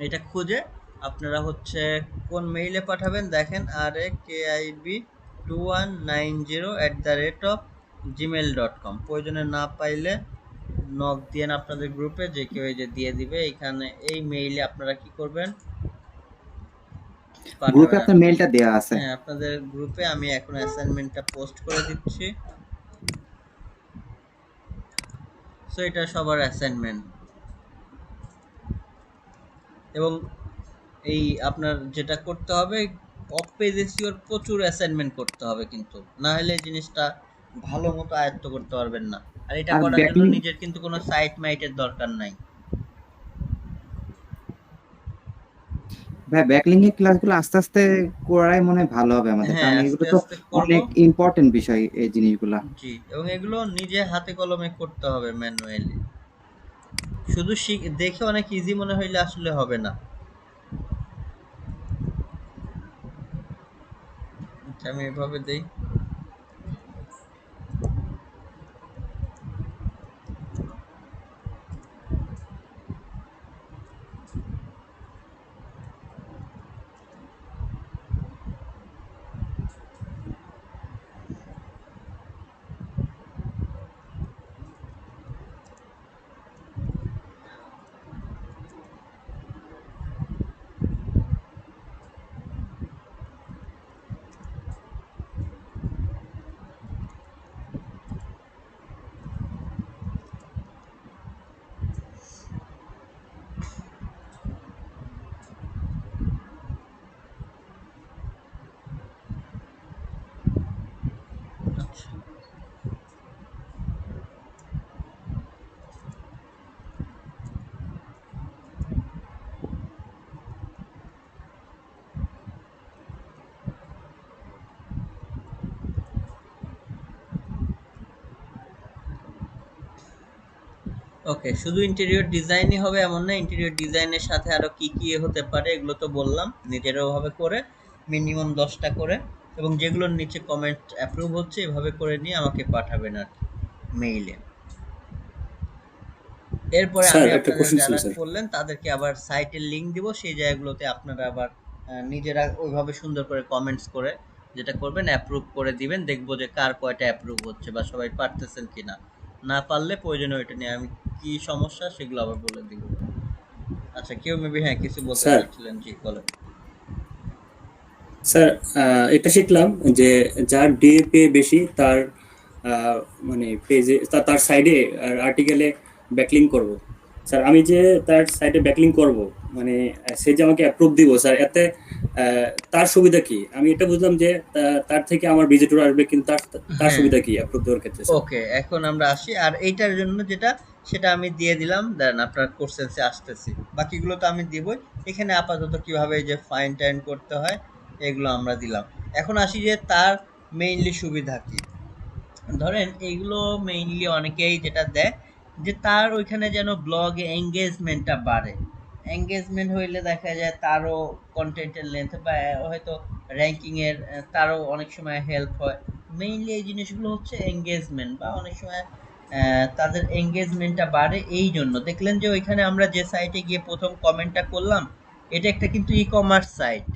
এটা খুঁজে আপনারা হচ্ছে কোন মেইলে পাঠাবেন দেখেন, rakib2190@gmail.com। প্রয়োজনে না পাইলে নক দিয়েন আপনাদের গ্রুপে, যে কেউ এই যে দিয়ে দিবে। এখানে এই মেইলে আপনারা কি করবেন, গ্রুপে পাঠাবেন। আপনার মেলটা দেওয়া আছে। হ্যাঁ, আপনাদের গ্রুপে আমি এখন অ্যাসাইনমেন্টটা পোস্ট করে দিচ্ছি। সো এটা সবার অ্যাসাইনমেন্ট, এবং এই আপনার যেটা করতে হবে, অফ পেজ এসইওর প্রচুর অ্যাসাইনমেন্ট করতে হবে, কিন্তু না হলে জিনিসটা ভালো মতো আয়ত্ত করতে পারবেন না। আর এটা আর করার জন্য ব্যাকলিং নিজের কিন্তু কোনো সাইট মাইটের দরকার নাই। ভাই, ব্যাকলিং এর ক্লাসগুলো আস্তে আস্তে করাই মনে হয় ভালো হবে আমাদের, হ্যাঁ, কারণ এগুলো আস্তে তো আস্তে করব। অনেক ইম্পর্টেন্ট বিষয় এই জিনিসগুলা। জি, এবং এগুলো নিজে হাতে কলমে করতে হবে ম্যানুয়ালি, শুধু দেখে অনেক ইজি মনে হইলে আসলে হবে না। আচ্ছা, আমি এভাবে দেই। ওকে, শুধু ইন্টেরিয়র ডিজাইনই হবে এমন না, ইন্টেরিয়র ডিজাইনের সাথে আরো কি কি হতে পারে এগুলো তো বললাম, নিজেরাও ভাবে করে মিনিমাম 10টা করে, এবং যেগুলোর নিচে কমেন্ট অ্যাপ্রুভ হচ্ছে এভাবে করে নিয়ে আমাকে পাঠাবেন আর কি মেইলে। এরপরে স্যার আমি একটা আপনাদের কোশ্চেন ছিল যারা স্যার। করলেন তাদেরকে আবার সাইটের লিংক দিব, সেই জায়গাগুলোতে আপনারা আবার নিজেরা ওইভাবে সুন্দর করে কমেন্টস করে যেটা করবেন অ্যাপ্রুভ করে দিবেন, দেখবো যে কার কয়টা অ্যাপ্রুভ হচ্ছে বা সবাই পারতেছেন কিনা। না পারলে প্রয়োজনে ওইটা নিয়ে আমি কি সমস্যা সেগুলো আবার বলে দিব। আচ্ছা, কেউ মেবি হ্যাঁ কিছু বলতে স্যার চাচ্ছিলেন, জি বলেন। স্যার এটা শিখলাম যে যার ডিএপি বেশি তার মানে পেজে তার সাইডে আর্টিকেলে ব্যাকলিং করব। স্যার আমি যে তার সাইডে ব্যাকলিং করব, মানে সে যে আমাকে অ্যাপ্রুভ দিব স্যার, এতে তার সুবিধা কি? আমি এটা বুঝলাম যে তার থেকে আমার ভিজিটর আসবে, কিন্তু তার তার হ্যাঁ, সুবিধা কি অ্যাপ্রুভ দেওয়ার ক্ষেত্রে স্যার? ওকে, এখন আমরা আসি আর এইটার জন্য যেটা সেটা আমি দিয়ে দিলাম, দেন আপনার কোর্সেন্সে আসতেছি, বাকিগুলো তো আমি দিবই। এখানে আপাতত কিভাবে এই যে ফাইন টাইন করতে হয় এগুলো আমরা দিলাম। এখন আসি যে তার মেইনলি সুবিধা কি। ধরেন এইগুলো মেইনলি অনেকেই যেটা দেয় যে তার ওইখানে যেন ব্লগে এঙ্গেজমেন্টটা বাড়ে। এঙ্গেজমেন্ট হইলে দেখা যায় তারও কন্টেন্টের লেন্থ বা হয়তো র্যাঙ্কিং এর তারও অনেক সময় হেল্প হয়। মেইনলি এই জিনিসগুলো হচ্ছে এঙ্গেজমেন্ট, বা অনেক সময় তাদের এঙ্গেজমেন্টটা বাড়ে। এই জন্য দেখলেন যে ওইখানে আমরা যে সাইটে গিয়ে প্রথম কমেন্টটা করলাম, এটা একটা কিন্তু ই কমার্স সাইট।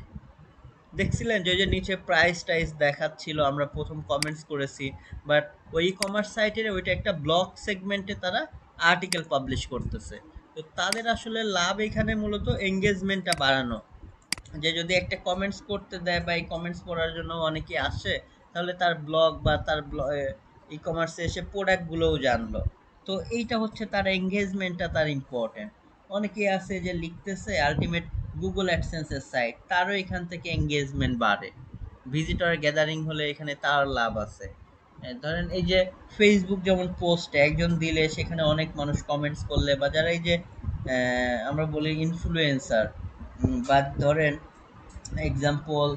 দেখছিলেন যে ওই যে নিচে প্রাইস টাইস দেখাচ্ছিল, আমরা প্রথম কমেন্টস করেছি, বাট ওই ই কমার্স সাইটের ওইটা একটা ব্লগ সেগমেন্টে তারা আর্টিকেল পাবলিশ করতেছে। তো তাদের আসলে লাভ এখানে মূলত এঙ্গেজমেন্টটা বাড়ানো, যে যদি একটা কমেন্টস করতে দেয় বা এই কমেন্টস পড়ার জন্য অনেকে আসে, তাহলে তার ব্লগ বা তার ই কমার্সে এসে প্রোডাক্টগুলোও জানলো। তো এইটা হচ্ছে তার এঙ্গেজমেন্টটা তার ইম্পর্টেন্ট। অনেকে আছে যে লিখতেছে আলটিমেট গুগল অ্যাডসেন্সের সাইট, তারও এখান থেকে এঙ্গেজমেন্ট বাড়ে, ভিজিটর গ্যাদারিং হলে এখানে তার লাভ আছে। ধরেন এই যে ফেসবুক যেমন পোস্ট একজন দিলে সেখানে অনেক মানুষ কমেন্টস করলে, বা যারা এই যে আমরা বলি ইনফ্লুয়েন্সার, বা ধরেন এক্সাম্পল,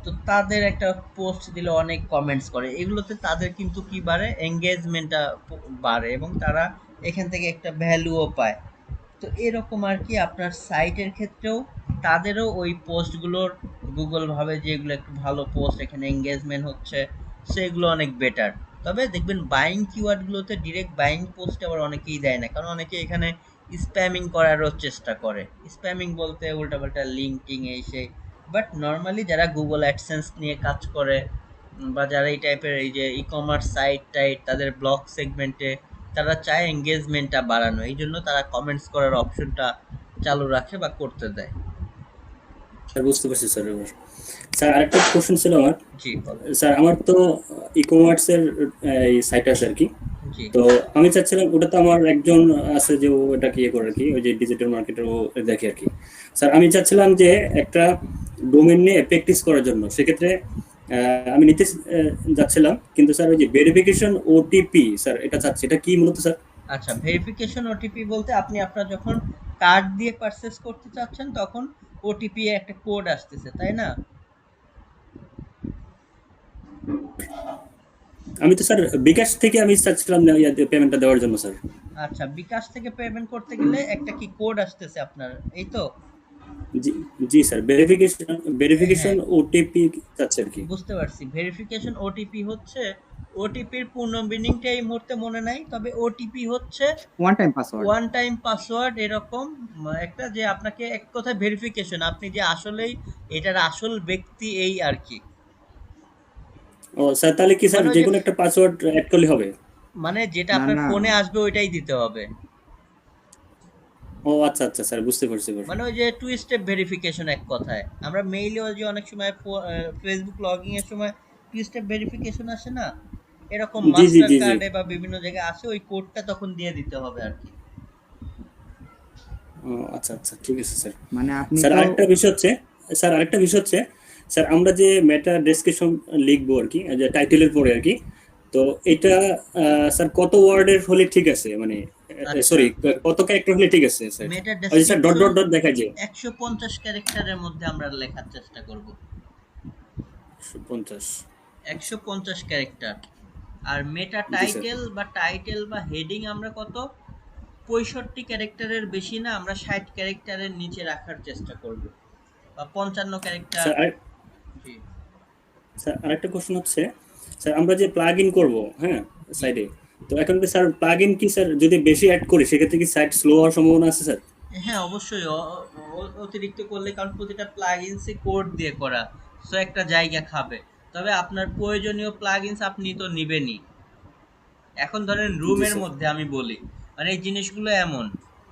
তো তাদের একটা পোস্ট দিলে অনেক কমেন্টস করে, এগুলোতে তাদের কিন্তু কি বাড়ে, এঙ্গেজমেন্টটা বাড়ে, এবং তারা এখান থেকে একটা ভ্যালুও পায়। তো এরকম আর কি আপনার সাইটের ক্ষেত্রেও তাদেরও ওই পোস্টগুলোর গুগল ভাবে যে এগুলো একটু ভালো পোস্ট, এখানে এঙ্গেজমেন্ট হচ্ছে, সেগুলো অনেক বেটার। তবে দেখবেন বাইং কিওয়ার্ডগুলোতে ডিরেক্ট বাইং পোস্ট আবার অনেকেই দেয় না, কারণ অনেকে এখানে স্প্যামিং করারও চেষ্টা করে। স্প্যামিং বলতে উল্টাপাল্টা লিঙ্কিং এই সেই। বাট নর্মালি যারা গুগল অ্যাডসেন্স নিয়ে কাজ করে, বা যারা এই টাইপের এই যে ই কমার্স সাইট টাইট তাদের ব্লগ সেগমেন্টে, তারা চায় এঙ্গেজমেন্টটা বাড়ানো, এই জন্য তারা কমেন্টস করার অপশনটা চালু রাখে বা করতে দেয়। স্যার বুঝতে পারছি স্যার এবার। স্যার আরেকটা কোশ্চেন ছিল আমার। জি বলেন। স্যার আমার তো ই কমার্সের এই সাইট আছে আর কি। জি তো আমি চাচ্ছিলাম, ওটা তো আমার একজন আছে যে ও এটা কি করে আর কি, ওই যে ডিজিটাল মার্কেটের ও দেখে আর কি। স্যার আমি চাচ্ছিলাম যে একটা ডোমেন নিয়ে প্র্যাকটিস করার জন্য, সেক্ষেত্রে আমি নিতে যাচ্ছিলাম, কিন্তু স্যার ওই যে ভেরিফিকেশন ওটিপি স্যার এটা চাচ্ছি, এটা কি মূলত স্যার? আচ্ছা, ভেরিফিকেশন ওটিপি বলতে আপনি আপনার যখন কার্ড দিয়ে পারচেস করতে চাচ্ছেন তখন ওটিপি একটা কোড আসতেছে, তাই না? আমি তো স্যার বিকাশ থেকে আমি চাচ্ছিলাম পেমেন্টটা দেওয়ার জন্য স্যার। আচ্ছা, বিকাশ থেকে পেমেন্ট করতে গেলে একটা কি কোড আসতেছে আপনার, এই তো? জি, জি স্যার, ভেরিফিকেশন ভেরিফিকেশন হ্যাঁ, ওটিপি চাচ্ছে আর কি। বুঝতে পারছি। ভেরিফিকেশন ওটিপি হচ্ছে, ওটিপির পূর্ণ মিনিংটা এই মুহূর্তে মনে নাই, তবে ওটিপি হচ্ছে one time password. One time password, এরকম একটা, যে আপনাকে এক কথায় ভেরিফিকেশন, আপনি যে আসলেই এটার আসল ব্যক্তি এই আর কি। ও স্যার, তাহলে কি স্যার মানে ওই যে যে, কোনো একটা পাসওয়ার্ড অ্যাড করলে হবে? মানে যেটা না আপনার না, ফোনে আসবে ওইটাই দিতে হবে। ও আচ্ছা আচ্ছা স্যার, বুঝতে পারছি এবার। মানে ওই যে টু স্টেপ ভেরিফিকেশন, এক কথায় আমরা মেইলেও যে অনেক সময় ফেসবুক লগইন এর সময় টু স্টেপ ভেরিফিকেশন আসে না, এরকম জি জি মাস্টার জি জি। কার্ডে বা বিভিন্ন জায়গায় আসে, ওই কোডটা তখন দিয়ে দিতে হবে আর কি। ও আচ্ছা আচ্ছা, ঠিক আছে স্যার। মানে আপনি স্যার তো আরেকটা বিষয় হচ্ছে, স্যার আরেকটা বিষয় হচ্ছে, স্যার আমরা যে মেটা ডেসক্রিপশন লিখবো আর কি, যে টাইটেলের পরে আর কি, তো এটা স্যার কত ওয়ার্ডের হলে ঠিক আছে, মানে আচ্ছা, সরি কত ক্যারেক্টার হলে ঠিক আছে স্যার? মেটা ওই যে sir dot description dot dot দেখা যায় 150 ক্যারেক্টারের মধ্যে আমরা লেখার চেষ্টা করব। 50। 150 ক্যারেক্টার। আর মেটা জি স্যার। টাইটেল বা হেডিং আমরা কত, 65 ক্যারেক্টারের বেশি না, আমরা 60 ক্যারেক্টারের নিচে রাখার চেষ্টা করব, বা 55 ক্যারেক্টার। স্যার জি স্যার আরেকটা কোশ্চেন হচ্ছে, স্যার আমরা যে প্লাগ ইন করবো, হ্যাঁ, সাইডে, তো এখন কি স্যার প্লাগ ইন কি স্যার যদি বেশি অ্যাড করি সেক্ষেত্রে কি সাইট স্লো হওয়ার সম্ভাবনা আছে স্যার? হ্যাঁ, অবশ্যই অতিরিক্ত করলে, কারণ প্রতিটা প্লাগইনসে কোড দিয়ে করা, সো একটা জায়গা খাবে। তবে আপনার প্রয়োজনীয় প্লাগইনস আপনি তো নিবেনই। এখন ধরেন জি রুমের স্যার। মধ্যে আমি বলি, মানে এই জিনিসগুলো এমন,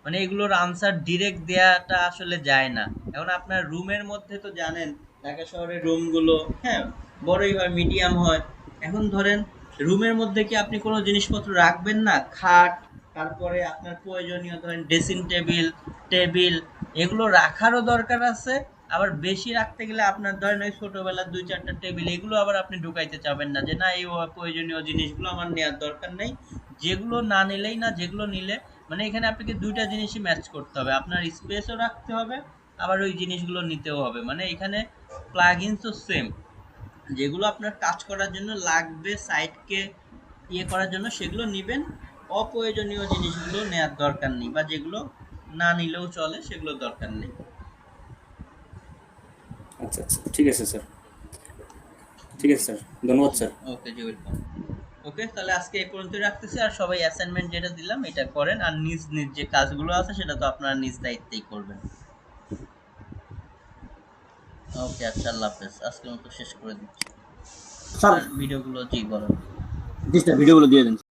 মানে এগুলোর আনসার ডিরেক্ট দেয়াটা আসলে যায় না। এখন আপনার রুমের মধ্যে তো জানেন ঢাকা শহরের রুমগুলো, হ্যাঁ, বড়ই হয়, মিডিয়াম হয়। এখন ধরেন রুমের মধ্যে কি আপনি কোনো জিনিসপত্র রাখবেন না? খাট, তারপরে আপনার প্রয়োজনীয় ধরেন ড্রেসিং টেবিল, টেবিল, এগুলো রাখারও দরকার আছে। আবার বেশি রাখতে গেলে আপনার ধরেন ওই ছোটবেলার 2-4টা টেবিল, এগুলো আবার আপনি ঢুকাইতে চাবেন না, যে না এই প্রয়োজনীয় জিনিসগুলো আমার নেওয়ার দরকার নেই। যেগুলো না নিলেই না, যেগুলো নিলে, মানে এখানে আপনাকে দুইটা জিনিসই ম্যাচ করতে হবে, আপনার স্পেসও রাখতে হবে, আবার ওই জিনিসগুলো নিতেও হবে। মানে এখানে প্লাগইনসও সেম, যেগুলো আপনার কাজ করার জন্য লাগবে, সাইটকে ইয়ে করার জন্য সেগুলো নিবেন, অপ্রয়োজনীয় জিনিসগুলো নেওয়ার দরকার নেই, বা যেগুলো না নিলেও চলে সেগুলো দরকার নেই। আচ্ছা আচ্ছা, ঠিক আছে স্যার, ঠিক আছে স্যার, ধন্যবাদ স্যার। ওকে জি, ওয়েলকাম। ওকে, তাহলে আজকে এই পর্যন্ত রাখতেছি। আর সবাই অ্যাসাইনমেন্ট যেটা দিলাম এটা করেন, আর নিজ নিজ যে কাজগুলো আছে সেটা তো আপনারা নিজ দায়িত্বেই করবেন। ওকে, আচ্ছা, আল্লাহ হাফেজ, আজকের মতো শেষ করে দিচ্ছি। স্যার আর ভিডিওগুলো জি বলেন। জি স্যার, ভিডিওগুলো দিয়ে দিন।